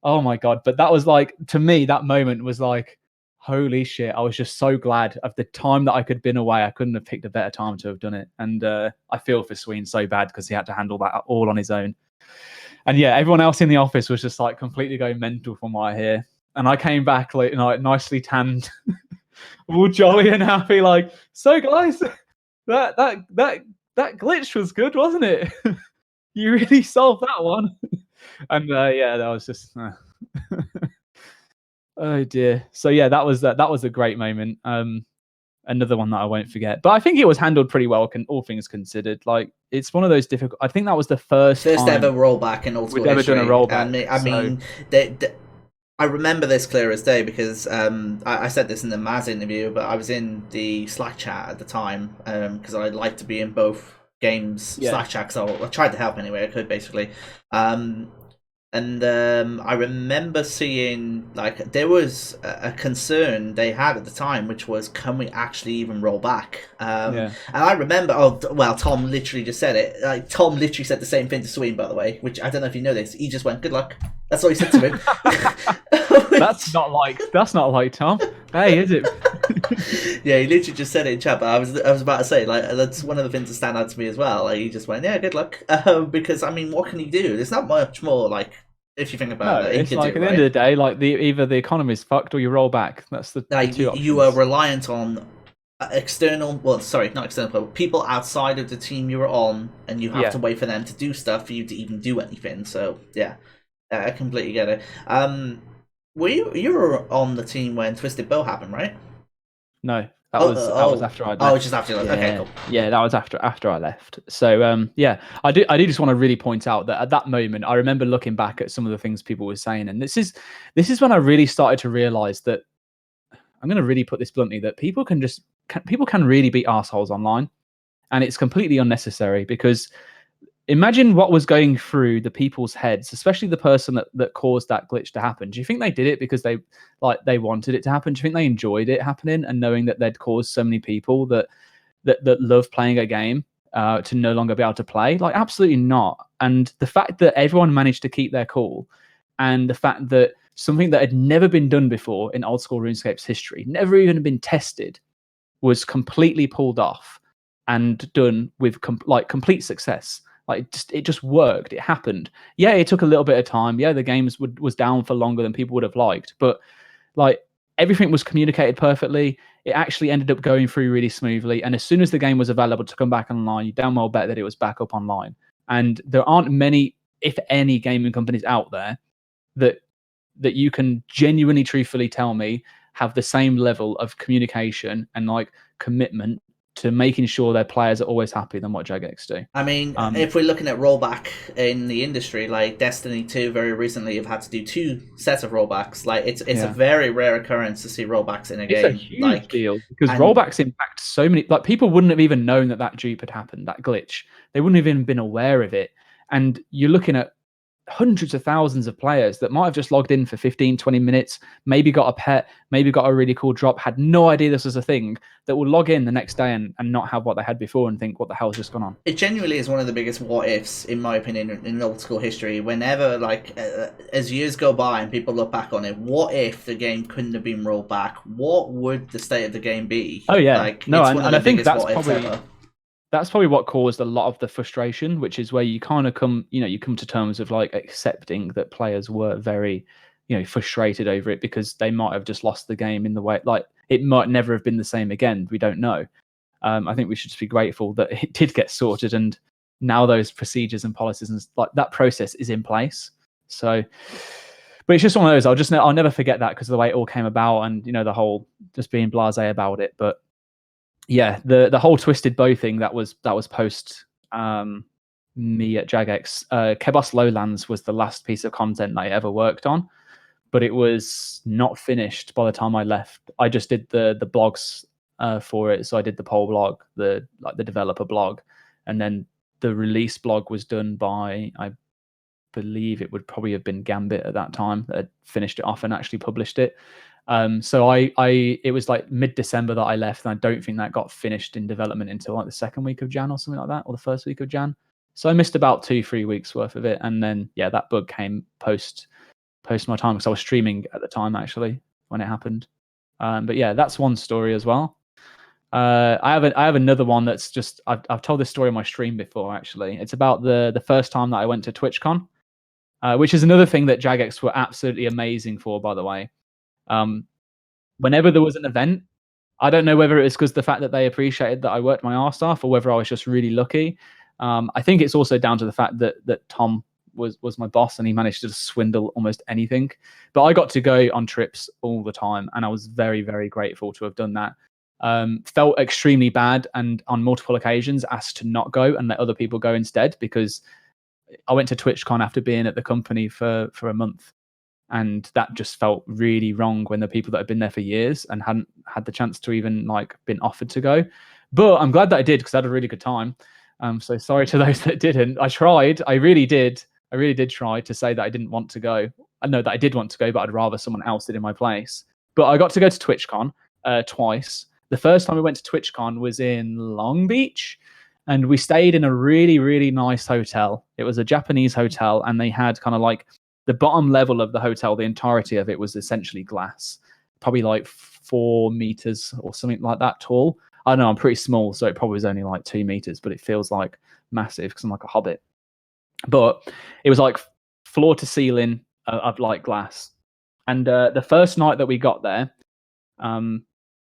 Oh my God. But that was like, to me, that moment was like, holy shit. I was just so glad of the time that I could have been away. I couldn't have picked a better time to have done it. And I feel for Sween so bad because he had to handle that all on his own. And yeah, everyone else in the office was just like completely going mental from what I hear. And I came back like, nicely tanned, all jolly and happy. Like, so guys, that glitch was good, wasn't it? You really solved that one. And yeah, that was just. Oh dear. So yeah, that was a great moment. Another one that I won't forget. But I think it was handled pretty well, all things considered. Like, it's one of those difficult. I think that was the first time ever rollback in old school we've ever history. done a rollback. I mean, I remember this clear as day because I said this in the Maz interview, but I was in the Slack chat at the time because I like to be in both games Slack chat, so I tried to help any way I could, basically. And I remember seeing, like, there was a concern they had at the time, which was, can we actually even roll back? And I remember, Tom literally just said it. Like, Tom literally said the same thing to Sween, by the way, which I don't know if you know this. He just went, good luck. That's all he said to him. That's not like Tom. Hey, is it? Yeah, he literally just said it in chat, but I was about to say, like, that's one of the things that stand out to me as well. Like, he just went, yeah, good luck. Because, I mean, what can he do? There's not much more, like, if you think about it. It's like, at the end of the day, like, either the economy's fucked or you roll back. That's the two options. You are reliant on not external, but people outside of the team you're on, and you have to wait for them to do stuff for you to even do anything. So, yeah, I completely get it. You were on the team when Twisted Bow happened, right? No, that was after I left. Oh, just after you left. Okay, cool. Yeah, that was after I left. So yeah, I do just want to really point out that at that moment, I remember looking back at some of the things people were saying, and this is when I really started to realize that, I'm going to really put this bluntly, that people can really be assholes online, and it's completely unnecessary. Because imagine what was going through the people's heads, especially the person that caused that glitch to happen. Do you think they did it because they wanted it to happen? Do you think they enjoyed it happening and knowing that they'd caused so many people that love playing a game to no longer be able to play? Like, absolutely not. And the fact that everyone managed to keep their cool, and the fact that something that had never been done before in old school RuneScape's history, never even been tested, was completely pulled off and done with complete success. Like, it just worked. It happened. Yeah, it took a little bit of time. Yeah, the game was down for longer than people would have liked, but like, everything was communicated perfectly. It actually ended up going through really smoothly. And as soon as the game was available to come back online, you damn well bet that it was back up online. And there aren't many, if any, gaming companies out there that you can genuinely, truthfully tell me have the same level of communication and like commitment to making sure their players are always happy than what Jagex do. I mean, if we're looking at rollback in the industry, like Destiny 2 very recently have had to do 2 sets of rollbacks. Like, it's a very rare occurrence to see rollbacks in a game. It's a huge deal, because rollbacks impact so many. Like, people wouldn't have even known that dupe had happened, that glitch. They wouldn't have even been aware of it. And you're looking at hundreds of thousands of players that might have just logged in for 15, 20 minutes, maybe got a pet, maybe got a really cool drop, had no idea this was a thing, that will log in the next day and not have what they had before and think, what the hell's just gone on? It genuinely is one of the biggest what ifs, in my opinion, in old school history. Whenever, like, as years go by and people look back on it, what if the game couldn't have been rolled back? What would the state of the game be? Oh yeah, like, no, and I think that's probably what caused a lot of the frustration, which is where you kind of come to terms of like accepting that players were very, frustrated over it, because they might have just lost the game in the way, like, it might never have been the same again. We don't know. I think we should just be grateful that it did get sorted, and now those procedures and policies and like that process is in place. So, but it's just one of those. I'll never forget that, because of the way it all came about, and the whole just being blasé about it. But yeah, the whole Twisted Bow thing that was post me at Jagex. Kebos Lowlands was the last piece of content I ever worked on, but it was not finished by the time I left. I just did the blogs for it. So I did the poll blog, the developer blog, and then the release blog was done by, I believe it would probably have been Gambit at that time, that had finished it off and actually published it. So it was like mid-December that I left, and I don't think that got finished in development until like the second week of Jan or something like that, or the first week of Jan. So I missed about 2-3 weeks worth of it, and then that bug came post my time, because I was streaming at the time actually when it happened. But yeah, that's one story as well. I have another one that's just, I've told this story on my stream before actually. It's about the first time that I went to TwitchCon. which is another thing that Jagex were absolutely amazing for, by the way. Whenever there was an event, I don't know whether it was because the fact that they appreciated that I worked my arse off, or whether I was just really lucky. I think it's also down to the fact that Tom was my boss, and he managed to swindle almost anything. But I got to go on trips all the time, and I was very, very grateful to have done that. Felt extremely bad, and on multiple occasions asked to not go and let other people go instead, because I went to TwitchCon after being at the company for a month, and that just felt really wrong when the people that had been there for years and hadn't had the chance to even like been offered to go. But I'm glad that I did, because I had a really good time. So sorry to those that didn't. I tried. I really did try to say that I didn't want to go. I know that I did want to go, but I'd rather someone else did in my place. But I got to go to TwitchCon twice. The first time we went to TwitchCon was in Long Beach, and we stayed in a really, really nice hotel. It was a Japanese hotel, and they had kind of like the bottom level of the hotel, the entirety of it was essentially glass, probably like 4 meters or something like that tall. I don't know, I'm pretty small, so it probably was only like 2 meters, but it feels like massive because I'm like a hobbit. But it was like floor to ceiling of like glass. And the first night that we got there,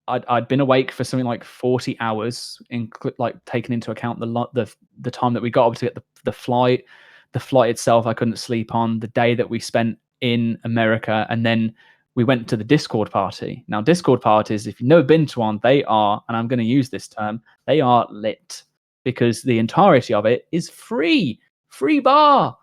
I'd been awake for something like 40 hours, like taking into account the time that we got up to get the flight. The flight itself, I couldn't sleep on. The day that we spent in America, and then we went to the Discord party. Now, Discord parties, if you've never been to one, they are, and I'm going to use this term, they are lit, because the entirety of it is free. Free bar.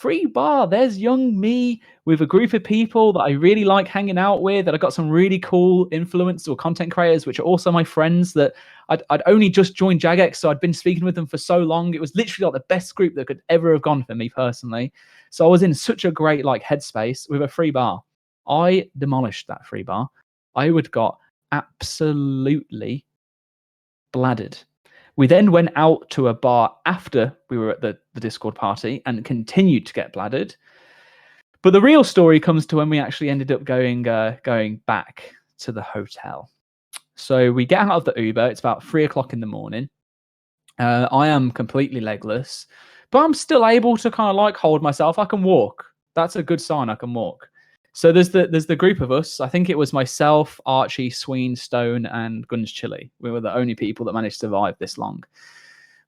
There's young me with a group of people that I really like hanging out with, that I got some really cool influence or content creators, which are also my friends that I'd only just joined Jagex, so I'd been speaking with them for so long. It was literally like the best group that could ever have gone for me personally. So I was in such a great like headspace with a free bar. I demolished that free bar. I would got absolutely bladdered. We then went out to a bar after we were at the Discord party and continued to get bladdered. But the real story comes to when we actually ended up going back to the hotel. So we get out of the Uber. It's about 3 o'clock in the morning. I am completely legless, but I'm still able to kind of like hold myself. I can walk. That's a good sign. I can walk. So there's the group of us. I think it was myself, Archie, Sween, Stone, and Guns Chili. We were the only people that managed to survive this long.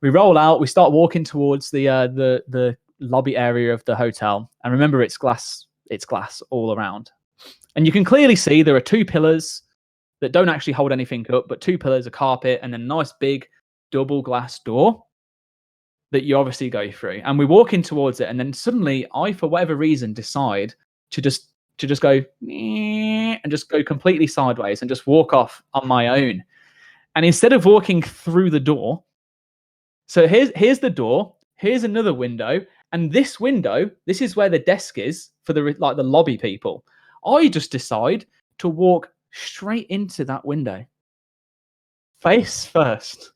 We roll out. We start walking towards the lobby area of the hotel. And remember, it's glass. It's glass all around. And you can clearly see there are 2 pillars that don't actually hold anything up, but 2 pillars, a carpet, and a nice big double glass door that you obviously go through. And we walk in towards it, and then suddenly I, for whatever reason, decide to just go and just go completely sideways and just walk off on my own. And instead of walking through the door, so here's the door, here's another window, and this window, this is where the desk is for the lobby people. I just decide to walk straight into that window, face first.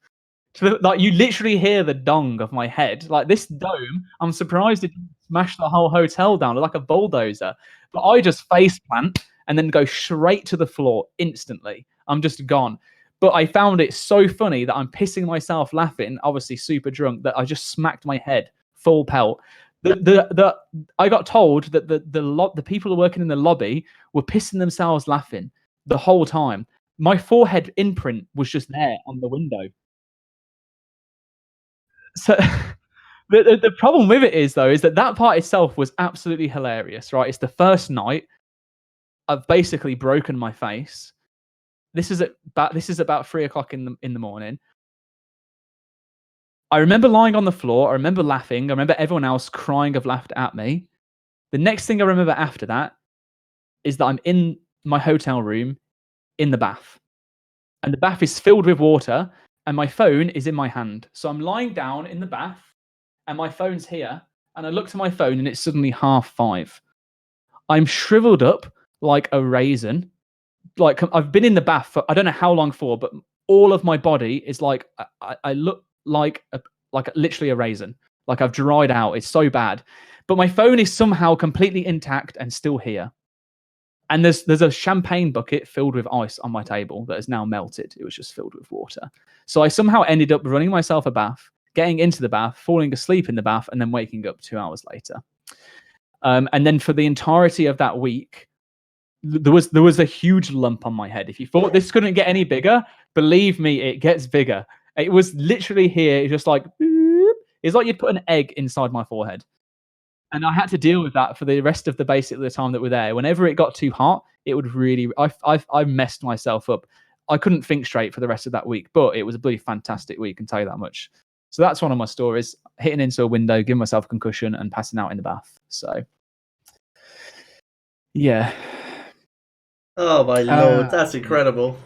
Like, you literally hear the dong of my head. Like, this dome, I'm surprised it didn't smash the whole hotel down like a bulldozer. But I just face plant and then go straight to the floor instantly. I'm just gone. But I found it so funny that I'm pissing myself laughing, obviously super drunk, that I just smacked my head full pelt. I got told that the people who are working in the lobby were pissing themselves laughing the whole time. My forehead imprint was just there on the window. So the problem with it is that part itself was absolutely hilarious, right? It's the first night. I've basically broken my face. This is about 3 o'clock in the morning. I remember lying on the floor. I remember laughing. I remember everyone else crying of laughter at me. The next thing I remember after that is that I'm in my hotel room in the bath, and the bath is filled with water, and my phone is in my hand. So I'm lying down in the bath, and my phone's here, and I look to my phone, and it's suddenly 5:30. I'm shriveled up like a raisin. Like, I've been in the bath for I don't know how long for, but all of my body is like I look like literally a raisin. Like, I've dried out. It's so bad. But my phone is somehow completely intact and still here. And there's a champagne bucket filled with ice on my table that has now melted. It was just filled with water. So I somehow ended up running myself a bath, getting into the bath, falling asleep in the bath, and then waking up 2 hours later. And then for the entirety of that week, there was a huge lump on my head. If you thought this couldn't get any bigger, believe me, it gets bigger. It was literally here. It's just like, it's like you'd put an egg inside my forehead. And I had to deal with that for the rest of the time that we're there. Whenever it got too hot, it would really, I messed myself up. I couldn't think straight for the rest of that week, but it was a bloody fantastic week, I can tell you that much. So that's one of my stories: hitting into a window, giving myself a concussion, and passing out in the bath. So, yeah. Oh my lord, that's incredible.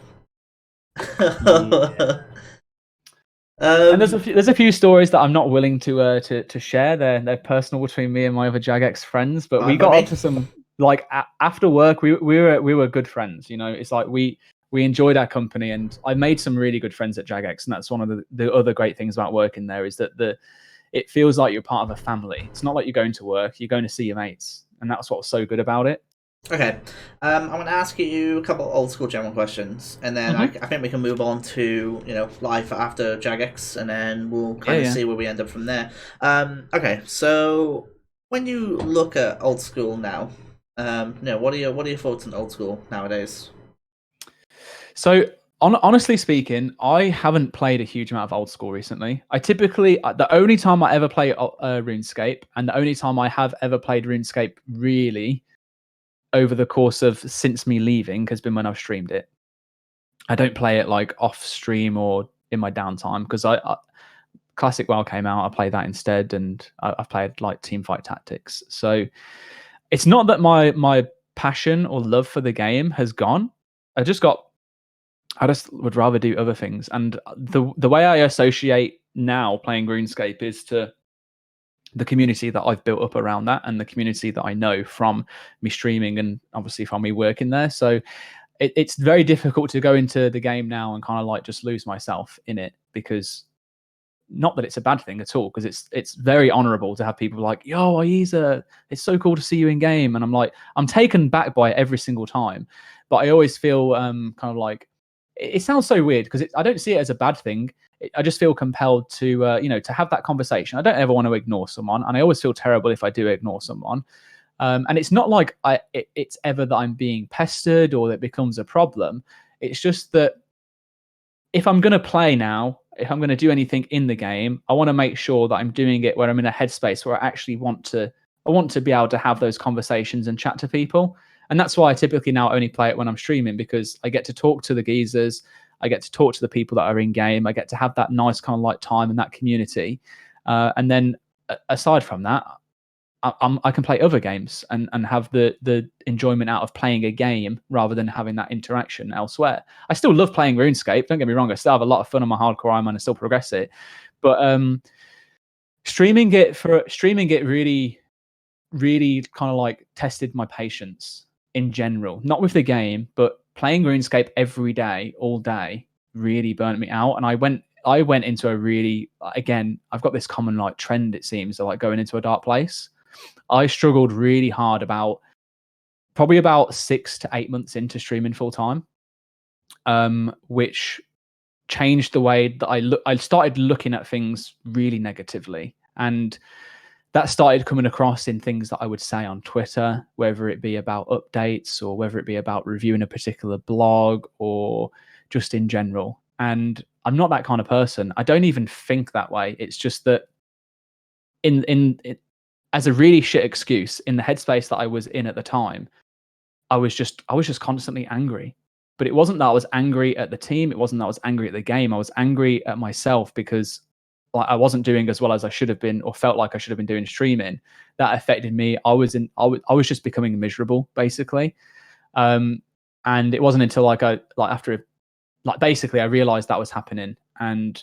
Yeah. And there's a few stories that I'm not willing to share. They're personal between me and my other Jagex friends. But we got up to some, like, after work. We were good friends. You know, it's like we enjoyed our company, and I made some really good friends at Jagex. And that's one of the other great things about working there, is that it feels like you're part of a family. It's not like you're going to work; you're going to see your mates, and that's what's so good about it. Okay, I'm going to ask you a couple old school general questions, and then I think we can move on to life after Jagex, and then we'll kind of see where we end up from there. Okay, so when you look at old school now, what are your thoughts on old school nowadays? So, honestly speaking, I haven't played a huge amount of old school recently. I typically, the only time I ever play RuneScape, and the only time I have ever played RuneScape really over the course of since me leaving, has been when I've streamed it. I don't play it like off stream or in my downtime, because I Classic WoW came out. I played that instead, and I've played like Teamfight Tactics. So it's not that my passion or love for the game has gone. I just would rather do other things. And the way I associate now playing RuneScape is to the community that I've built up around that, and the community that I know from me streaming, and obviously from me working there. So it's very difficult to go into the game now and kind of like just lose myself in it, because not that it's a bad thing at all, because it's very honorable to have people like, yo, Ayiza, it's so cool to see you in game. And I'm like, I'm taken back by it every single time. But I always feel kind of like, it sounds so weird, because I don't see it as a bad thing. I just feel compelled to to have that conversation. I don't ever want to ignore someone, and I always feel terrible if I do ignore someone. And it's not like it's ever that I'm being pestered or that it becomes a problem. It's just that if I'm going to play now, if I'm going to do anything in the game, I want to make sure that I'm doing it where I'm in a headspace where I actually want to be able to have those conversations and chat to people. And that's why I typically now only play it when I'm streaming, because I get to talk to the geezers, I get to talk to the people that are in game, I get to have that nice kind of like time in that community. And then aside from that, I can play other games and have the enjoyment out of playing a game rather than having that interaction elsewhere. I still love playing RuneScape. Don't get me wrong. I still have a lot of fun on my hardcore Iron Man and still progress it. But streaming it really, really kind of like tested my patience in general. Not with the game, but playing RuneScape every day, all day, really burnt me out. And I went into a really, again, I've got this common like trend, it seems, of like going into a dark place. I struggled really hard probably about 6 to 8 months into streaming full time, which changed the way that I started looking at things really negatively, and that started coming across in things that I would say on Twitter, whether it be about updates or whether it be about reviewing a particular blog or just in general. And I'm not that kind of person. I don't even think that way. It's just that as a really shit excuse, in the headspace that I was in at the time, I was just constantly angry. But it wasn't that I was angry at the team. It wasn't that I was angry at the game. I was angry at myself, because like I wasn't doing as well as I should have been, or felt like I should have been doing streaming. That affected me. I was just becoming miserable, basically. And it wasn't until basically I realized that was happening, and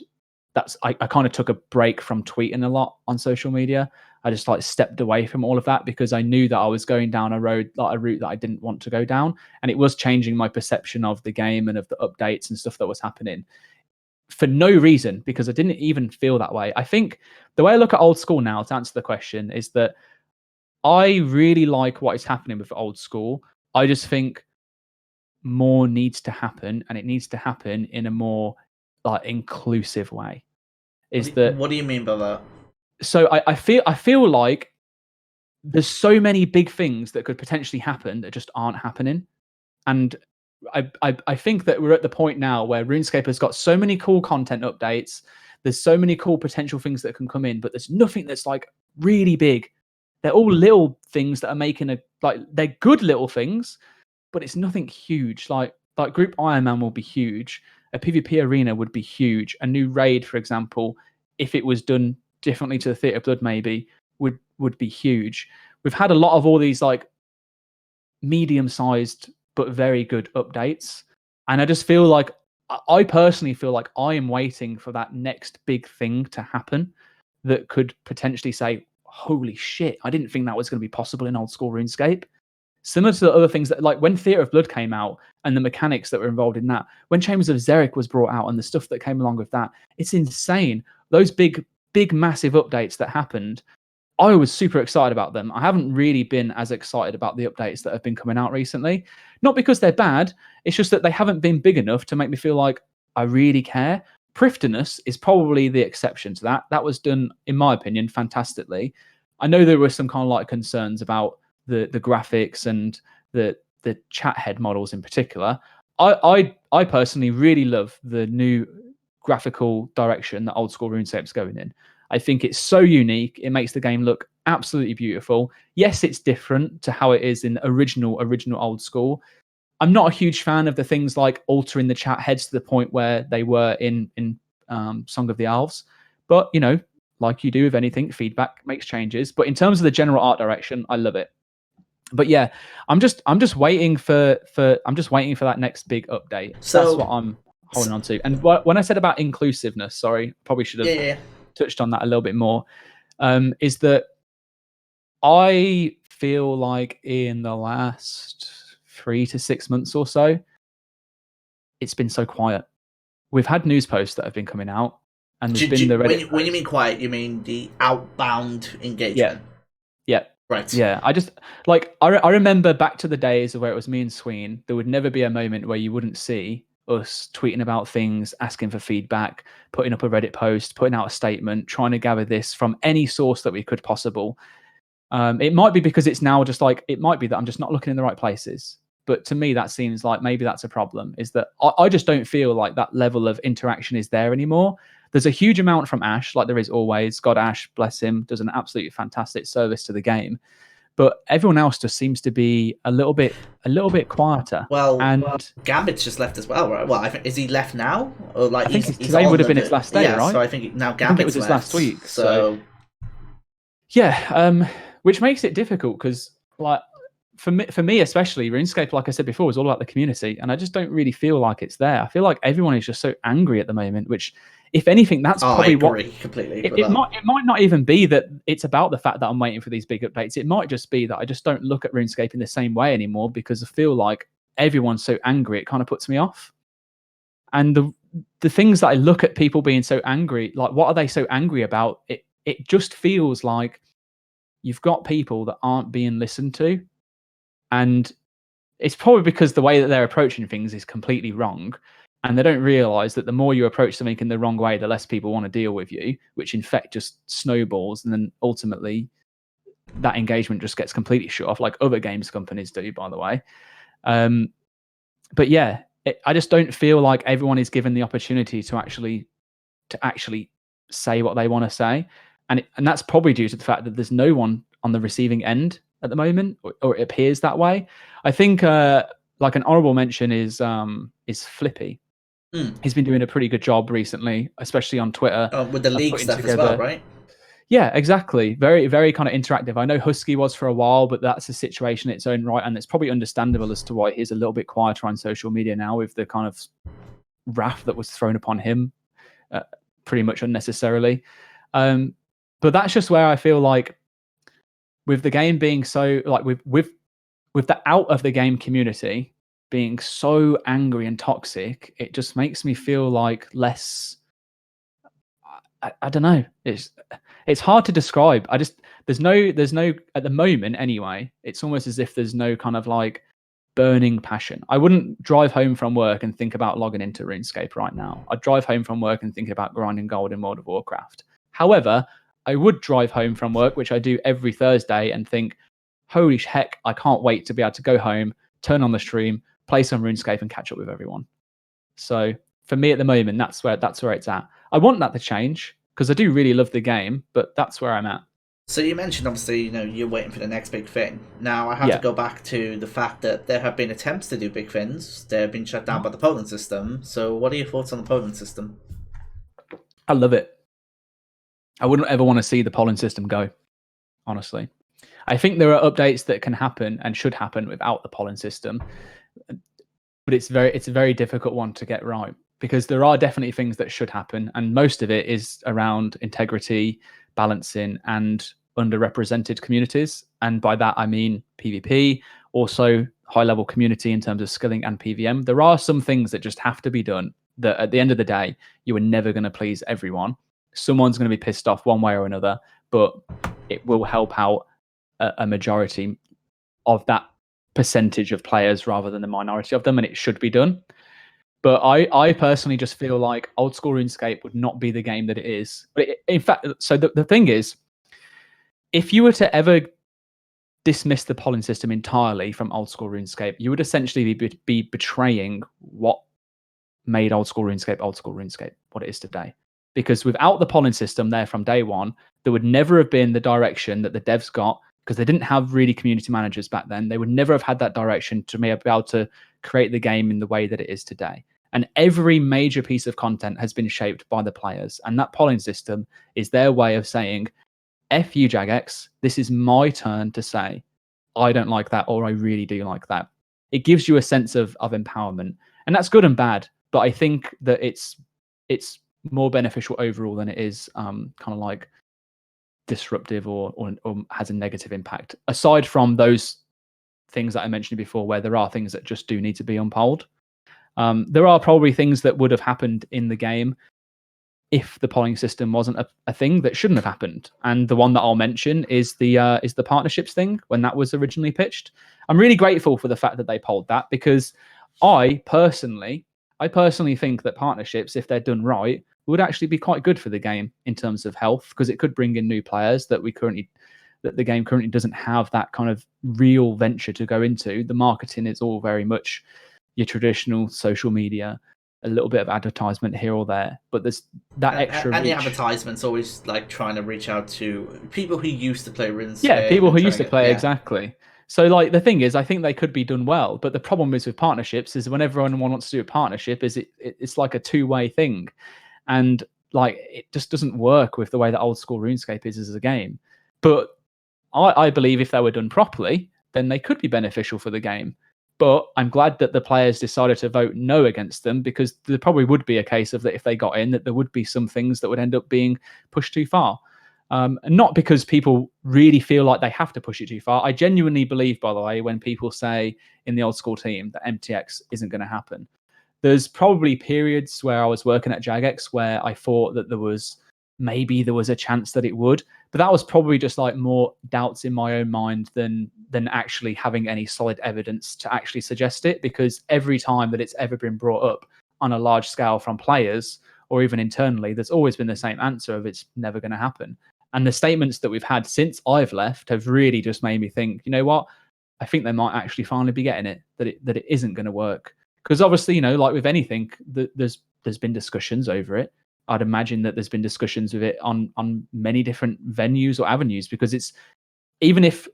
I kind of took a break from tweeting a lot on social media. I just like stepped away from all of that, because I knew that I was going down a route that I didn't want to go down, and it was changing my perception of the game and of the updates and stuff that was happening for no reason, because I didn't even feel that way. I think the way I look at old school now, to answer the question, is that I really like what is happening with old school. I just think more needs to happen, and it needs to happen in a more like inclusive way. What do you mean by that? So I feel like there's so many big things that could potentially happen that just aren't happening. And I think that we're at the point now where RuneScape has got so many cool content updates. There's so many cool potential things that can come in, but there's nothing that's like really big. They're all little things that are making they're good little things, but it's nothing huge. Like Group Iron Man will be huge. A PvP arena would be huge. A new raid, for example, if it was done differently to the Theatre of Blood, maybe would be huge. We've had a lot of all these like medium-sized but very good updates, and I just feel like I personally feel like I am waiting for that next big thing to happen that could potentially say, holy shit, I didn't think that was going to be possible in old school RuneScape. Similar to the other things that, like when Theatre of Blood came out and the mechanics that were involved in that, when Chambers of Xeric was brought out and the stuff that came along with that, it's insane. Those big, massive updates that happened, I was super excited about them. I haven't really been as excited about the updates that have been coming out recently. Not because they're bad, it's just that they haven't been big enough to make me feel like I really care. Prifdinus is probably the exception to that. That was done, in my opinion, fantastically. I know there were some kind of like concerns about the graphics and the chat head models in particular. I personally really love the new graphical direction that old school RuneScape's going in. I think it's so unique. It makes the game look absolutely beautiful. Yes, it's different to how it is in original old school. I'm not a huge fan of the things like altering the chat heads to the point where they were in Song of the Elves. But, you know, like you do with anything, feedback makes changes. But in terms of the general art direction, I love it. But yeah, I'm just waiting for that next big update. So that's what I'm holding on to. And when I said about inclusiveness, sorry, probably should have touched on that a little bit more. Is that I feel like in the last 3 to 6 months or so, it's been so quiet. We've had news posts that have been coming out, and there's been the Reddit. When you mean quiet, you mean the outbound engagement? Yeah. Right. Yeah, I just like I remember back to the days where it was me and Sween. There would never be a moment where you wouldn't see us tweeting about things, asking for feedback, putting up a Reddit post, putting out a statement, trying to gather this from any source that we could possible. It might be because it's now just like, it might be that I'm just not looking in the right places. But to me, that seems like maybe that's a problem, is that I just don't feel like that level of interaction is there anymore. There's a huge amount from Ash, like there is always. God Ash, bless him, does an absolutely fantastic service to the game. But everyone else just seems to be a little bit quieter. Well, and Gambit's just left as well, right? Well, is he left now? Or like I think he's today would have been his last day, right? So I think now Gambit's I think it was his left, last week. So yeah, which makes it difficult because, like, for me especially, RuneScape, like I said before, is all about the community, and I just don't really feel like it's there. I feel like everyone is just so angry at the moment, which, if anything, that's probably completely. It might not even be that it's about the fact that I'm waiting for these big updates. It might just be that I just don't look at RuneScape in the same way anymore because I feel like everyone's so angry. It kind of puts me off. And the things that I look at people being so angry, like what are they so angry about? It just feels like you've got people that aren't being listened to. And it's probably because the way that they're approaching things is completely wrong. And they don't realize that the more you approach something in the wrong way, the less people want to deal with you, which in fact just snowballs. And then ultimately that engagement just gets completely shut off, like other games companies do, by the way. But yeah, I just don't feel like everyone is given the opportunity to actually say what they want to say. And that's probably due to the fact that there's no one on the receiving end at the moment, or it appears that way. I think like an honorable mention is Flippy. He's been doing a pretty good job recently, especially on Twitter. With the league stuff as well, right? Yeah, exactly. Very, very kind of interactive. I know Husky was for a while, but that's a situation in its own right, and it's probably understandable as to why he's a little bit quieter on social media now with the kind of wrath that was thrown upon him, pretty much unnecessarily. But that's just where I feel like, with the game being so like with the out of the game community being so angry and toxic, it just makes me feel like less. I don't know. It's hard to describe. There's no at the moment anyway. It's almost as if there's no kind of like burning passion. I wouldn't drive home from work and think about logging into RuneScape right now. I'd drive home from work and think about grinding gold in World of Warcraft. However, I would drive home from work, which I do every Thursday, and think, holy heck, I can't wait to be able to go home, turn on the stream, play some RuneScape, and catch up with everyone. So for me at the moment, that's where it's at. I want that to change because I do really love the game, but that's where I'm at. So you mentioned, obviously, you're waiting for the next big thing. Now, I have to Yeah. go back to the fact that there have been attempts to do big things. They've been shut down by the polling system. So what are your thoughts on the polling system? I love it. I wouldn't ever want to see the polling system go, honestly. I think there are updates that can happen and should happen without the polling system, but it's a very difficult one to get right because there are definitely things that should happen, and most of it is around integrity, balancing, and underrepresented communities. And by that I mean PvP, also high level community in terms of skilling and PVM. There are some things that just have to be done that at the end of the day, you are never going to please everyone. Someone's going to be pissed off one way or another, but it will help out a majority of that percentage of players rather than the minority of them, and it should be done. But I personally just feel like old school RuneScape would not be the game that it is. But in fact, so the thing is, if you were to ever dismiss the polling system entirely from old school RuneScape, you would essentially be betraying what made old school RuneScape, what it is today. Because without the polling system there from day one, there would never have been the direction that the devs got, because they didn't have really community managers back then. They would never have had that direction to be able to create the game in the way that it is today. And every major piece of content has been shaped by the players. And that polling system is their way of saying, F you, Jagex, this is my turn to say, I don't like that, or I really do like that. It gives you a sense of empowerment. And that's good and bad. But I think that it's more beneficial overall than it is kind of like disruptive or has a negative impact. Aside from those things that I mentioned before, where there are things that just do need to be unpolled, there are probably things that would have happened in the game if the polling system wasn't a thing that shouldn't have happened. And the one that I'll mention is the partnerships thing when that was originally pitched. I'm really grateful for the fact that they polled that, because I personally think that partnerships, if they're done right, would actually be quite good for the game in terms of health, because it could bring in new players that the game currently doesn't have that kind of real venture to go into. The marketing is all very much your traditional social media, a little bit of advertisement here or there, but there's that extra and reach. the advertisement's always like trying to reach out to people who used to play RuneScape. Yeah, people who used to play, exactly. So like the thing is, I think they could be done well, but the problem is with partnerships is whenever anyone wants to do a partnership, is it's like a two-way thing, and like it just doesn't work with the way that old school RuneScape is as a game. But I believe if they were done properly, then they could be beneficial for the game. But I'm glad that the players decided to vote no against them, because there probably would be a case of that if they got in, that there would be some things that would end up being pushed too far. And not because people really feel like they have to push it too far. I genuinely believe, by the way, when people say in the old school team that MTX isn't going to happen, there's probably periods where I was working at Jagex where I thought that there was a chance that it would, but that was probably just like more doubts in my own mind than actually having any solid evidence to actually suggest it, because every time that it's ever been brought up on a large scale from players or even internally, there's always been the same answer of it's never going to happen. And the statements that we've had since I've left have really just made me think, you know what, I think they might actually finally be getting it, that it isn't going to work. Because obviously, you know, like with anything, there's been discussions over it. I'd imagine that there's been discussions with it on many different venues or avenues, because it's even if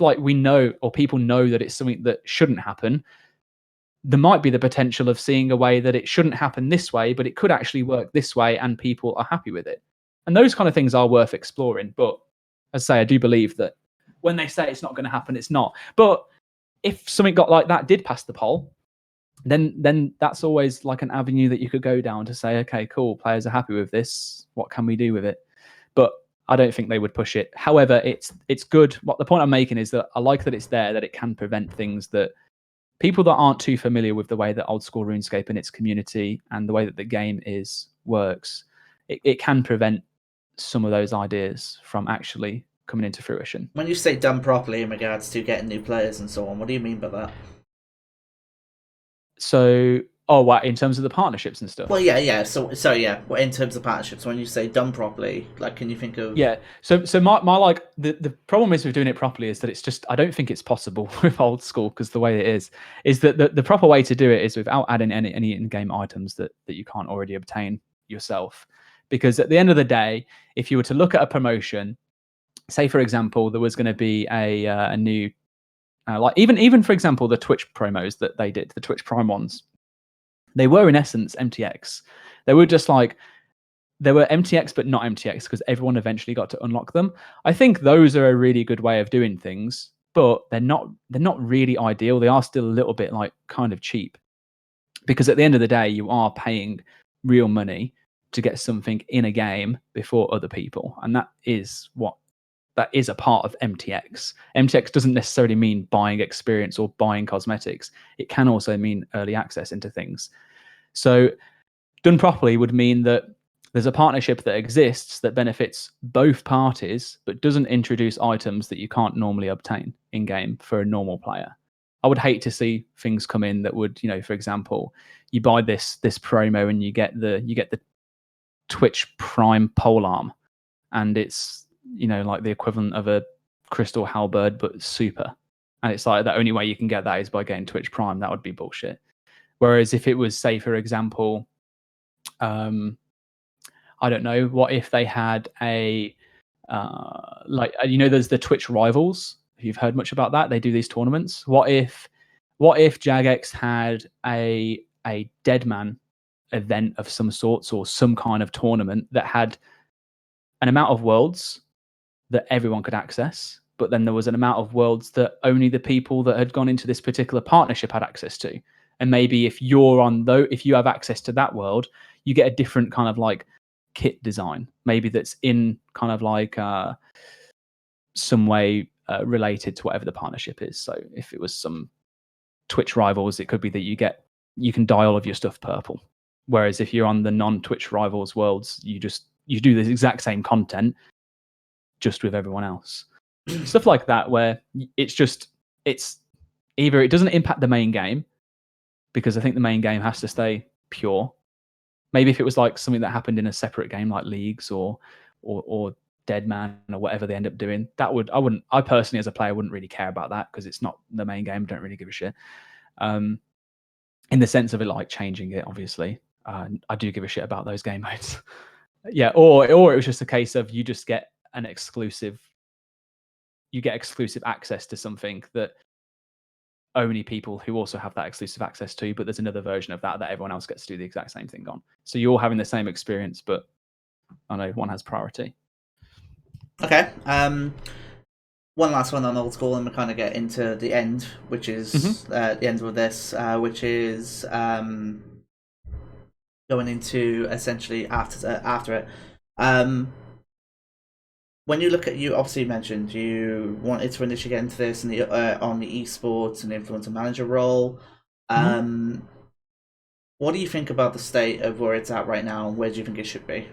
like we know or people know that it's something that shouldn't happen, there might be the potential of seeing a way that it shouldn't happen this way, but it could actually work this way and people are happy with it. And those kind of things are worth exploring. But as I say, I do believe that when they say it's not going to happen, it's not. But if something got like that did pass the poll, then that's always like an avenue that you could go down to say, okay, cool, players are happy with this. What can we do with it? But I don't think they would push it. However, it's good. What the point I'm making is that I like that it's there, that it can prevent things that people that aren't too familiar with the way that old school RuneScape and its community and the way that the game works, it can prevent some of those ideas from actually coming into fruition. When you say done properly in regards to getting new players and so on, what do you mean by that? So Oh, what, in terms of the partnerships and stuff? Well, yeah. So yeah. In terms of partnerships, when you say done properly, like, can you think of? Yeah. So my like the problem is with doing it properly is that it's just, I don't think it's possible with old school, because the way it is that the proper way to do it is without adding any in-game items that you can't already obtain yourself. Because at the end of the day, if you were to look at a promotion, say for example there was going to be a new like even for example the Twitch promos that they did, the Twitch Prime ones, they were in essence MTX. They were just like, they were MTX but not MTX, because everyone eventually got to unlock them. I think those are a really good way of doing things, but they're not really ideal. They are still a little bit like kind of cheap, because at the end of the day you are paying real money to get something in a game before other people, and that is a part of MTX. MTX doesn't necessarily mean buying experience or buying cosmetics. It can also mean early access into things. So done properly would mean that there's a partnership that exists that benefits both parties, but doesn't introduce items that you can't normally obtain in game for a normal player. I would hate to see things come in that would, for example, you buy this promo and you get the Twitch Prime polearm, and it's like the equivalent of a crystal halberd but super, and it's like the only way you can get that is by getting Twitch Prime. That would be bullshit. Whereas if it was, say for example, I don't know, what if they had a there's the Twitch Rivals. If you've heard much about that, they do these tournaments. What if Jagex had a Deadman event of some sorts, or some kind of tournament that had an amount of worlds that everyone could access, but then there was an amount of worlds that only the people that had gone into this particular partnership had access to. And maybe if you have access to that world, you get a different kind of like kit design, maybe that's in kind of like some way related to whatever the partnership is. So if it was some Twitch Rivals, it could be that you can dye all of your stuff purple. Whereas if you're on the non-Twitch Rivals worlds, you do the exact same content, just with everyone else. Stuff like that, where it's either it doesn't impact the main game, because I think the main game has to stay pure. Maybe if it was like something that happened in a separate game, like Leagues or Deadman or whatever they end up doing, I personally as a player wouldn't really care about that, because it's not the main game. Don't really give a shit. In the sense of it like changing it, obviously, I do give a shit about those game modes. Yeah, or it was just a case of you just get an exclusive access to something that only people who also have that exclusive access to, but there's another version of that everyone else gets to do the exact same thing on. So you're all having the same experience, but I know one has priority. Okay. One last one on old school, and we kind of get into the end, which is the end of this, which is going into essentially after it. When you look at, you obviously mentioned you wanted to initially get into this and on the esports and influencer manager role. What do you think about the state of where it's at right now, and where do you think it should be?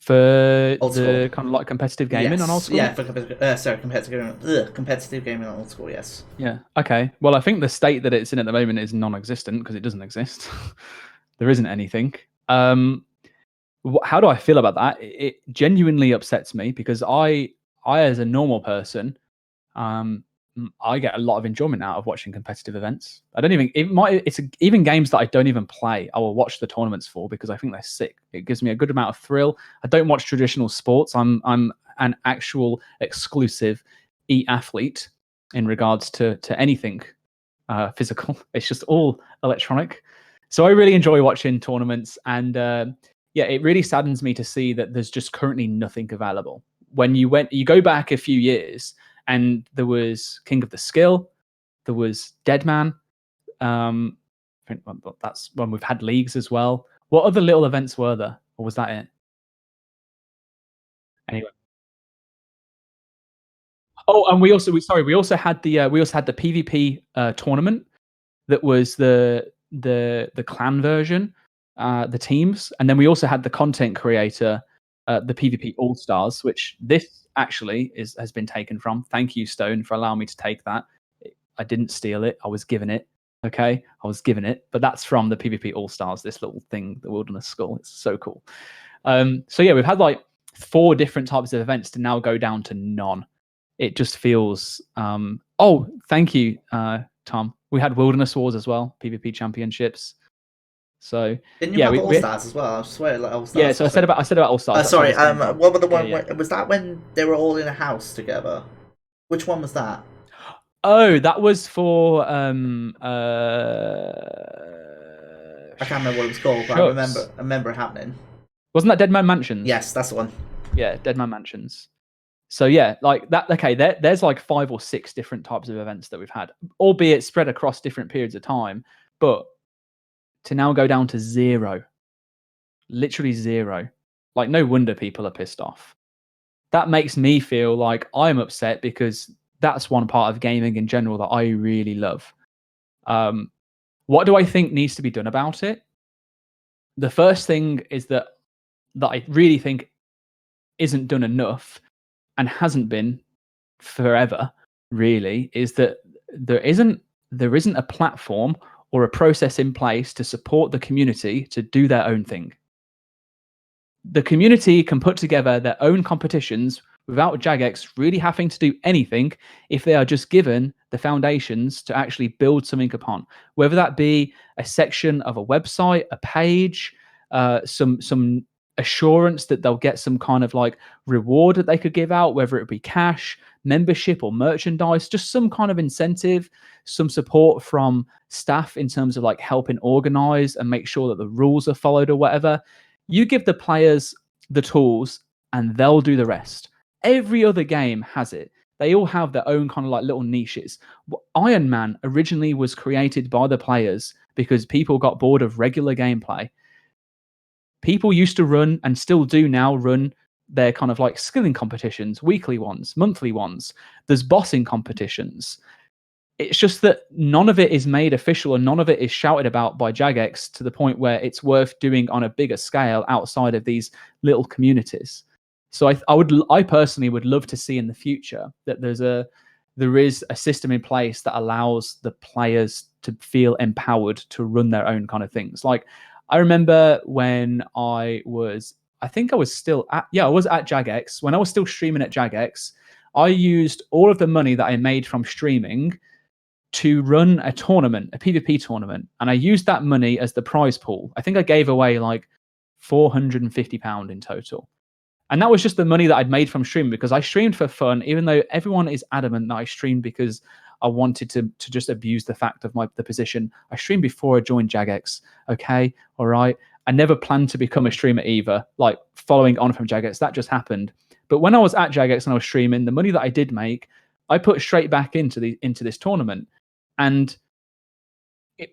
For Old the school. kind of like competitive gaming on old school? Yeah, for competitive gaming on old school, yes. Yeah. Okay. Well, I think the state that it's in at the moment is non-existent, because it doesn't exist. There isn't anything. How do I feel about that? It genuinely upsets me, because I as a normal person, I get a lot of enjoyment out of watching competitive events. I don't even even games that I don't even play, I will watch the tournaments for, because I think they're sick. It gives me a good amount of thrill. I don't watch traditional sports. I'm an actual exclusive e-athlete in regards to anything physical. It's just all electronic. So I really enjoy watching tournaments, and yeah, it really saddens me to see that there's just currently nothing available. When you go back a few years, and there was King of the Skill, there was Deadman. I think that's when we've had leagues as well. What other little events were there, or was that it? Anyway. Oh, and we also had the PvP tournament that was the clan version, the teams, and then we also had the content creator, the PvP All Stars, which this actually has been taken from. Thank you, Stone, for allowing me to take that. I didn't steal it; I was given it. Okay, I was given it, but that's from the PvP All Stars. This little thing, the Wilderness Skull. It's so cool. So yeah, we've had like 4 different types of events to now go down to none. It just feels. Oh, thank you, Tom. We had Wilderness Wars as well, PvP Championships. So Didn't you yeah, have All Stars as well? I swear, like All yeah. Stars. So I said about All Stars. That's where Sorry. this came from. What was the Yeah, one? yeah. Was that when they were all in a house together? Which one was that? Oh, that was for I can't remember what it was called, but shucks. I remember it happening. Wasn't that Dead Man Mansions? Yes, that's the one. Yeah, Dead Man Mansions. So yeah, like that. Okay, there's like 5 or 6 different types of events that we've had, albeit spread across different periods of time. But to now go down to 0, literally 0, like no wonder people are pissed off. That makes me feel like I'm upset because that's one part of gaming in general that I really love. What do I think needs to be done about it? The first thing is that I really think isn't done enough and hasn't been forever, really, is that there isn't a platform or a process in place to support the community to do their own thing. The community can put together their own competitions without Jagex really having to do anything if they are just given the foundations to actually build something upon, whether that be a section of a website, a page, some assurance that they'll get some kind of like reward that they could give out, whether it be cash, membership, or merchandise, just some kind of incentive, some support from staff in terms of like helping organize and make sure that the rules are followed or whatever. You give the players the tools and they'll do the rest. Every other game has it. They all have their own kind of like little niches. Iron Man originally was created by the players because people got bored of regular gameplay. People used to run, and still do now, run their kind of like skilling competitions, weekly ones, monthly ones. There's bossing competitions. It's just that none of it is made official and none of it is shouted about by Jagex to the point where it's worth doing on a bigger scale outside of these little communities. So I personally would love to see in the future that there is a system in place that allows the players to feel empowered to run their own kind of things. Like I remember when I was at Jagex, when I was still streaming at Jagex, I used all of the money that I made from streaming to run a tournament, a PvP tournament, and I used that money as the prize pool. I think I gave away like £450 in total. And that was just the money that I'd made from streaming because I streamed for fun, even though everyone is adamant that I streamed because I wanted to just abuse the fact of the position. I streamed before I joined Jagex. Okay, all right. I never planned to become a streamer either, like following on from Jagex. That just happened. But when I was at Jagex and I was streaming, the money that I did make, I put straight back into this tournament. And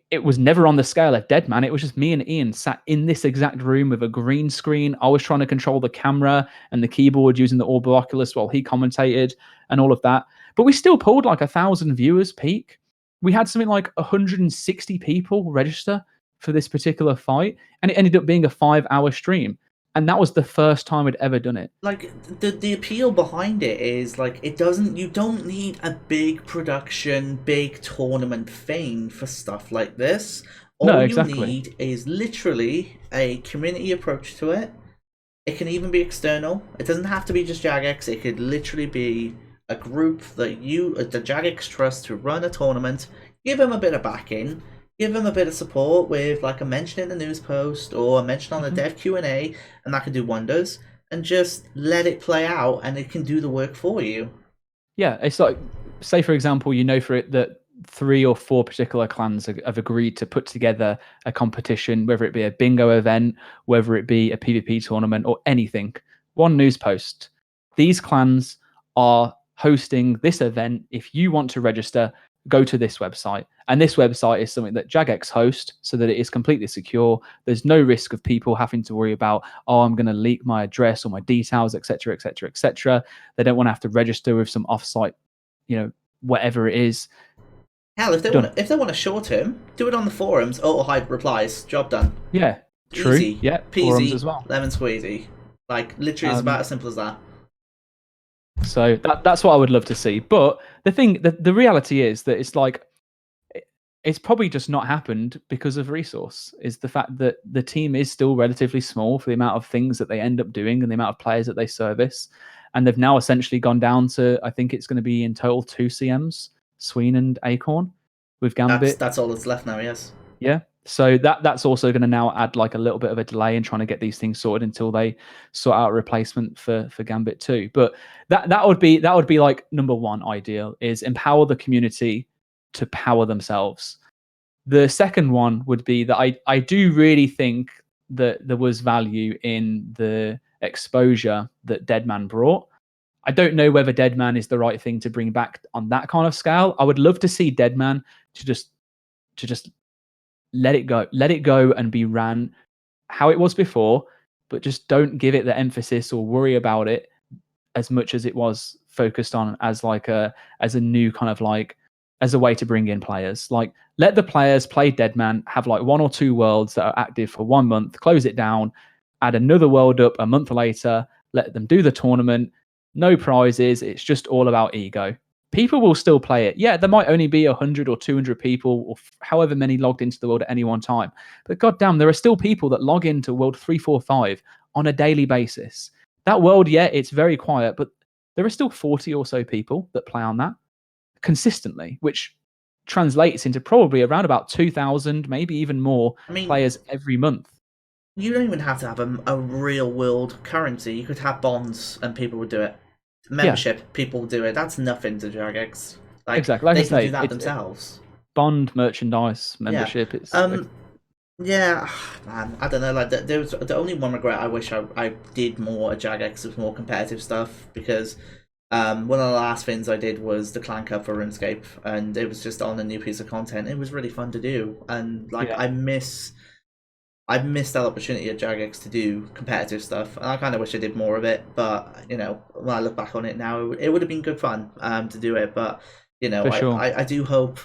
it was never on the scale of Dead Man. It was just me and Ian sat in this exact room with a green screen. I was trying to control the camera and the keyboard using the Orb Oculus while he commentated and all of that. But we still pulled like 1,000 viewers peak. We had something like 160 people register for this particular fight, and it ended up being a 5-hour stream. And that was the first time I'd ever done it. Like the appeal behind it is like you don't need a big production, big tournament thing for stuff like this. All you need is literally a community approach to it. It can even be external. It doesn't have to be just Jagex. It could literally be a group that the Jagex trust to run a tournament. Give them a bit of backing. Give them a bit of support with like a mention in the news post or a mention on the dev Q&A, and that can do wonders. And just let it play out, and it can do the work for you. Yeah, it's like, say for example, you know for it that 3 or 4 particular clans have agreed to put together a competition, whether it be a bingo event, whether it be a PvP tournament, or anything. One news post. These clans are hosting this event. If you want to register, go to this website. And this website is something that Jagex hosts so that it is completely secure. There's no risk of people having to worry about, oh, I'm going to leak my address or my details, etc., etc., etc. They don't want to have to register with some offsite, whatever it is. Hell, if they want a short term, do it on the forums. Auto hide replies. Job done. Yeah, true. Easy. Yeah, peasy, forums as well. Lemon squeezy. Like literally, it's about as simple as that. So that's what I would love to see. But the reality is that it's like it's probably just not happened because of resource. Is the fact that the team is still relatively small for the amount of things that they end up doing and the amount of players that they service, and they've now essentially gone down to, I think it's going to be in total 2 CMs, Sween and Acorn, with Gambit. That's all that's left now. Yes. Yeah. So that's also going to now add like a little bit of a delay in trying to get these things sorted until they sort out a replacement for Gambit too. But that would be like number one ideal, is empower the community to power themselves. The second one would be that I do really think that there was value in the exposure that Deadman brought. I don't know whether Deadman is the right thing to bring back on that kind of scale. I would love to see Deadman to just let it go and be ran how it was before, but just don't give it the emphasis or worry about it as much as it was focused on as a new kind of like, as a way to bring in players. Like, let the players play Deadman, have like 1 or 2 worlds that are active for 1 month, close it down, add another world up a month later, let them do the tournament, no prizes, it's just all about ego. People will still play it. Yeah, there might only be 100 or 200 people or however many logged into the world at any one time. But goddamn, there are still people that log into World 345 on a daily basis. That world, yeah, it's very quiet, but there are still 40 or so people that play on that consistently, which translates into probably around about 2,000, maybe even more players every month. You don't even have to have a real world currency. You could have bonds and people would do it. Membership, people will do it. That's nothing to Jagex. Like, exactly. Like they I say, can do that themselves. Bond, merchandise, membership. Yeah. It's yeah, man, I don't know. Like, there was the only one regret. I wish I did more at Jagex with more competitive stuff, because one of the last things I did was the Clan Cup for RuneScape, and it was just on a new piece of content. It was really fun to do, and like I missed that opportunity at Jagex to do competitive stuff, and I kind of wish I did more of it. But you know, when I look back on it now, it would have been good fun to do it. But you know, I do hope.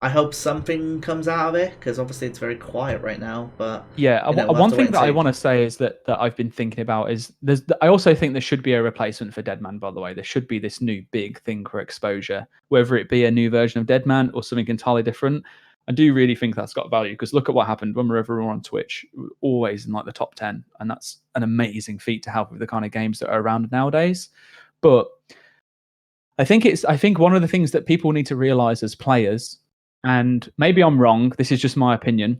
I hope something comes out of it, because obviously it's very quiet right now. But yeah, you know, one thing that I want to say is that I've been thinking about is I also think there should be a replacement for Deadman. By the way, there should be this new big thing for exposure, whether it be a new version of Deadman or something entirely different. I do really think that's got value, because look at what happened when we were on Twitch, always in like the top 10, and that's an amazing feat to have with the kind of games that are around nowadays. But I think one of the things that people need to realize as players, and maybe I'm wrong, this is just my opinion,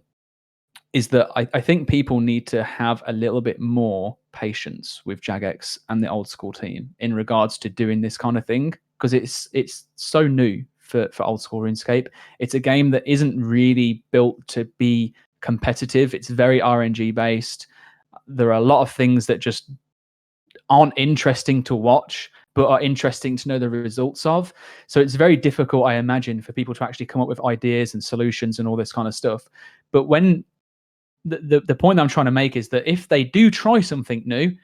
is that I think people need to have a little bit more patience with Jagex and the old school team in regards to doing this kind of thing, because it's so new for old school RuneScape. It's a game that isn't really built to be competitive. It's very RNG based. There are a lot of things that just aren't interesting to watch, but are interesting to know the results of. So it's very difficult, I imagine, for people to actually come up with ideas and solutions and all this kind of stuff. But when the point I'm trying to make is that if they do try something new,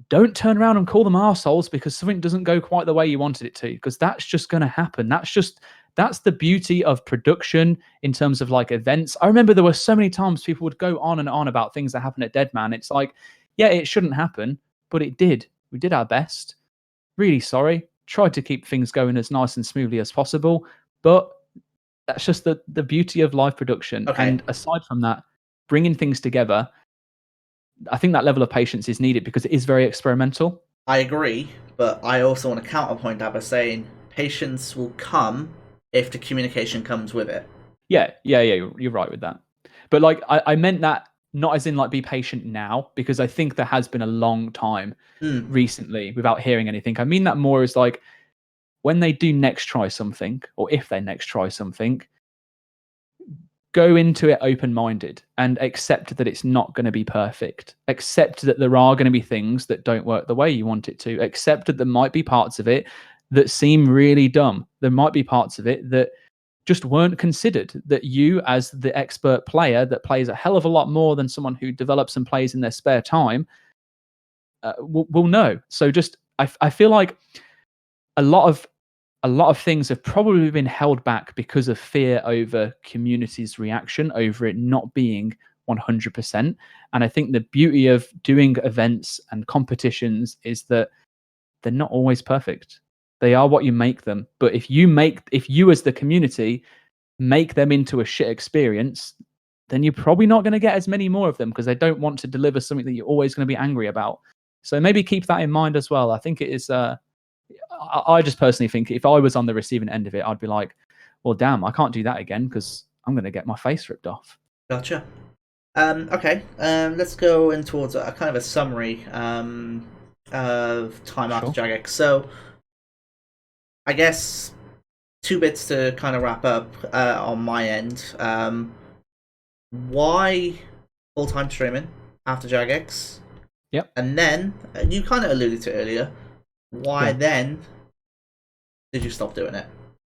don't turn around and call them arseholes because something doesn't go quite the way you wanted it to, because that's just going to happen. That's the beauty of production in terms of like events. I remember there were so many times people would go on and on about things that happened at Deadman. It's like, yeah, it shouldn't happen, but it did. We did our best. Really sorry. Tried to keep things going as nice and smoothly as possible, but that's just the beauty of live production. Okay. And aside from that, bringing things together, I think that level of patience is needed because it is very experimental. I agree, but I also want to counterpoint that by saying patience will come if the communication comes with it. Yeah, you're right with that. But like, I meant that not as in like be patient now, because I think there has been a long time recently without hearing anything. I mean that more as like when they do next try something, or if they next try something, go into it open-minded and accept that it's not going to be perfect. Accept that there are going to be things that don't work the way you want it to. Accept that there might be parts of it that seem really dumb. There might be parts of it that just weren't considered, that you as the expert player that plays a hell of a lot more than someone who develops and plays in their spare time will know. So just I feel like a lot of things have probably been held back because of fear over community's reaction, over it not being 100%. And I think the beauty of doing events and competitions is that they're not always perfect. They are what you make them. But if you as the community make them into a shit experience, then you're probably not going to get as many more of them because they don't want to deliver something that you're always going to be angry about. So maybe keep that in mind as well. I think it is. I just personally think if I was on the receiving end of it, I'd be like, well, damn, I can't do that again because I'm going to get my face ripped off. Gotcha. Okay. Let's go in towards a kind of a summary of time after Sure. Jagex. So, I guess two bits to kind of wrap up on my end. Why full time streaming after Jagex? Yep. And then you kind of alluded to earlier. Why then did you stop doing it?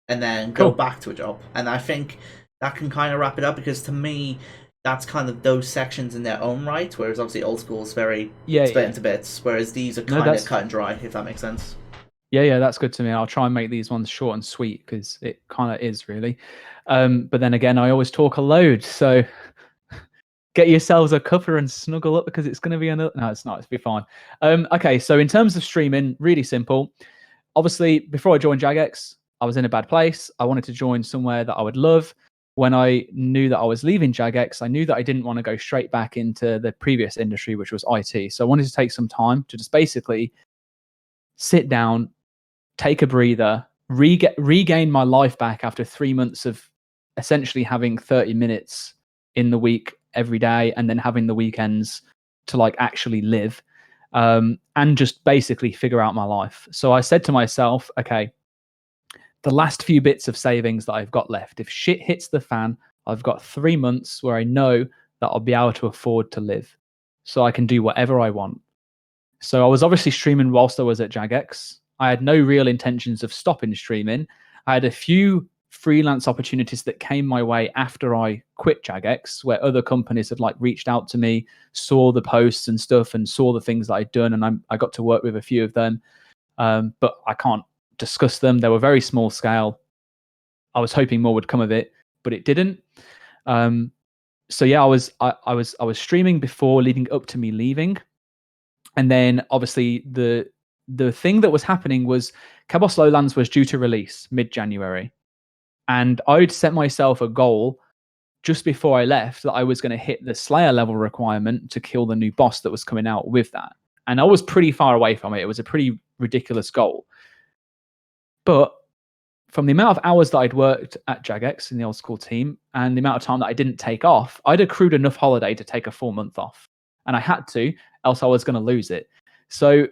And then go back to a job? And I think that can kind of wrap it up because to me, that's kind of those sections in their own right. Whereas obviously old school is very split into bits. Whereas these are kind of cut and dry, if that makes sense. Yeah, that's good to me. I'll try and make these ones short and sweet because it kind of is really. But then again, I always talk a load, so get yourselves a cuppa and snuggle up because it's going to be another. No, it's not. It'll be fine. Okay, so in terms of streaming, really simple. Obviously, before I joined Jagex, I was in a bad place. I wanted to join somewhere that I would love. When I knew that I was leaving Jagex, I knew that I didn't want to go straight back into the previous industry, which was IT. So I wanted to take some time to just basically sit down, take a breather, regain my life back after 3 months of essentially having 30 minutes in the week every day and then having the weekends to like actually live, and just basically figure out my life. So I said to myself, okay, the last few bits of savings that I've got left, if shit hits the fan, I've got 3 months where I know that I'll be able to afford to live so I can do whatever I want. So I was obviously streaming whilst I was at Jagex. I had no real intentions of stopping streaming. I had a few freelance opportunities that came my way after I quit Jagex, where other companies had like reached out to me, saw the posts and stuff, and saw the things that I'd done, and I got to work with a few of them. But I can't discuss them. They were very small scale. I was hoping more would come of it, but it didn't. So yeah, I was streaming before leading up to me leaving. And then obviously the thing that was happening was Cabos Lowlands was due to release mid-January. And I'd set myself a goal just before I left that I was going to hit the Slayer level requirement to kill the new boss that was coming out with that. And I was pretty far away from it. It was a pretty ridiculous goal. But from the amount of hours that I'd worked at Jagex in the old school team and the amount of time that I didn't take off, I'd accrued enough holiday to take a full month off. And I had to, else I was going to lose it. So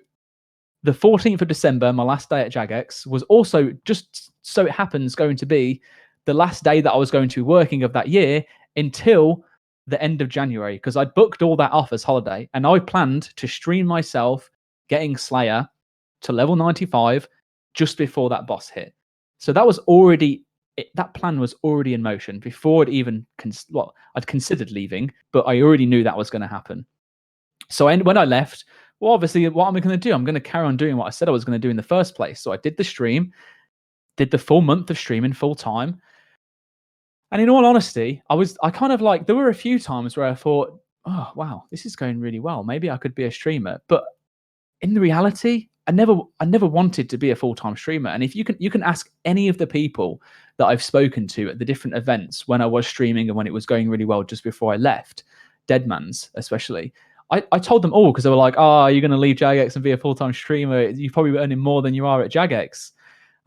the 14th of December, my last day at Jagex, was also just so it happens going to be the last day that I was going to be working of that year until the end of January, because I'd booked all that off as holiday and I planned to stream myself getting Slayer to level 95 just before that boss hit. So that was already that plan was already in motion before it even I'd considered leaving, but I already knew that was going to happen. So when I left, well, obviously, what am I going to do? I'm going to carry on doing what I said I was going to do in the first place. So I did the stream, did the full month of streaming full time. And in all honesty, I kind of like, there were a few times where I thought, oh, wow, this is going really well. Maybe I could be a streamer. But in the reality, I never wanted to be a full-time streamer. And if you can ask any of the people that I've spoken to at the different events when I was streaming and when it was going really well just before I left, Deadmans especially, I told them all because they were like, oh, you're going to leave Jagex and be a full-time streamer. You're probably earning more than you are at Jagex.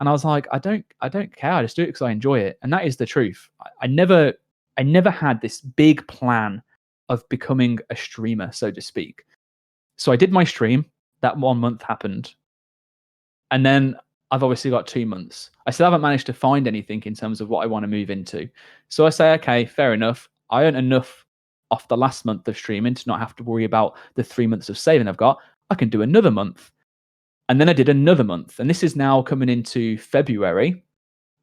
And I was like, I don't care. I just do it because I enjoy it. And that is the truth. I never had this big plan of becoming a streamer, so to speak. So I did my stream. That 1 month happened. And then I've obviously got 2 months. I still haven't managed to find anything in terms of what I want to move into. So I say, okay, fair enough. I earned enough off the last month of streaming to not have to worry about the 3 months of saving I've got. I can do another month. And then I did another month. And this is now coming into February,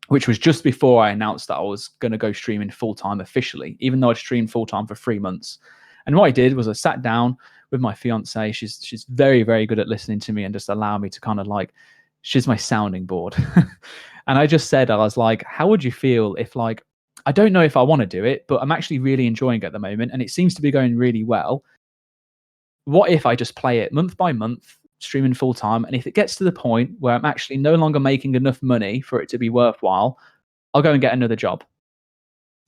which was just before I announced that I was going to go streaming full-time officially, even though I'd streamed full-time for 3 months. And what I did was I sat down with my fiance. She's very, very good at listening to me and just allow me to kind of like, she's my sounding board. And I just said, I was like, how would you feel if like, I don't know if I want to do it, but I'm actually really enjoying it at the moment. And it seems to be going really well. What if I just play it month by month, streaming full time? And if it gets to the point where I'm actually no longer making enough money for it to be worthwhile, I'll go and get another job.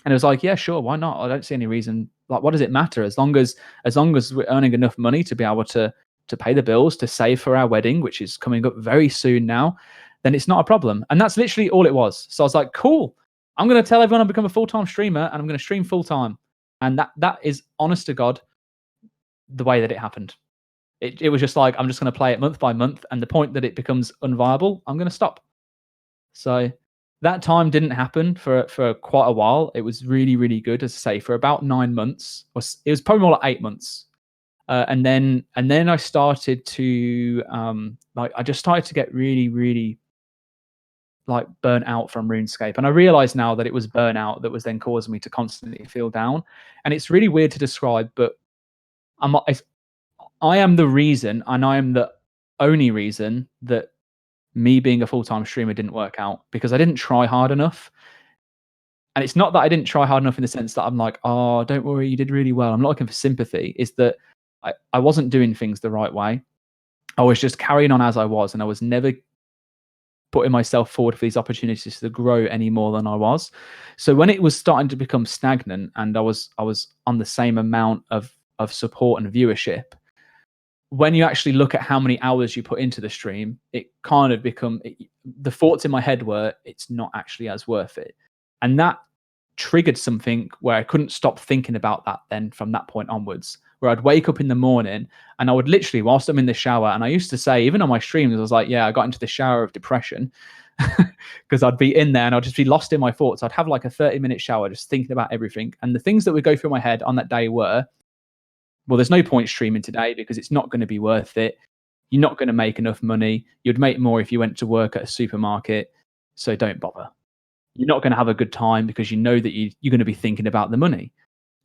And it was like, yeah, sure, why not? I don't see any reason. Like, what does it matter? As long as we're earning enough money to be able to pay the bills, to save for our wedding, which is coming up very soon now, then it's not a problem. And that's literally all it was. So I was like, cool. I'm going to tell everyone I've become a full-time streamer, and I'm going to stream full-time. And that is, honest to God, the way that it happened. It was just like, I'm just going to play it month by month, and the point that it becomes unviable, I'm going to stop. So that time didn't happen for quite a while. It was really, really good, as I say, for about 9 months. It was probably more like 8 months. And then I started to I just started to get really, really like burnt out from RuneScape. And I realized now that it was burnout that was then causing me to constantly feel down. And it's really weird to describe, but I am the reason, and I am the only reason that me being a full-time streamer didn't work out, because I didn't try hard enough. And it's not that I didn't try hard enough in the sense that I'm like, oh, don't worry, you did really well. I'm not looking for sympathy. It's that I wasn't doing things the right way. I was just carrying on as I was, and I was never putting myself forward for these opportunities to grow any more than I was. So when it was starting to become stagnant, and I was on the same amount of support and viewership, when you actually look at how many hours you put into the stream, it kind of the thoughts in my head were, it's not actually as worth it. And that triggered something where I couldn't stop thinking about that then from that point onwards, where I'd wake up in the morning and I would literally, whilst I'm in the shower, and I used to say, even on my streams, I was like, yeah, I got into the shower of depression, because I'd be in there and I'd just be lost in my thoughts. I'd have like a 30-minute shower just thinking about everything. And the things that would go through my head on that day were, well, there's no point streaming today because it's not going to be worth it. You're not going to make enough money. You'd make more if you went to work at a supermarket. So don't bother. You're not going to have a good time because you know that you're going to be thinking about the money.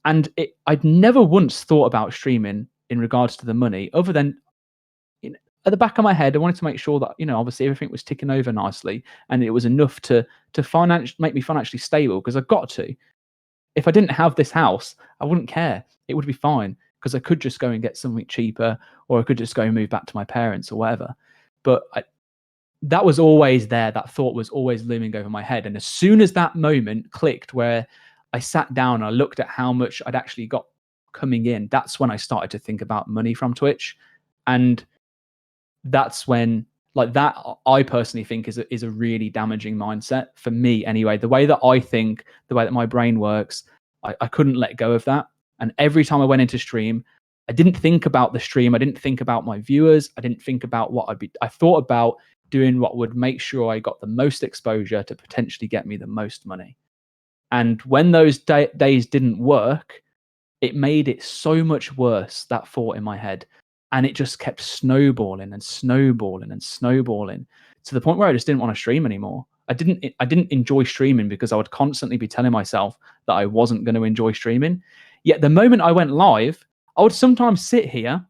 And I'd never once thought about streaming in regards to the money, other than at the back of my head, I wanted to make sure that, obviously everything was ticking over nicely and it was enough to make me financially stable, because I've got to. If I didn't have this house, I wouldn't care. It would be fine, because I could just go and get something cheaper, or I could just go and move back to my parents or whatever. But that was always there. That thought was always looming over my head. And as soon as that moment clicked, where I sat down and I looked at how much I'd actually got coming in, that's when I started to think about money from Twitch. And that's when, like, that I personally think is a really damaging mindset for me anyway. The way that I think, the way that my brain works, I couldn't let go of that. And every time I went into stream, I didn't think about the stream. I didn't think about my viewers. I didn't think about I thought about doing what would make sure I got the most exposure to potentially get me the most money. And when those days didn't work, it made it so much worse, that thought in my head. And it just kept snowballing and snowballing and snowballing, to the point where I just didn't want to stream anymore. I didn't enjoy streaming because I would constantly be telling myself that I wasn't going to enjoy streaming. Yet the moment I went live, I would sometimes sit here,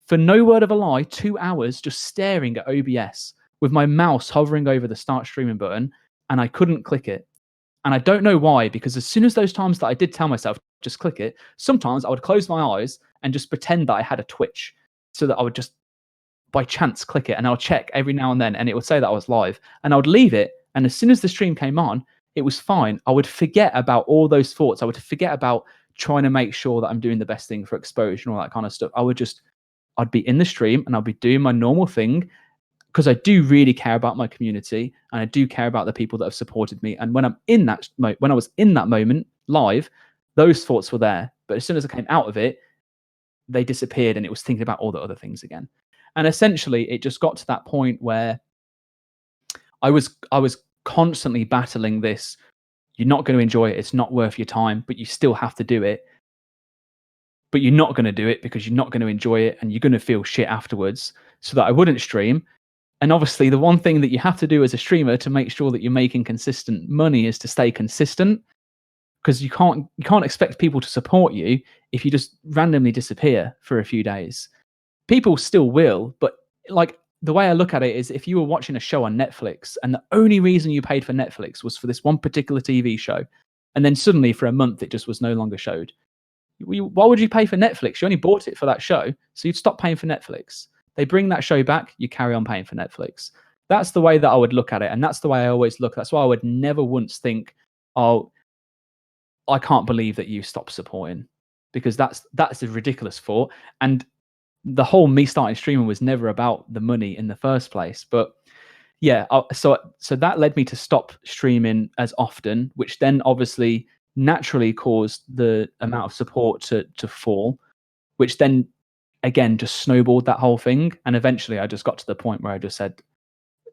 for no word of a lie, 2 hours just staring at OBS with my mouse hovering over the start streaming button, and I couldn't click it. And I don't know why, because as soon as those times that I did tell myself, just click it, sometimes I would close my eyes and just pretend that I had a twitch, so that I would just by chance click it, and I'll check every now and then, and it would say that I was live, and I would leave it. And as soon as the stream came on, it was fine. I would forget about all those thoughts. I would forget about trying to make sure that I'm doing the best thing for exposure and all that kind of stuff. I'd be in the stream and I'll be doing my normal thing, because I do really care about my community and I do care about the people that have supported me. And when I was in that moment live, those thoughts were there. But as soon as I came out of it, they disappeared, and it was thinking about all the other things again. And essentially, it just got to that point where I was constantly battling this. You're not going to enjoy it. It's not worth your time, but you still have to do it. But you're not going to do it because you're not going to enjoy it, and you're going to feel shit afterwards, so that I wouldn't stream. And obviously, the one thing that you have to do as a streamer to make sure that you're making consistent money is to stay consistent, because you can't expect people to support you if you just randomly disappear for a few days. People still will, but like, the way I look at it is, if you were watching a show on Netflix and the only reason you paid for Netflix was for this one particular TV show, and then suddenly for a month it just was no longer showed, why would you pay for Netflix? You only bought it for that show, so you'd stop paying for Netflix. They bring that show back, you carry on paying for Netflix. That's the way that I would look at it, and that's the way I always look. That's why I would never once think, oh, I can't believe that you stopped supporting, because that's a ridiculous thought. And the whole me starting streaming was never about the money in the first place. But yeah, so that led me to stop streaming as often, which then obviously naturally caused the amount of support to fall, which then again just snowballed that whole thing. And eventually I just got to the point where I just said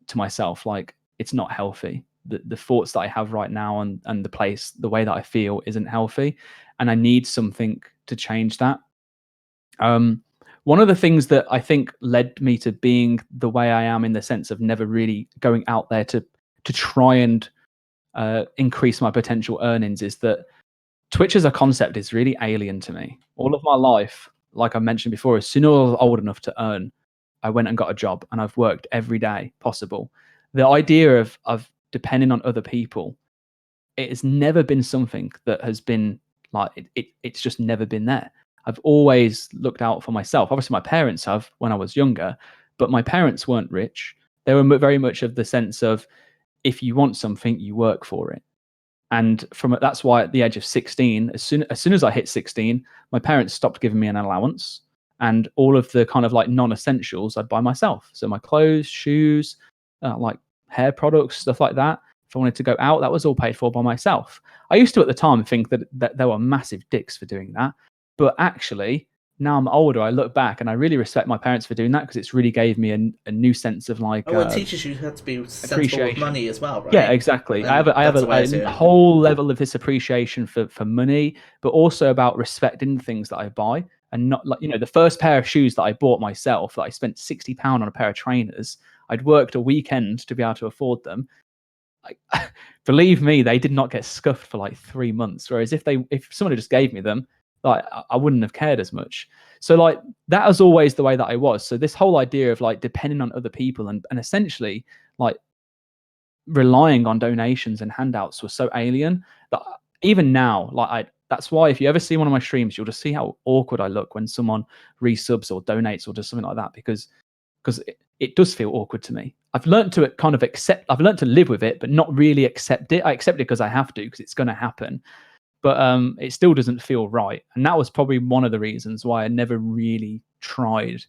to myself, like, it's not healthy. The thoughts that I have right now, and the way that I feel isn't healthy, and I need something to change that. One of the things that I think led me to being the way I am, in the sense of never really going out there to try and increase my potential earnings, is that Twitch as a concept is really alien to me. All of my life, like I mentioned before, as soon as I was old enough to earn, I went and got a job, and I've worked every day possible. The idea of depending on other people, it has never been something that has been like it's just never been there. I've always looked out for myself. Obviously, my parents have when I was younger, but my parents weren't rich. They were very much of the sense of, if you want something, you work for it. And that's why at the age of 16, as soon as I hit 16, my parents stopped giving me an allowance, and all of the kind of like non-essentials I'd buy myself. So my clothes, shoes, like hair products, stuff like that. If I wanted to go out, that was all paid for by myself. I used to at the time think that there were massive dicks for doing that, but actually now I'm older, I look back and I really respect my parents for doing that, because it's really gave me a new sense of like Oh, it teaches you how to be sensible with appreciation. money as well, Yeah, right? exactly. I And have that's the way I see a it. whole level of this appreciation for money, but also about respecting the things that I buy, and not like, the first pair of shoes that I bought myself, that I spent £60 on a pair of trainers. I'd worked a weekend to be able to afford them. Like, believe me, they did not get scuffed for like 3 months. Whereas if someone had just gave me them, like, I wouldn't have cared as much. So like, that was always the way that I was. So this whole idea of like depending on other people, and essentially like relying on donations and handouts was so alien that even now, like, that's why if you ever see one of my streams, you'll just see how awkward I look when someone resubs or donates or does something like that, because it does feel awkward to me. I've learned to kind of accept. I've learned to live with it, but not really accept it. I accept it because I have to, because it's going to happen. But it still doesn't feel right, and that was probably one of the reasons why I never really tried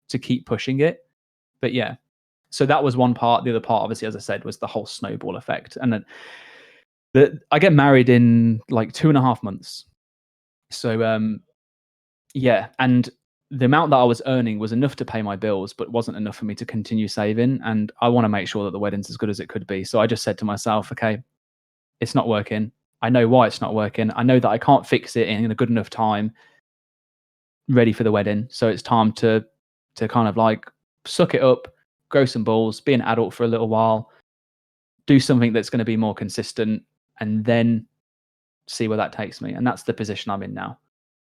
to keep pushing it. But yeah, so that was one part. The other part, obviously, as I said, was the whole snowball effect. And then I get married in like 2.5 months. So yeah, and the amount that I was earning was enough to pay my bills, but wasn't enough for me to continue saving. And I want to make sure that the wedding's as good as it could be. So I just said to myself, okay, it's not working. I know why it's not working. I know that I can't fix it in a good enough time ready for the wedding. So it's time to kind of like suck it up, grow some balls, be an adult for a little while, do something that's going to be more consistent, and then see where that takes me. And that's the position I'm in now.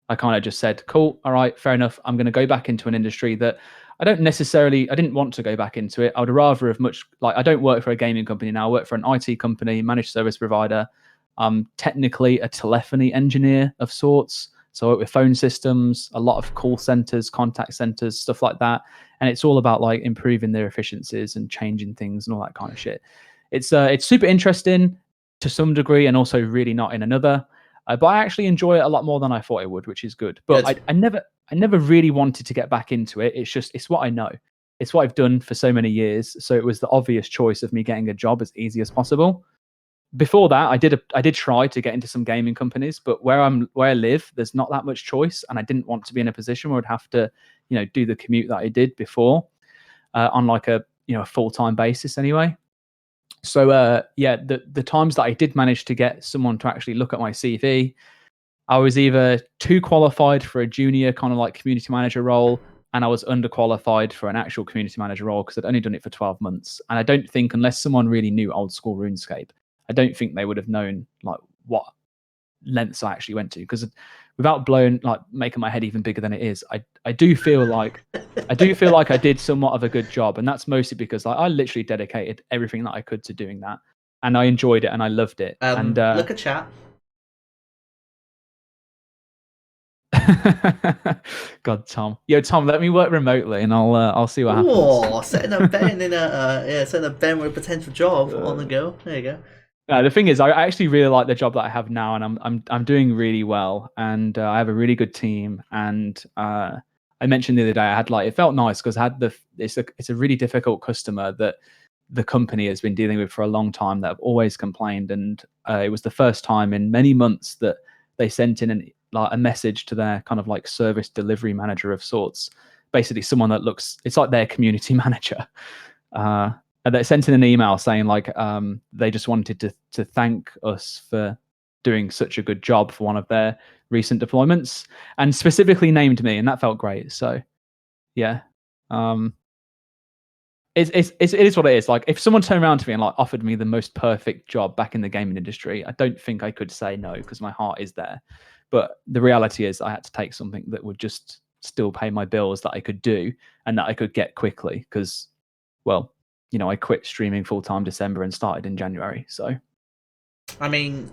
I kind of just said, cool, all right, fair enough. I'm going to go back into an industry that I didn't want to go back into it. I would rather have I don't work for a gaming company now. I work for an IT company, managed service provider. I'm technically a telephony engineer of sorts. So I work with phone systems, a lot of call centers, contact centers, stuff like that. And it's all about like improving their efficiencies and changing things and all that kind of shit. It's super interesting to some degree, and also really not in another. But I actually enjoy it a lot more than I thought I would, which is good. But Good. I never really wanted to get back into it. It's what I know. It's what I've done for so many years. So it was the obvious choice of me getting a job as easy as possible. Before that, I did try to get into some gaming companies, but where I live, there's not that much choice, and I didn't want to be in a position where I'd have to, do the commute that I did before, on like a a full-time basis anyway. So yeah, the times that I did manage to get someone to actually look at my CV, I was either too qualified for a junior kind of like community manager role, and I was underqualified for an actual community manager role because I'd only done it for 12 months. And I don't think, unless someone really knew old school RuneScape, I don't think they would have known like what lengths I actually went to. Because without making my head even bigger than it is, I do feel like I did somewhat of a good job, and that's mostly because I literally dedicated everything that I could to doing that, and I enjoyed it and I loved it. And Look at chat. God, Tom. Yo, Tom, let me work remotely, and I'll see what happens. Oh, setting a Ben with a potential job on the go. There you go. The thing is, I actually really like the job that I have now, and I'm doing really well, and I have a really good team. And I mentioned the other day, I had like, it felt nice because I had it's a really difficult customer that the company has been dealing with for a long time that have always complained, and it was the first time in many months that they sent in like a message to their kind of like service delivery manager of sorts, basically someone that looks, it's like their community manager. And they sent in an email saying like they just wanted to thank us for doing such a good job for one of their recent deployments, and specifically named me, and that felt great. So yeah, it is what it is. Like if someone turned around to me and like offered me the most perfect job back in the gaming industry, I don't think I could say no because my heart is there. But the reality is I had to take something that would just still pay my bills, that I could do and that I could get quickly because, well, you know, I quit streaming full time December and started in January. So I mean,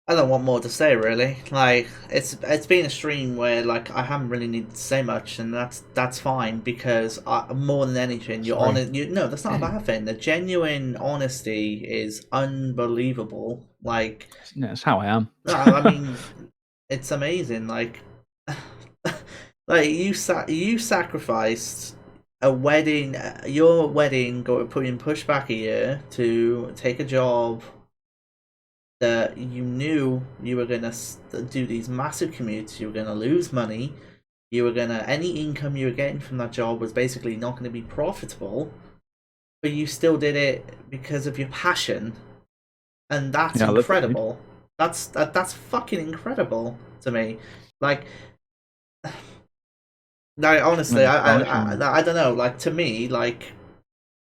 I don't want more to say really. Like it's been a stream where like I haven't really needed to say much, and that's fine because more than anything, you're sorry. honest. No, that's not a bad thing. The genuine honesty is unbelievable. Like, That's how I am. no, I mean, it's amazing. Like, like you sacrificed a wedding, your wedding, got put in push back a year to take a job that you knew you were going to do these massive commutes, you were going to lose money, you were going to, any income you were getting from that job was basically not going to be profitable, but you still did it because of your passion, and that's Yeah, I love it, dude. incredible. That's fucking incredible to me. Like, like honestly, It's astonishing. I don't know. Like to me, like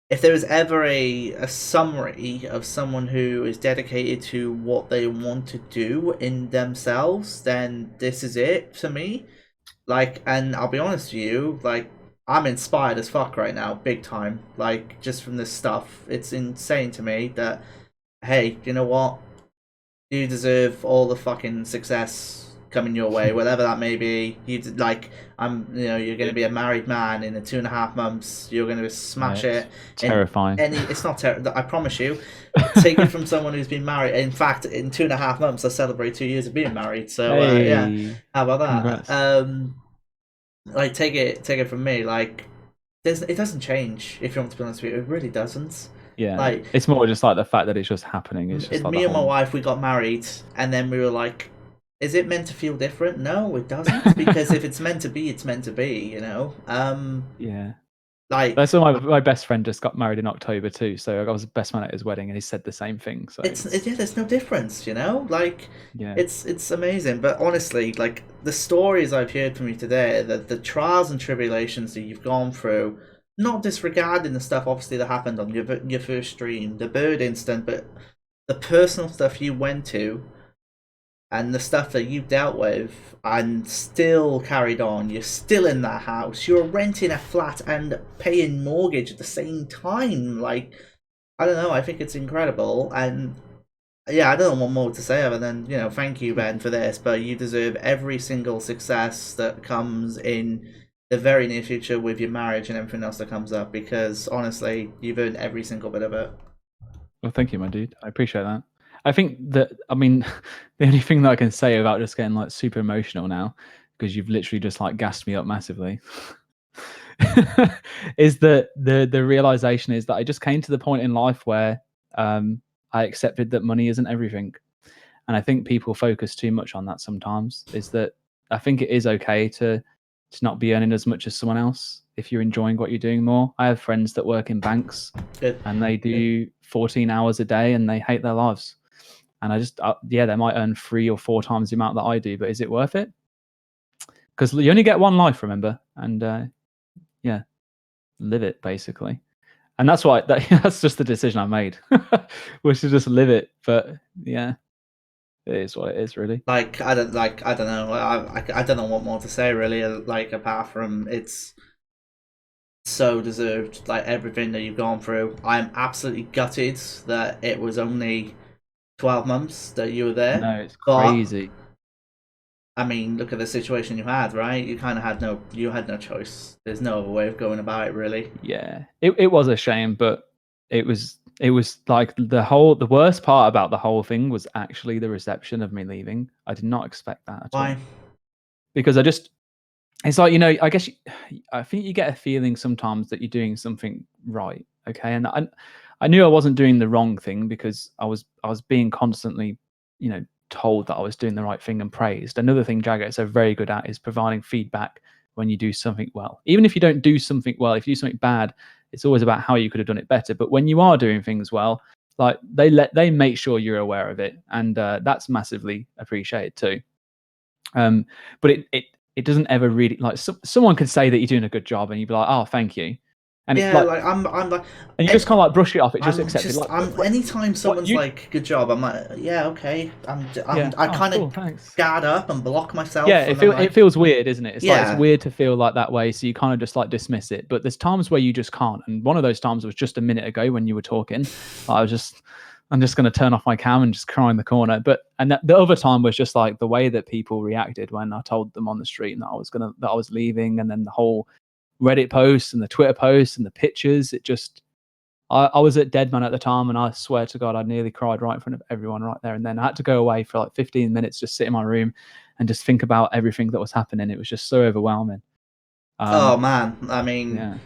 if there was ever a summary of someone who is dedicated to what they want to do in themselves, then this is it for me. Like, and I'll be honest with you, like I'm inspired as fuck right now, big time. Like just from this stuff, it's insane to me that hey, you know what? You deserve all the fucking success coming your way, whatever that may be. Like, you're going to be a married man in 2.5 months. You're going to Yeah, smash it's it. And terrifying. it's not terrible. I promise you. Take it from someone who's been married. In fact, in 2.5 months, I celebrate 2 years of being married. So yeah, Hey, how about that? congrats. Like take it from me. Like, it doesn't change. If you want to be honest with you, it really doesn't. Yeah, Like, it's more just like the fact that it's just happening. It's just like the me and my whole. wife, we got married, and then we were like, "Is it meant to feel different?" No, it doesn't, because if it's meant to be, it's meant to be. Yeah, Like that's why my best friend just got married in October too. So I was best man at his wedding, and he said the same thing. So it's yeah, there's no difference, Like yeah, it's amazing, but honestly, like the stories I've heard from you today, the trials and tribulations that you've gone through, not disregarding the stuff obviously that happened on your first stream, the bird incident, but the personal stuff you went to and the stuff that you dealt with and still carried on. You're still in that house. You're renting a flat and paying mortgage at the same time. Like, I don't know. I think it's incredible. And yeah, I don't know what more to say other than, thank you, Ben, for this. But you deserve every single success that comes in the very near future with your marriage and everything else that comes up, because honestly, you've earned every single bit of it. well, thank you, my dude. I appreciate that. I think that, I mean, the only thing that I can say about just getting like super emotional now, because you've literally just like gassed me up massively, is that the realization is that I just came to the point in life where I accepted that money isn't everything. And I think people focus too much on that sometimes. Is that I think it is okay to not be earning as much as someone else if you're enjoying what you're doing more. I have friends that work in banks Good. and they do 14 hours a day and they hate their lives. And I just, yeah, they might earn 3 or 4 times the amount that I do, but is it worth it? Because you only get one life, remember? And yeah, live it basically. And that's why that's just the decision I made, was to just live it. But yeah, it is what it is, really. Like I don't know. I don't know what more to say really. Like apart from it's so deserved. Like everything that you've gone through, I'm absolutely gutted that it was only 12 months that you were I there. know, it's But crazy. I mean, look at the situation you had, right? You kind of had no choice. There's no other way of going about it, really. Yeah, it was a shame, but it was It was like the worst part about the whole thing was actually the reception of me leaving. I did not expect that at all. Why? Because it's like, I guess I think you get a feeling sometimes that you're doing something right. Okay. And I knew I wasn't doing the wrong thing because I was being constantly, told that I was doing the right thing and praised. Another thing Jagex are very good at is providing feedback when you do something well. Even if you don't do something well, if you do something bad, it's always about how you could have done it better. But when you are doing things well, like they make sure you're aware of it, and that's massively appreciated too. But it doesn't ever really, like, someone could say that you're doing a good job and you'd be like, oh, thank you. And yeah, like I'm like, and you just can't like brush it off. It just I'm accepted. just, Like, anytime someone's like, "Good job," I'm like, "Yeah, okay." I kind of guard up and block myself. Yeah, it feels weird, isn't it? It's like, it's weird to feel like that way, so you kind of just like dismiss it. But there's times where you just can't. And one of those times was just a minute ago when you were talking. I'm just going to turn off my cam and just cry in the corner. And the other time was just like the way that people reacted when I told them on the street that I was leaving, and then the whole Reddit posts and the Twitter posts and the pictures. It just, I was at Deadman at the time, and I swear to God, I nearly cried right in front of everyone right there. And then I had to go away for like 15 minutes, just sit in my room and just think about everything that was happening. It was just so overwhelming. Oh man, I mean, yeah.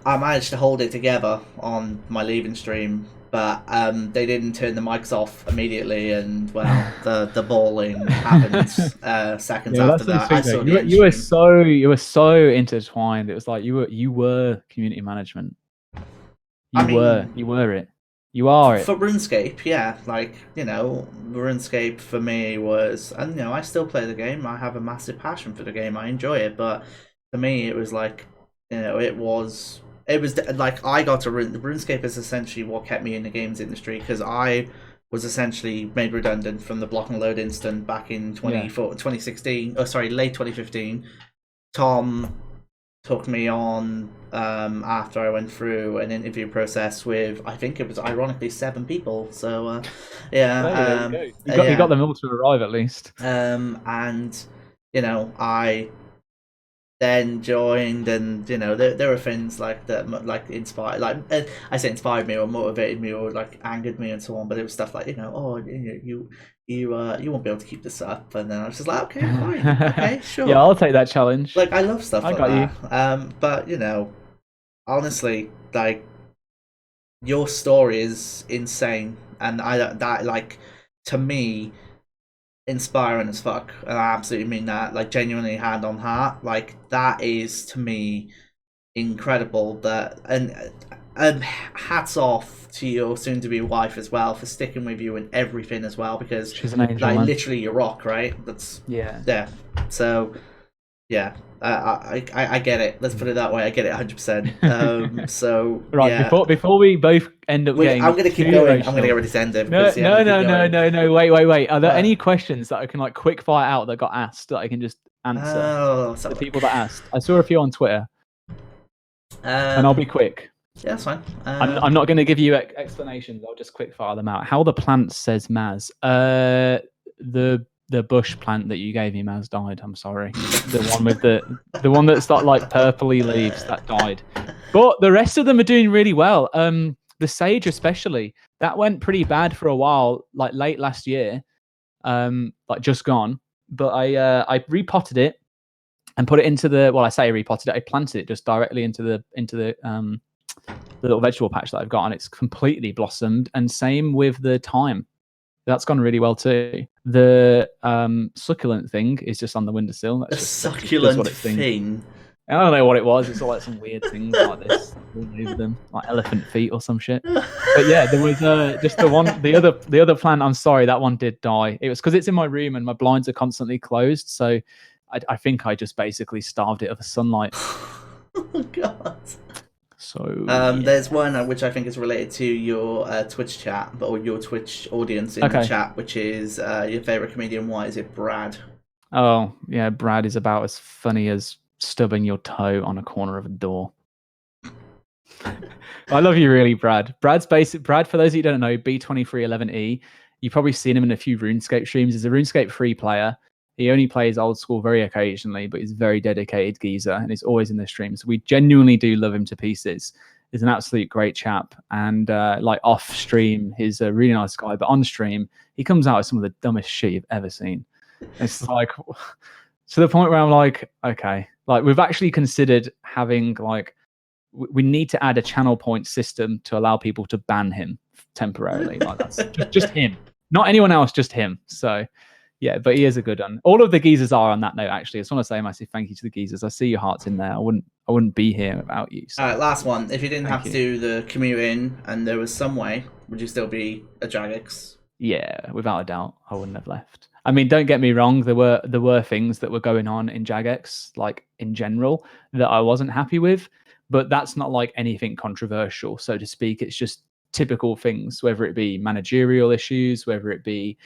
I managed to hold it together on my leaving stream, but they didn't turn the mics off immediately, and well, the bawling happened seconds after that. I saw you were so intertwined. It was like you were community management. You were it. You are it. For RuneScape, yeah. Like, RuneScape for me was, and I still play the game. I have a massive passion for the game. I enjoy it, but for me, it was like, it was like I got to RuneScape is essentially what kept me in the games industry, because I was essentially made redundant from the block and load instant back in 2016. Oh, sorry, late 2015. Tom took me on after I went through an interview process with, I think it was ironically 7 people. So yeah, you got them all to arrive at least. And I then joined, and there were things like that, like inspired, like I say inspired me or motivated me or like angered me and so on. But it was stuff like you won't be able to keep this up, and then I was just like, okay, fine, okay, sure. Yeah, I'll take that challenge. Like, I love stuff like that. But honestly, like, your story is insane, and that, like, to me, inspiring as fuck. And I absolutely mean that, like, genuinely hand on heart. Like, that is to me incredible. And hats off to your soon-to-be wife as well for sticking with you in everything as well, because she's an angel, like, man. literally your rock, right? That's yeah. So yeah, I get it. Let's put it that way. I get it 100%. So right, yeah. Before we both end up getting, I'm going to keep going. I'm going to get ready to end it. No. Wait. Are there any questions that I can like quick fire out that got asked that I can just answer? The people that asked. I saw a few on Twitter, and I'll be quick. Yeah, that's fine. I'm not going to give you explanations. I'll just quick fire them out. How the plant says Maz. The bush plant that you gave me, Maz, died. I'm sorry. The one with the one that's got like purpley leaves, that died. But the rest of them are doing really well. The sage especially, that went pretty bad for a while, like late last year. Like just gone. But I repotted it and put it into I say repotted it. I planted it just directly into the little vegetable patch that I've got, and it's completely blossomed. And same with the thyme. That's gone really well too. The succulent thing is just on the windowsill. That's just succulent thing. I don't know what it was. It's all like some weird things like this all over them, like elephant feet or some shit. But yeah, there was just the other plant. I'm sorry, that one did die. It was because it's in my room and my blinds are constantly closed. So I think I just basically starved it of the sunlight. Oh God. So there's one which I think is related to your Twitch chat, or your Twitch audience in the chat, which is your favorite comedian. Why is it Brad? Oh yeah, Brad is about as funny as stubbing your toe on a corner of a door. I love you, really, Brad. Brad, for those of you who don't know, B2311E. You've probably seen him in a few RuneScape streams. He's a RuneScape free player. He only plays old school very occasionally, but he's a very dedicated geezer, and he's always in the streams. We genuinely do love him to pieces. is an absolute great chap, and like off stream, he's a really nice guy, but on stream, he comes out with some of the dumbest shit you've ever seen. It's like to the point where I'm like, okay, like we've actually considered having like we need to add a channel point system to allow people to ban him temporarily. Like that's just him, not anyone else, just him. So yeah, but he is a good one. All of the geezers are on that note. Actually, I just want to say a massive thank you to the geezers. I see your hearts in there. I wouldn't be here without you. So. All right, last one. If you didn't have to do the commute in, and there was some way, would you still be a Jagex? Yeah, without a doubt, I wouldn't have left. I mean, don't get me wrong. There were things that were going on in Jagex, like in general, that I wasn't happy with. But that's not like anything controversial, so to speak. It's just typical things, whether it be managerial issues, whether it be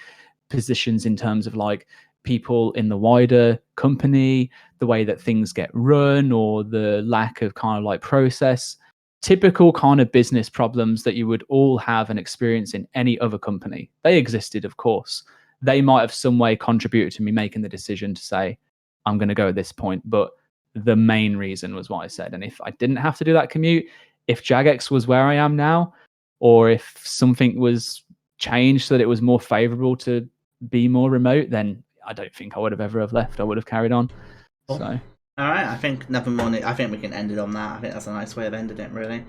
positions in terms of like people in the wider company, the way that things get run, or the lack of kind of like process. Typical kind of business problems that you would all have and experience in any other company. They existed, of course. They might have some way contributed to me making the decision to say, I'm going to go at this point. But the main reason was what I said. And if I didn't have to do that commute, if Jagex was where I am now, or if something was changed so that it was more favorable to be more remote, then I don't think I would have ever have left. I would have carried on. Cool. So. All right, I think nothing more. I think we can end it on that. I think that's a nice way of ending it, really.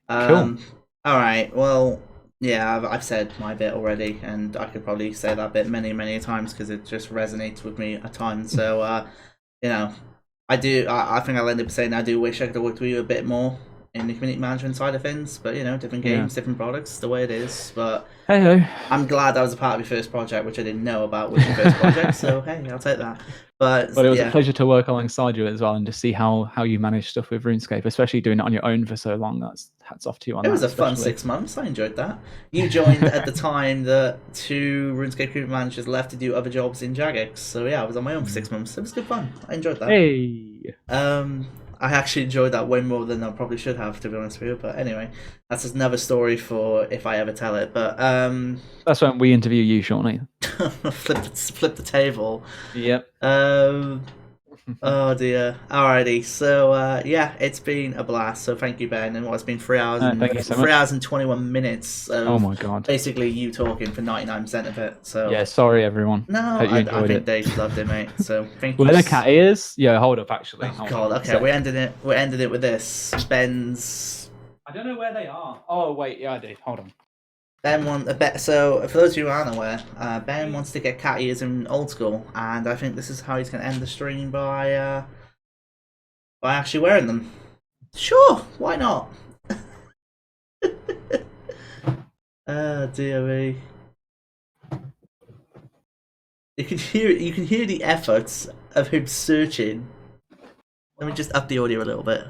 Cool. All right. Well, yeah, I've said my bit already, and I could probably say that bit many, many times because it just resonates with me a ton. So, you know, I do. I think I'll end up saying I do wish I could have worked with you a bit more in the community management side of things, but you know, different games, different products, the way it is. But hey, I'm glad I was a part of your first project, which I didn't know about was your first project. So hey, I'll take that. But it was a pleasure to work alongside you as well, and to see how you manage stuff with RuneScape, especially doing it on your own for so long. That's hats off to you on that. It was a fun 6 months. I enjoyed that. You joined at the time that 2 RuneScape community managers left to do other jobs in Jagex. So yeah, I was on my own for 6 months. It was good fun. I enjoyed that. Hey. I actually enjoyed that way more than I probably should have, to be honest with you. But anyway, that's another story for if I ever tell it. But that's when we interview you, Shawnee. flip the table. Yep. Oh dear. Alrighty. So yeah, it's been a blast. So thank you, Ben. And it's been 3 hours and thank you so 3 much. hours and 21 minutes. Of oh my god. Basically, you talking for 99% of it. So yeah, sorry everyone. No, I think Dave loved it, mate. So thank you. Where the cat is? Yeah, hold up. Actually. Oh god. Okay, we're ending it with this. Ben's. I don't know where they are. Oh wait, yeah, I do. Hold on. Ben wants a bet. So for those of you who aren't aware, Ben wants to get cat ears in old school, and I think this is how he's going to end the stream by actually wearing them. Sure, why not? Oh dear me. You can hear the efforts of him searching. Let me just up the audio a little bit.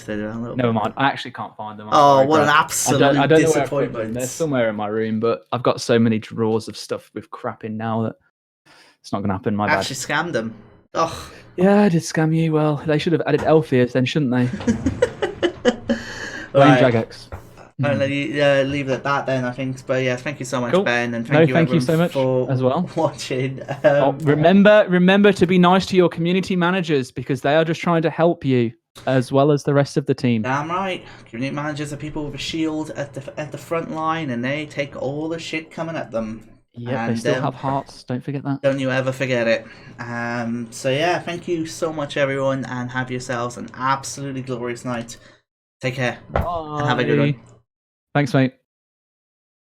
Never mind. I actually can't find them. What an absolute I don't disappointment. Know where they're somewhere in my room, but I've got so many drawers of stuff with crap in now that it's not going to happen. My bad. Actually scammed them. Oh. Yeah, I did scam you. Well, they should have added elf ears then, shouldn't they? Right. Jagex. And leave it at that then, I think. But yeah, thank you so much, cool. Ben, and thank you so much for as well watching. Remember to be nice to your community managers, because they are just trying to help you as well as the rest of the team. Damn right. Community managers are people with a shield at the front line, and they take all the shit coming at them. Yeah, they still have hearts. Don't forget that. Don't you ever forget it. So yeah, thank you so much, everyone, and have yourselves an absolutely glorious night. Take care. Bye. And have a good one. Thanks, mate.